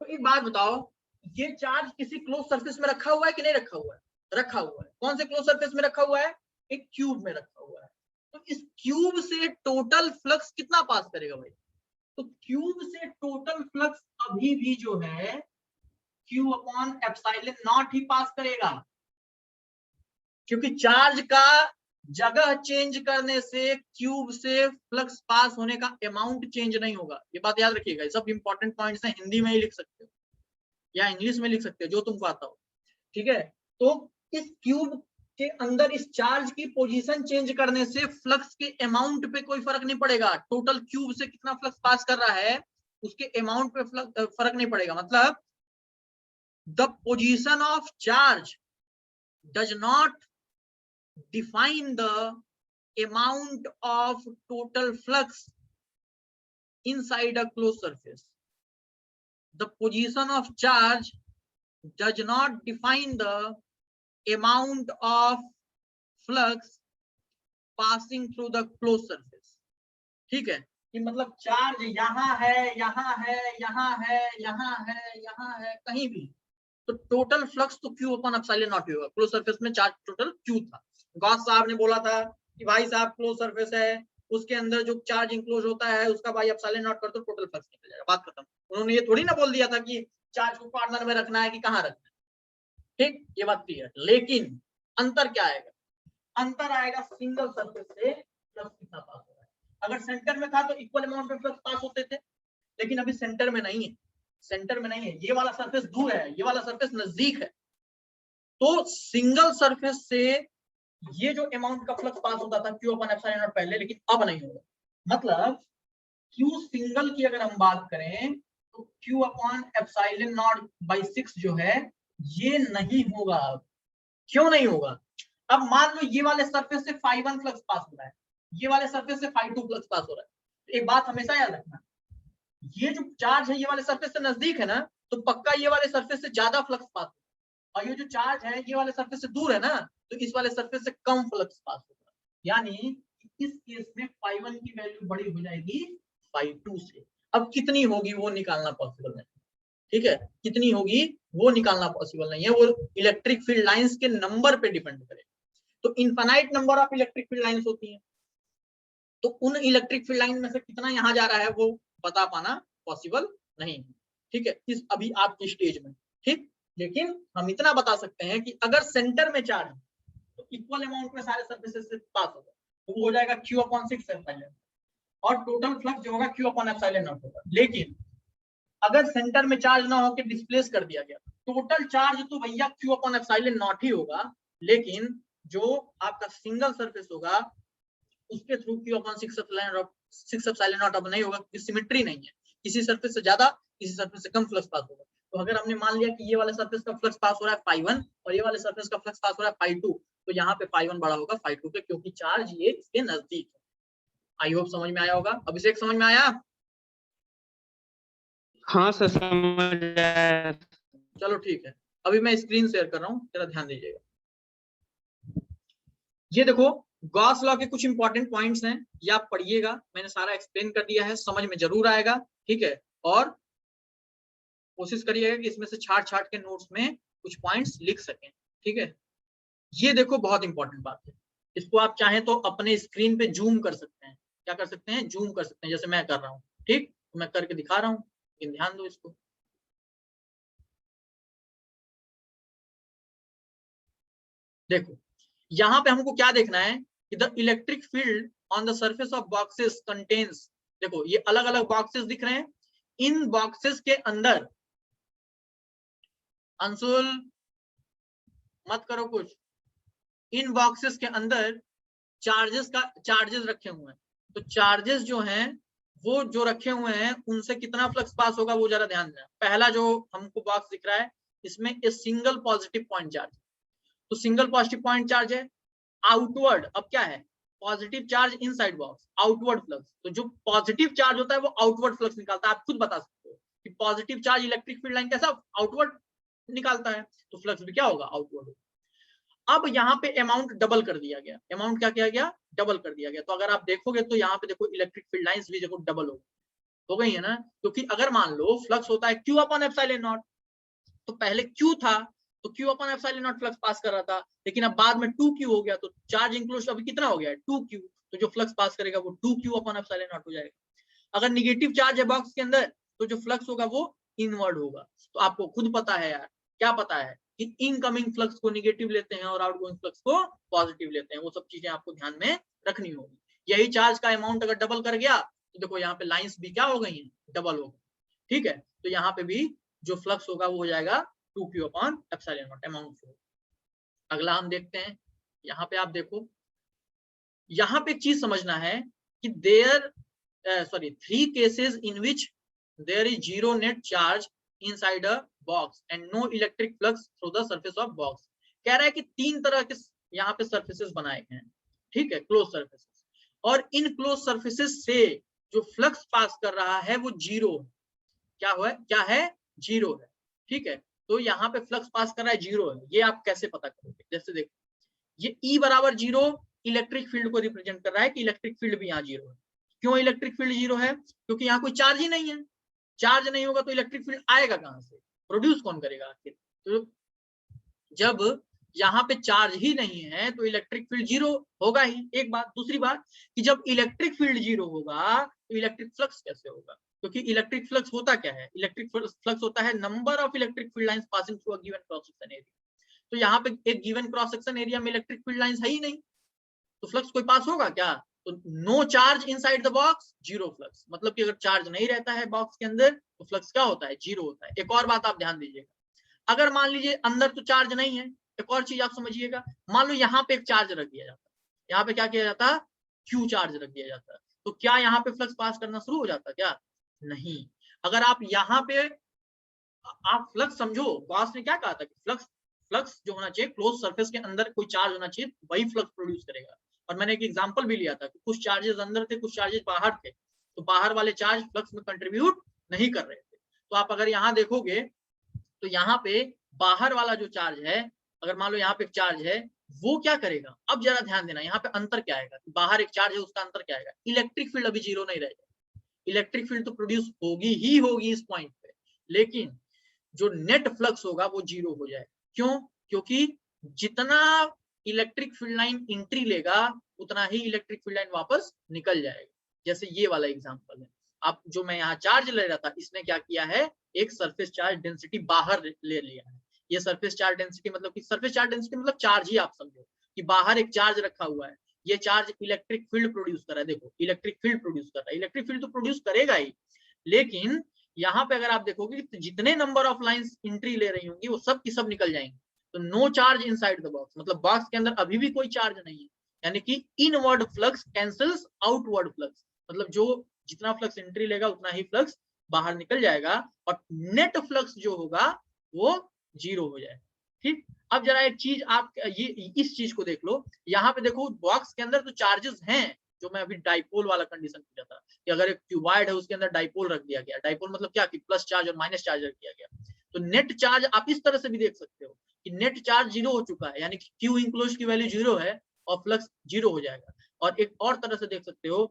तो एक बात बताओ, ये चार्ज किसी क्लोज सरफेस में रखा हुआ है कि नहीं रखा हुआ है? रखा हुआ है। कौन से क्लोज सरफेस में रखा हुआ है? एक क्यूब में रखा हुआ है। तो इस क्यूब से टोटल फ्लक्स कितना पास करेगा भाई? तो क्यूब से टोटल फ्लक्स अभी भी जो है Q/ε0 ही पास करेगा, क्योंकि चार्ज का जगह चेंज करने से क्यूब से फ्लक्स पास होने का अमाउंट चेंज नहीं होगा। ये बात याद रखिएगा, ये सब इंपॉर्टेंट पॉइंट्स हैं, हिंदी में ही लिख सकते हो या इंग्लिश में लिख सकते हो, जो तुमको आता हो, ठीक है। तो इस क्यूब के अंदर इस चार्ज की पोजीशन चेंज करने से फ्लक्स के अमाउंट पे कोई फर्क नहीं पड़ेगा। टोटल क्यूब से कितना फ्लक्स पास कर रहा है उसके अमाउंट पे फर्क नहीं पड़ेगा। मतलब the position of charge does not define the amount of total flux inside a closed surface. The position of charge does not define the amount of flux passing through the closed surface. ठीक है, कि मतलब charge यहाँ है, यहाँ है, यहाँ है, यहाँ है, यहाँ है, कहीं भी, तो टोटल फ्लक्स तो Q/ε0 होगा। क्लोज सरफेस में चार्ज टोटल Q था। गॉस साहब ने बोला था कि भाई साहब क्लोज सरफेस है, उसके अंदर जो चार्ज इंक्लोज होता है उसका भाई ε0 कर दो, टोटल फ्लक्स निकल जाएगा, बात खत्म। उन्होंने ये थोड़ी ना बोल दिया था कि चार्ज को कॉर्नर में रखना है कि कहाँ रखना है। ठीक, ये बात क्लियर। लेकिन अंतर क्या आएगा? अंतर आएगा सिंगल सरफेस से फ्लक्स कितना पास हो रहा है। अगर सेंटर में था तो इक्वल अमाउंट में फ्लक्स पास होते थे, लेकिन अभी सेंटर में नहीं है। सेंटर में नहीं है, ये वाला सरफेस दूर है, ये वाला सरफेस नजदीक है। तो सिंगल सरफेस से ये जो अमाउंट का फ्लक्स पास होता था Q/ε0 पहले, लेकिन अब नहीं होगा। मतलब Q सिंगल की अगर हम बात करें तो Q/ε0/6 जो है ये नहीं होगा। क्यों नहीं होगा? अब मान लो ये वाले सरफेस से φ1 फ्लक्स पास हो रहा है, ये वाले सरफेस से φ2 फ्लक्स पास हो रहा है। एक बात हमेशा याद रखना, ये जो चार्ज है ये वाले सरफेस से नजदीक है ना, तो पक्का ये वाले सरफेस से ज्यादा फ्लक्स पास होगा, और ये जो चार्ज है ये वाले सरफेस से दूर है ना, तो इस वाले सरफेस से कम फ्लक्स पास होगा। यानी इस केस में φ1 की वैल्यू बड़ी हो जाएगी φ2 से। अब कितनी होगी वो निकालना पॉसिबल नहीं, ठीक है, कितनी होगी वो निकालना पॉसिबल नहीं है, वो इलेक्ट्रिक फील्ड लाइंस के नंबर पे डिपेंड करेगा। तो infinite number of electric field lines होती है, तो उन इलेक्ट्रिक फील्ड लाइन में से कितना यहाँ जा रहा है वो बता पाना पॉसिबल नहीं है, ठीक है, इस अभी आपकी स्टेज में। ठीक, लेकिन हम इतना बता सकते हैं कि अगर सेंटर में चार्ज तो इक्वल अमाउंट में सारे सरफेसेस से पास होगा, तो वो हो जाएगा Q/6 और टोटल फ्लक्स जो होगा Q/ε0 होगा। लेकिन अगर सेंटर में चार्ज ना होकर डिस्प्लेस कर दिया गया, टोटल चार्ज तो भैया Q/ε0 ही होगा, लेकिन जो आपका सिंगल सरफेस होगा उसके थ्रू Q/6 अब नहीं होगा, क्योंकि सिमेट्री नहीं है, किसी सरफेस से ज्यादा किसी सरफेस से कम फ्लक्स पास होगा। तो अगर हमने मान लिया कि ये वाले सरफेस का फ्लक्स पास हो रहा है φ1 और ये वाले सरफेस का फ्लक्स पास हो रहा है φ2, तो यहाँ पे φ1 बड़ा होगा φ2 पे, क्योंकि चार्ज ये इसके नजदीक है। आई होप समझ में आया होगा। अभिषेक समझ में आया? हाँ सर समझ आया। चलो ठीक है, अभी मैं स्क्रीन शेयर कर रहा हूँ, जरा ध्यान दीजिएगा। ये देखो गॉस लॉ के कुछ इंपॉर्टेंट पॉइंट्स हैं, ये आप पढ़िएगा, मैंने सारा एक्सप्लेन कर दिया है, समझ में जरूर आएगा, ठीक है। और कोशिश करिएगा कि इसमें से छाट छाट के नोट्स में कुछ पॉइंट्स लिख सकें, ठीक है। ये देखो बहुत इंपॉर्टेंट बात है, इसको आप चाहें तो अपने स्क्रीन पे जूम कर सकते हैं। क्या कर सकते हैं? जूम कर सकते हैं, जैसे मैं कर रहा हूँ। ठीक, तो मैं करके दिखा रहा हूँ, लेकिन ध्यान दो इसको। देखो यहाँ पे हमको क्या देखना है कि the electric field on the surface of boxes contains, देखो ये अलग अलग बॉक्सेस दिख रहे हैं, इन बॉक्सेस के अंदर, अंशुल मत करो कुछ, इन बॉक्सेस के अंदर चार्जेस रखे हुए हैं। तो चार्जेस जो हैं वो जो रखे हुए हैं उनसे कितना फ्लक्स पास होगा वो जरा ध्यान देना। पहला जो हमको बॉक्स दिख रहा है इसमें a single positive point charge, तो सिंगल पॉजिटिव पॉइंट चार्ज है। आउटवर्ड अब क्या है, positive charge inside box, outward flux. तो जो पॉजिटिव चार्ज होता है वो आउटवर्ड फ्लक्स निकालता है। आप खुद बता सकते हो कि positive charge electric field line कैसा आउटवर्ड निकालता है, तो फ्लक्स भी क्या होगा आउटवर्ड। अब यहाँ पे अमाउंट डबल कर दिया गया, अमाउंट क्या किया गया डबल कर दिया गया। तो अगर आप देखोगे तो यहाँ पे देखो इलेक्ट्रिक फील्ड लाइंस भी देखो डबल हो गई है ना, क्योंकि अगर मान लो फ्लक्स होता है Q अपॉन एप्सिलॉन नॉट, तो पहले Q था तो Q upon epsilon not flux pass कर रहा था, लेकिन अब बाद में 2Q हो गया, तो चार्ज इंक्लोज अभी कितना हो गया 2Q, तो जो फ्लक्स पास करेगा वो 2Q अपॉन एप्सिलॉन नॉट हो जाएगा। अगर निगेटिव चार्ज है बॉक्स के अंदर तो जो फ्लक्स होगा वो इनवर्ड होगा। तो आपको खुद पता है यार, क्या पता है कि इनकमिंग फ्लक्स को निगेटिव लेते हैं और आउटगोइंग फ्लक्स को पॉजिटिव लेते हैं। वो सब चीजें आपको ध्यान में रखनी होगी। यही चार्ज का अमाउंट अगर डबल कर गया तो देखो यहाँ पे लाइंस भी क्या हो गई हैं डबल हो गई, ठीक है। तो यहाँ पे भी जो फ्लक्स होगा वो हो जाएगा 2Q upon epsilon not amount flow. अगला हम देखते हैं, यहाँ पे आप देखो, यहाँ पे एक चीज समझना है कि three cases in which there is zero net charge inside a box and no electric flux through the surface of box। कह रहा है कि 3 तरह के यहाँ पे सर्फेसेस बनाए गए हैं, ठीक है, क्लोज सर्फेसेस, और इन क्लोज सर्फेसेस से जो फ्लक्स पास कर रहा है वो जीरो क्या है जीरो है, ठीक है। तो यहाँ पे फ्लक्स पास कर रहा है जीरो है, ये आप कैसे पता करोगे, जैसे देखो ये E बराबर जीरो इलेक्ट्रिक फील्ड को रिप्रेजेंट कर रहा है कि इलेक्ट्रिक फील्ड भी यहाँ जीरो है। क्यों इलेक्ट्रिक फील्ड जीरो है, क्योंकि यहाँ कोई चार्ज ही नहीं है, चार्ज नहीं होगा तो इलेक्ट्रिक फील्ड आएगा कहाँ से, प्रोड्यूस कौन करेगा आखिर। तो जब यहाँ पे चार्ज ही नहीं है तो इलेक्ट्रिक फील्ड जीरो होगा ही, एक बात। दूसरी बात कि जब इलेक्ट्रिक फील्ड जीरो होगा तो इलेक्ट्रिक फ्लक्स कैसे होगा, क्योंकि इलेक्ट्रिक फ्लक्स होता क्या है, इलेक्ट्रिक फ्लक्स होता है number of electric field lines passing through a given cross section area. तो यहाँ पे एक गिवन क्रॉस सेक्शन एरिया में इलेक्ट्रिक फील्ड लाइंस है ही नहीं, तो फ्लक्स कोई पास होगा क्या। तो no charge inside the box zero flux, मतलब कि अगर चार्ज नहीं रहता है बॉक्स के अंदर तो फ्लक्स क्या होता है जीरो होता है। एक और बात आप ध्यान दीजिएगा, अगर मान लीजिए अंदर तो चार्ज नहीं है, एक और चीज आप समझिएगा, मान लो यहाँ पे एक चार्ज रख दिया जाता, यहाँ पे क्या किया जाता Q चार्ज रख दिया जाता, तो क्या यहाँ पे फ्लक्स पास करना शुरू हो जाता क्या, नहीं। अगर आप यहाँ पे आप फ्लक्स समझो, गॉस ने क्या कहा था कि फ्लक्स जो होना चाहिए क्लोज सरफेस के अंदर कोई चार्ज होना चाहिए, वही फ्लक्स प्रोड्यूस करेगा। और मैंने एक एग्जांपल भी लिया था कि कुछ चार्जेस अंदर थे कुछ चार्जेस बाहर थे, तो बाहर वाले चार्ज फ्लक्स में कंट्रीब्यूट नहीं कर रहे थे। तो आप अगर यहाँ देखोगे तो यहाँ पे बाहर वाला जो चार्ज है, अगर मान लो यहाँ पे एक चार्ज है, वो क्या करेगा, अब जरा ध्यान देना, यहाँ पे अंतर क्या आएगा, बाहर एक चार्ज है उसका अंतर क्या आएगा, इलेक्ट्रिक फील्ड अभी जीरो नहीं रहेगा, इलेक्ट्रिक फील्ड तो प्रोड्यूस होगी ही होगी इस पॉइंट पे, लेकिन जो नेट फ्लक्स होगा वो जीरो हो जाएगा। क्यों, क्योंकि जितना इलेक्ट्रिक फील्ड लाइन एंट्री लेगा उतना ही इलेक्ट्रिक फील्ड लाइन वापस निकल जाएगा। जैसे ये वाला एग्जांपल है, आप जो मैं यहाँ चार्ज ले रहा था, इसने क्या किया है, एक सरफेस चार्ज डेंसिटी बाहर ले लिया है। ये सरफेस चार्ज डेंसिटी मतलब कि सरफेस चार्ज डेंसिटी मतलब चार्ज ही आप समझो कि बाहर एक चार्ज रखा हुआ है, ये चार्ज इलेक्ट्रिक फील्ड प्रोड्यूस कर रहा है। देखो इलेक्ट्रिक फील्ड प्रोड्यूस कर रहा है, इलेक्ट्रिक फील्ड तो प्रोड्यूस करेगा ही, लेकिन यहाँ पे अगर आप देखोगे तो जितने नंबर ऑफ लाइंस एंट्री ले रही होंगी वो सब की सब निकल जाएंगी। तो no charge inside the box, मतलब बॉक्स के अंदर अभी भी कोई चार्ज नहीं है, यानी कि inward flux cancels outward flux, मतलब जो जितना फ्लक्स एंट्री लेगा उतना ही फ्लक्स बाहर निकल जाएगा और नेट फ्लक्स जो होगा वो जीरो हो जाएगा। ठीक, अब जरा एक चीज आप ये इस चीज को देख लो, यहाँ पे देखो बॉक्स के अंदर तो चार्जेस हैं, जो मैं अभी डाइपोल वाला कंडीशन किया था कि अगर एक क्यूबॉइड है उसके अंदर डाइपोल रख दिया गया, डाइपोल मतलब क्या कि प्लस चार्ज और माइनस चार्ज रख दिया गया, तो नेट चार्ज आप इस तरह से भी देख सकते हो कि नेट चार्ज जीरो हो चुका है, यानी कि क्यू इंक्लोज की वैल्यू जीरो है और फ्लक्स जीरो हो जाएगा। और एक और तरह से देख सकते हो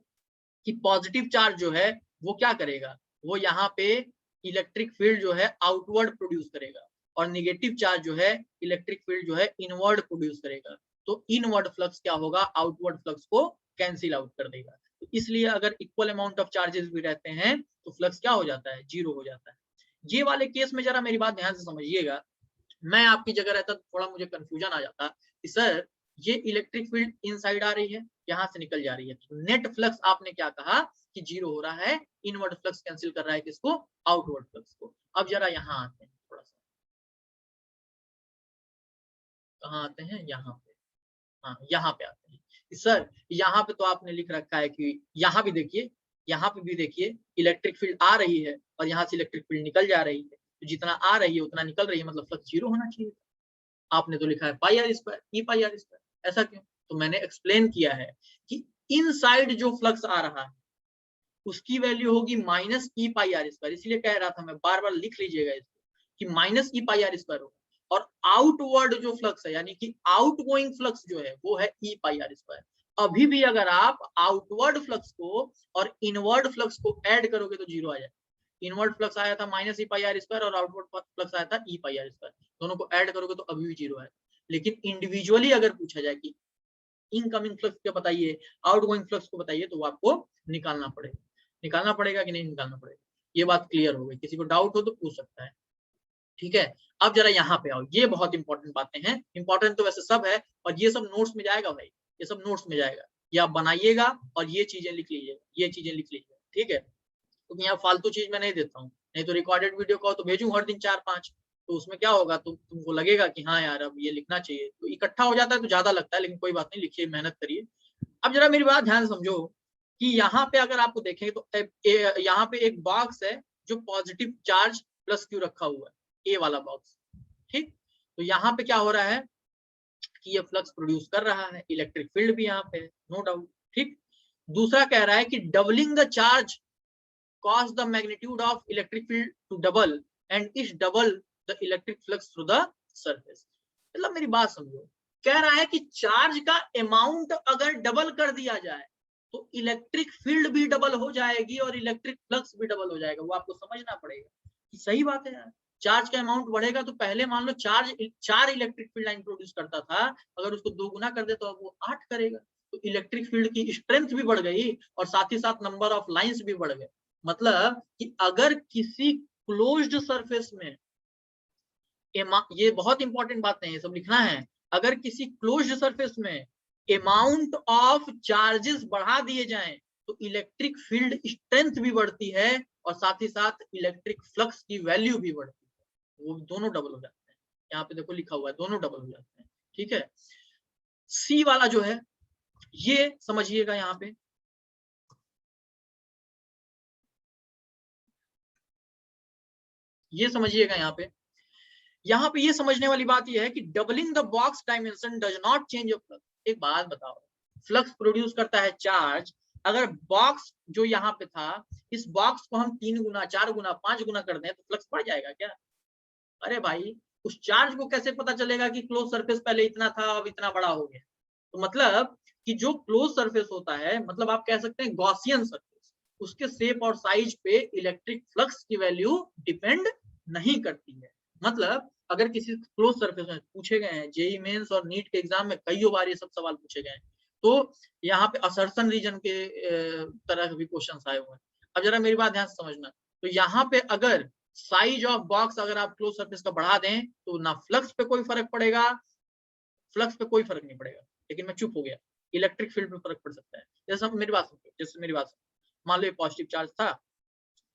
कि पॉजिटिव चार्ज जो है वो क्या करेगा, वो यहाँ पे इलेक्ट्रिक फील्ड जो है आउटवर्ड प्रोड्यूस करेगा और निगेटिव चार्ज जो है इलेक्ट्रिक फील्ड जो है इनवर्ड प्रोड्यूस करेगा। तो इनवर्ड फ्लक्स क्या होगा, आउटवर्ड फ्लक्स को कैंसिल आउट कर देगा। तो इसलिए अगर इक्वल अमाउंट ऑफ चार्जेस भी रहते हैं तो फ्लक्स क्या हो जाता है, जीरो हो जाता है। ये वाले केस में जरा मेरी बात ध्यान से समझिएगा, मैं आपकी जगह रहता तो थोड़ा मुझे कंफ्यूजन आ जाता कि सर ये इलेक्ट्रिक फील्ड इनसाइड आ रही है, यहाँ से निकल जा रही है, तो नेट फ्लक्स आपने क्या कहा कि जीरो हो रहा है, इनवर्ड फ्लक्स कैंसिल कर रहा है किसको, आउटवर्ड फ्लक्स को। अब जरा यहाँ आते हैं, थोड़ा सा कहाँ आते हैं, यहाँ पे, हाँ यहाँ पे आते हैं। सर यहाँ पे तो आपने लिख रखा है कि यहाँ भी देखिए, यहाँ पे भी देखिए इलेक्ट्रिक फील्ड आ रही है और यहाँ से इलेक्ट्रिक फील्ड निकल जा रही है, तो जितना आ रही है उतना निकल रही है, मतलब फ्लक्स जीरो होना चाहिए। आपने तो लिखा है pi R square, E pi R square, ऐसा क्यों, तो मैंने एक्सप्लेन किया है कि इनसाइड जो फ्लक्स आ रहा है उसकी वैल्यू होगी minus E pi R square, इसलिए कह रहा था मैं, बार बार लिख लीजिएगा इसको कि minus E pi R square होगा, और आउटवर्ड जो फ्लक्स है यानी कि आउटगोइंग फ्लक्स जो है वो है ई पाई आर स्क्वायर। अभी भी अगर आप आउटवर्ड फ्लक्स को और इनवर्ड फ्लक्स को ऐड करोगे तो जीरो आ जाएगा। इनवर्ड फ्लक्स आया था minus E pi R square और आउटवर्ड फ्लक्स आया था ई पाई आर स्क्वायर, दोनों को ऐड करोगे तो अभी भी जीरो है। लेकिन इंडिविजुअली अगर पूछा जाए कि इनकमिंग फ्लक्स को बताइए, आउटगोइंग फ्लक्स को बताइए, तो वो आपको निकालना पड़ेगा कि नहीं निकालना पड़ेगा। ये बात क्लियर हो गई, किसी को डाउट हो तो पूछ सकता है। ठीक है, अब जरा यहाँ पे आओ, ये बहुत इंपॉर्टेंट बातें हैं। इंपॉर्टेंट तो वैसे सब है और ये सब नोट्स में जाएगा भाई, ये सब नोट्स में जाएगा, ये आप बनाइएगा और ये चीजें लिख लीजिएगा, ये चीजें लिख लीजिएगा। ठीक है, क्योंकि यहाँ फालतू चीज मैं नहीं देता हूँ, नहीं तो रिकॉर्डेड वीडियो को तो भेजूं हर दिन 4-5, तो उसमें क्या होगा, तुमको लगेगा कि हाँ यार अब ये लिखना चाहिए, तो इकट्ठा हो जाता है तो ज्यादा लगता है, लेकिन कोई बात नहीं, लिखिए, मेहनत करिए। अब जरा मेरी बात ध्यान समझो कि यहाँ पे अगर आपको देखें तो यहाँ पे एक बॉक्स है जो पॉजिटिव चार्ज प्लस क्यू रखा हुआ है, ए वाला बॉक्स। ठीक, तो यहाँ पे क्या हो रहा है कि ये फ्लक्स प्रोड्यूस कर रहा है, इलेक्ट्रिक फील्ड भी यहाँ पे है, नो डाउट। ठीक, दूसरा कह रहा है कि doubling the charge cause the magnitude of electric field to double and is double the electric flux through the surface। मतलब मेरी बात समझो, कह रहा है कि चार्ज का अमाउंट अगर डबल कर दिया जाए तो इलेक्ट्रिक फील्ड भी डबल हो जाएगी और इलेक्ट्रिक फ्लक्स भी डबल हो जाएगा। वो आपको समझना पड़ेगा कि सही बात है यार, चार्ज का अमाउंट बढ़ेगा तो पहले मान लो charge 4 electric field line produce करता था, अगर उसको 2 गुना कर दे तो अब वो 8 करेगा, तो इलेक्ट्रिक फील्ड की स्ट्रेंथ भी बढ़ गई और साथ ही साथ नंबर ऑफ लाइंस भी बढ़ गए। मतलब कि अगर किसी क्लोज्ड सरफेस में, ये बहुत इंपॉर्टेंट बातें हैं, ये सब लिखना है, अगर किसी क्लोज्ड सरफेस में अमाउंट ऑफ चार्जेस बढ़ा दिए जाएं तो इलेक्ट्रिक फील्ड स्ट्रेंथ भी बढ़ती है और साथ ही साथ इलेक्ट्रिक फ्लक्स की वैल्यू भी बढ़ती है, वो दोनों डबल हो जाते हैं। यहाँ पे देखो लिखा हुआ है, दोनों डबल हो जाते हैं। ठीक है, सी वाला जो है ये समझिएगा, यहाँ पे ये समझिएगा, यहाँ पे ये समझने वाली बात ये है कि doubling the box dimension does not change flux. एक बात बताओ, फ्लक्स प्रोड्यूस करता है चार्ज, अगर बॉक्स जो यहाँ पे था इस बॉक्स को हम 3 गुना 4 गुना 5 गुना कर दें तो फ्लक्स बढ़ जाएगा क्या? अरे भाई, उस चार्ज को कैसे पता चलेगा कि क्लोज सरफेस पहले इतना था अब इतना बड़ा हो गया? तो मतलब कि जो क्लोज सरफेस होता है, मतलब आप कह सकते हैं गॉसियन सरफेस, उसके शेप और साइज पे इलेक्ट्रिक फ्लक्स की वैल्यू डिपेंड नहीं करती है। मतलब अगर किसी क्लोज सरफेस में पूछे गए हैं, जेईई मेंस और नीट के एग्जाम में कई बार ये सब सवाल पूछे गए हैं, तो यहाँ पे असर्शन रीजन के तरह भी क्वेश्चंस आए हुए हैं। अब जरा मेरी बात ध्यान से समझना, तो यहाँ पे अगर साइज ऑफ बॉक्स अगर आप क्लोज सरफेस का बढ़ा दें तो ना फ्लक्स पे कोई फर्क पड़ेगा, फ्लक्स पे कोई फर्क नहीं पड़ेगा, लेकिन मैं चुप हो गया, इलेक्ट्रिक फील्ड पे फर्क पड़ सकता है। जैसे मेरी बात सुनो, जैसे मेरी बात मान लो ये पॉजिटिव चार्ज था,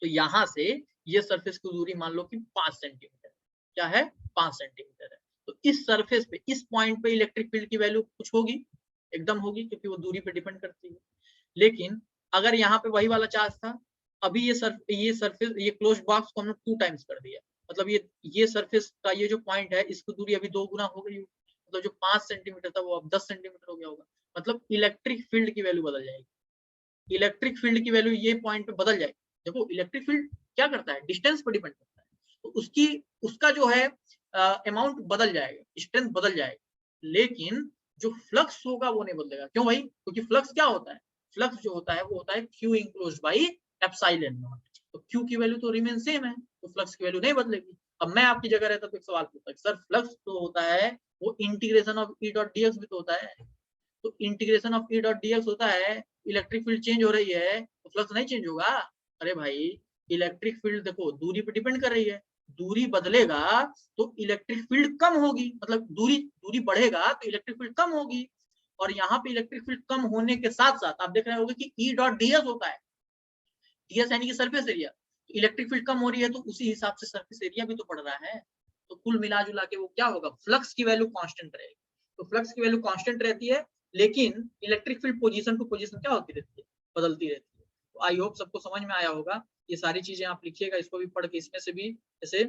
तो यहाँ से ये सरफेस की दूरी मान लो कि 5 सेंटीमीटर, क्या है 5 सेंटीमीटर है, तो इस सरफेस पे इस पॉइंट पे इलेक्ट्रिक फील्ड की वैल्यू कुछ होगी, एकदम होगी, क्योंकि वो दूरी पे डिपेंड करती है। लेकिन अगर यहाँ पे वही वाला चार्ज था, अभी ये सरफेस ये क्लोज बॉक्स को हमने 2 टाइम्स कर दिया, मतलब ये सरफेस का ये जो पॉइंट है इसकी दूरी अभी 2 गुना हो गई, मतलब जो 5 सेंटीमीटर था वो अब 10 सेंटीमीटर हो गया होगा, मतलब इलेक्ट्रिक फील्ड की वैल्यू बदल जाएगी। इलेक्ट्रिक फील्ड की वैल्यू ये पॉइंट पे बदल जाएगी। देखो इलेक्ट्रिक फील्ड क्या करता है, डिस्टेंस पर डिपेंड करता है, तो उसका जो है अमाउंट बदल जाएगा, स्ट्रेंथ बदल जाएगा, लेकिन जो फ्लक्स होगा वो नहीं बदलेगा। क्यों भाई? क्योंकि फ्लक्स क्या होता है, फ्लक्स जो होता है वो होता है Q enclosed by epsilon not, तो क्यू की वैल्यू तो रिमेन सेम है, तो फ्लक्स की वैल्यू नहीं बदलेगी। अब मैं आपकी जगह रहता तो एक सवाल पूछता, सर फ्लक्स तो होता है वो integration of E dot dx भी तो होता है, तो integration of E dot dx होता है, इलेक्ट्रिक फील्ड चेंज हो रही है तो फ्लक्स नहीं चेंज होगा? अरे भाई, इलेक्ट्रिक फील्ड देखो दूरी पे डिपेंड कर रही है, दूरी बदलेगा तो इलेक्ट्रिक फील्ड कम होगी, मतलब दूरी बढ़ेगा तो इलेक्ट्रिक फील्ड कम होगी, और यहाँ पे इलेक्ट्रिक फील्ड कम होने के साथ साथ आप देख रहे होंगे कि ई डॉट डीएस होता है, डीएस यानी कि सरफेस एरिया, तो इलेक्ट्रिक फील्ड कम हो रही है तो उसी हिसाब से सरफेस एरिया भी तो बढ़ रहा है, तो कुल मिला जुला के वो क्या होगा, फ्लक्स की वैल्यू कांस्टेंट रहेगी। तो फ्लक्स की वैल्यू कांस्टेंट रहती है, लेकिन electric field position to position क्या होती रहती है, बदलती रहती है। तो आई होप सबको समझ में आया होगा, ये सारी चीजें आप लिखिएगा, इसको भी पढ़ के इसमें से भी जैसे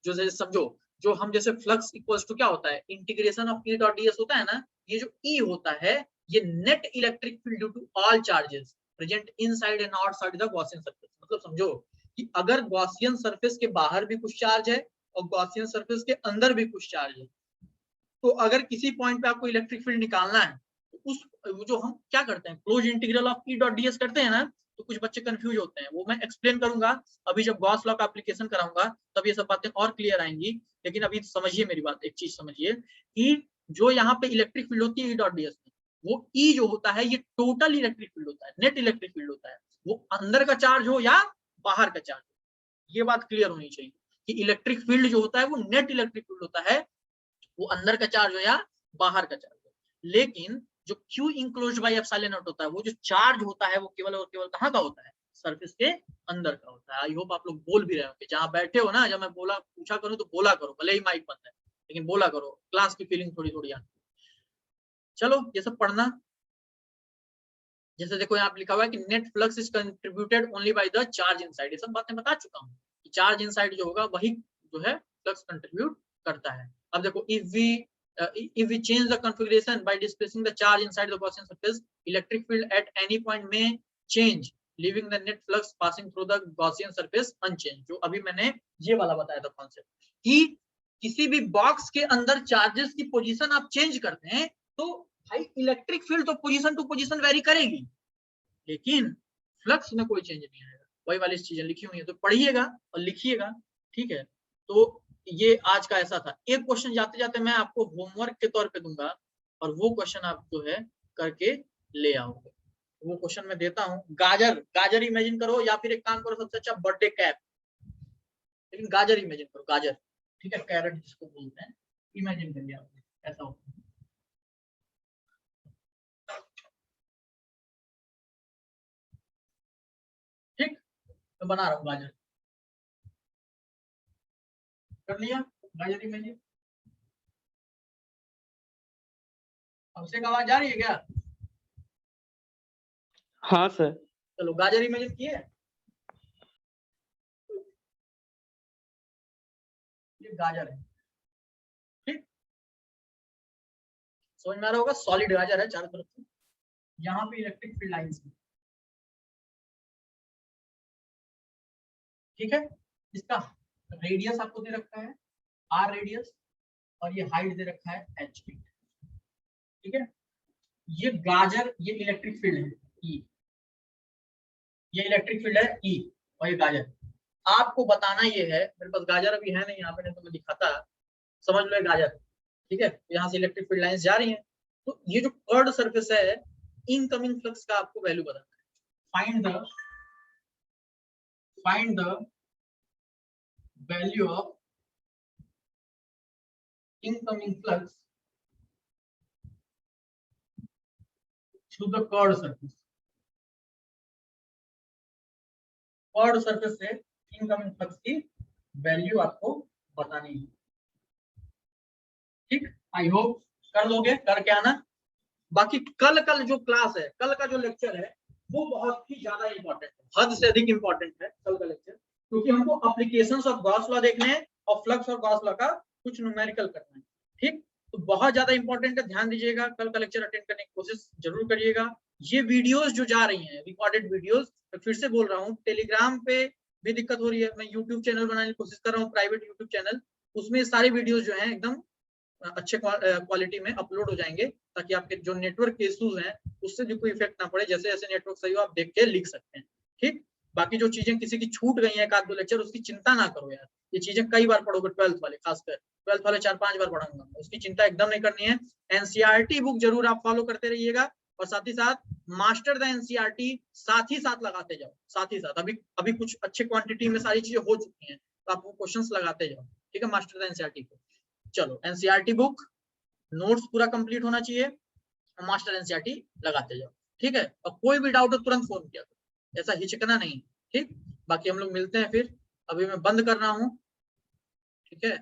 जो समझो जो हम जैसे फ्लक्स इक्वल्स टू क्या होता है, integration of E dot ds होता है ना, ये जो ई होता है ये net electric field due to all charges present inside and outside the Gaussian surface. मतलब समझो कि अगर गॉसियन सरफेस के बाहर भी कुछ चार्ज है और गॉसियन सरफेस के अंदर भी कुछ चार्ज है, तो अगर किसी पॉइंट पे आपको इलेक्ट्रिक फील्ड निकालना है तो उस जो हम क्या करते हैं, close integral of E dot ds करते हैं ना, तो कुछ बच्चे कंफ्यूज होते हैं, वो मैं एक्सप्लेन करूंगा अभी जब गॉस लॉ का एप्लीकेशन कराऊंगा तब ये सब बातें और क्लियर आएंगी। लेकिन अभी समझिए मेरी बात, एक चीज समझिए कि जो यहाँ पे इलेक्ट्रिक फील्ड होती है ई डॉट ds में, वो ई जो होता है ये टोटल इलेक्ट्रिक फील्ड होता है, नेट इलेक्ट्रिक फील्ड होता है, वो अंदर का चार्ज हो या बाहर का चार्ज हो। ये बात क्लियर होनी चाहिए कि इलेक्ट्रिक फील्ड जो होता है वो नेट इलेक्ट्रिक फील्ड होता है, वो अंदर का चार्ज हो या बाहर का चार्ज हो। लेकिन जो Q enclosed by epsilon not होता है, वो जो चार्ज होता है वो केवल और केवल कहाँ का होता है, सरफेस के अंदर का होता है। आई होप आप लोग बोल भी रहे होंगे, जहां बैठे हो ना, जब मैं बोला पूछा करूं तो बोला करो, भले ही माइक बंद है लेकिन बोला करो, क्लास की फीलिंग थोड़ी थोड़ी आती है। चलो ये सब पढ़ना, जैसे देखो यहाँ पे लिखा हुआ है कि net flux is contributed only by the charge inside, ये सब बातें बता चुका हूँ कि चार्ज इनसाइड जो होगा वही जो है फ्लक्स कंट्रीब्यूट करता है। अब देखो if we change the configuration by displacing the charge inside the Gaussian surface, electric field at any point may change, leaving the net flux passing through the Gaussian surface unchanged। जो अभी मैंने ये वाला बताया था कॉन्सेप्ट कि किसी भी बॉक्स के अंदर चार्जेस की पोजीशन आप चेंज करते हैं तो भाई इलेक्ट्रिक फील्ड तो पोजीशन टू पोजीशन वेरी करेगी, लेकिन फ्लक्स में कोई चेंज नहीं आएगा। वही वाली चीजें लिखी हुई है तो पढ़िएगा और लिखिएगा, ठीक है। तो ये आज का ऐसा था। एक क्वेश्चन जाते जाते मैं आपको होमवर्क के तौर पे दूंगा और वो क्वेश्चन आप जो है करके ले आओगे। वो क्वेश्चन मैं देता हूँ, गाजर इमेजिन करो, या फिर एक काम करो, सबसे अच्छा बर्थडे कैप, लेकिन गाजर इमेजिन करो, गाजर, ठीक है, कैरेट जिसको बोलते हैं, इमेजिन करिए आप ऐसा होता है। ठीक, मैं बना रहा हूँ गाजर, कर लिया गाजर इमेजिन। अब से आवाज आ रही है क्या? हाँ सर। चलो गाजर इमेजिन किए, ये गाजर है, ठीक, समझ में आ रहा होगा, सॉलिड गाजर है चारों तरफ से, यहाँ पे इलेक्ट्रिक फील्ड लाइंस है, ठीक है। इसका रेडियस आपको दे रखा है r रेडियस और ये हाइट दे रखा है h फीट, ठीक है। ये गाजर, ये इलेक्ट्रिक फील्ड है E, ये इलेक्ट्रिक फील्ड है E और ये गाजर। आपको बताना ये है, मेरे पास गाजर अभी है नहीं यहाँ पे, नहीं तो मैं दिखाता, समझ लो गाजर, ठीक है। यहाँ से इलेक्ट्रिक फील्ड लाइंस जा रही हैं, तो ये जो कर्व्ड सरफेस है, इनकमिंग फ्लक्स का आपको वैल्यू बताना है। Find the value of incoming flux through the curved surface। Curved surface से इनकमिंग फ्लक्स की वैल्यू आपको बतानी है, ठीक। आई होप कर लोगे, करके आना। बाकी कल जो क्लास है, कल का जो लेक्चर है वो बहुत ही ज्यादा इंपॉर्टेंट है, हद से अधिक इंपॉर्टेंट है कल का लेक्चर, क्योंकि हमको एप्लीकेशंस ऑफ गॉस लॉ देखने हैं और फ्लक्स और गॉस लॉ का कुछ न्यूमेरिकल करना है, ठीक। तो बहुत ज्यादा इंपॉर्टेंट है, ध्यान दीजिएगा, कल का लेक्चर अटेंड करने की कोशिश जरूर करिएगा। ये वीडियोस जो जा रही हैं रिकॉर्डेड वीडियोस, मैं फिर से बोल रहा हूँ, टेलीग्राम पे भी दिक्कत हो रही है, मैं यूट्यूब चैनल बनाने की कोशिश कर रहा हूँ, प्राइवेट यूट्यूब चैनल, उसमें सारे वीडियोस जो है एकदम अच्छे क्वालिटी में अपलोड हो जाएंगे, ताकि आपके जो नेटवर्क के इश्यूज हैं उससे भी कोई इफेक्ट ना पड़े, जैसे जैसे नेटवर्क सही हो आप देख के लिख सकते हैं, ठीक। बाकी जो चीजें किसी की छूट गई है एक आध दो लेक्चर, उसकी चिंता ना करो यार, ये चीजें कई बार पढ़ोगे, 12th वाले खासकर 12th वाले 4-5 बार पढ़ाऊंगा, उसकी चिंता एकदम नहीं करनी है। एनसीईआरटी बुक जरूर आप फॉलो करते रहिएगा और साथ ही साथ मास्टर द एनसीईआरटी साथ ही साथ लगाते जाओ, साथ ही साथ अभी कुछ अच्छे क्वांटिटी में सारी चीजें हो चुकी हैं, तो आप वो क्वेश्चंस लगाते जाओ, ठीक है, मास्टर द एनसीईआरटी को। चलो एनसीईआरटी बुक, नोट्स पूरा कंप्लीट होना चाहिए, मास्टर एनसीईआरटी लगाते जाओ, ठीक है। और कोई भी डाउट हो तुरंत फोन किया करो, ऐसा हिचकना नहीं, ठीक। बाकी हम लोग मिलते हैं फिर, अभी मैं बंद कर रहा हूँ, ठीक है।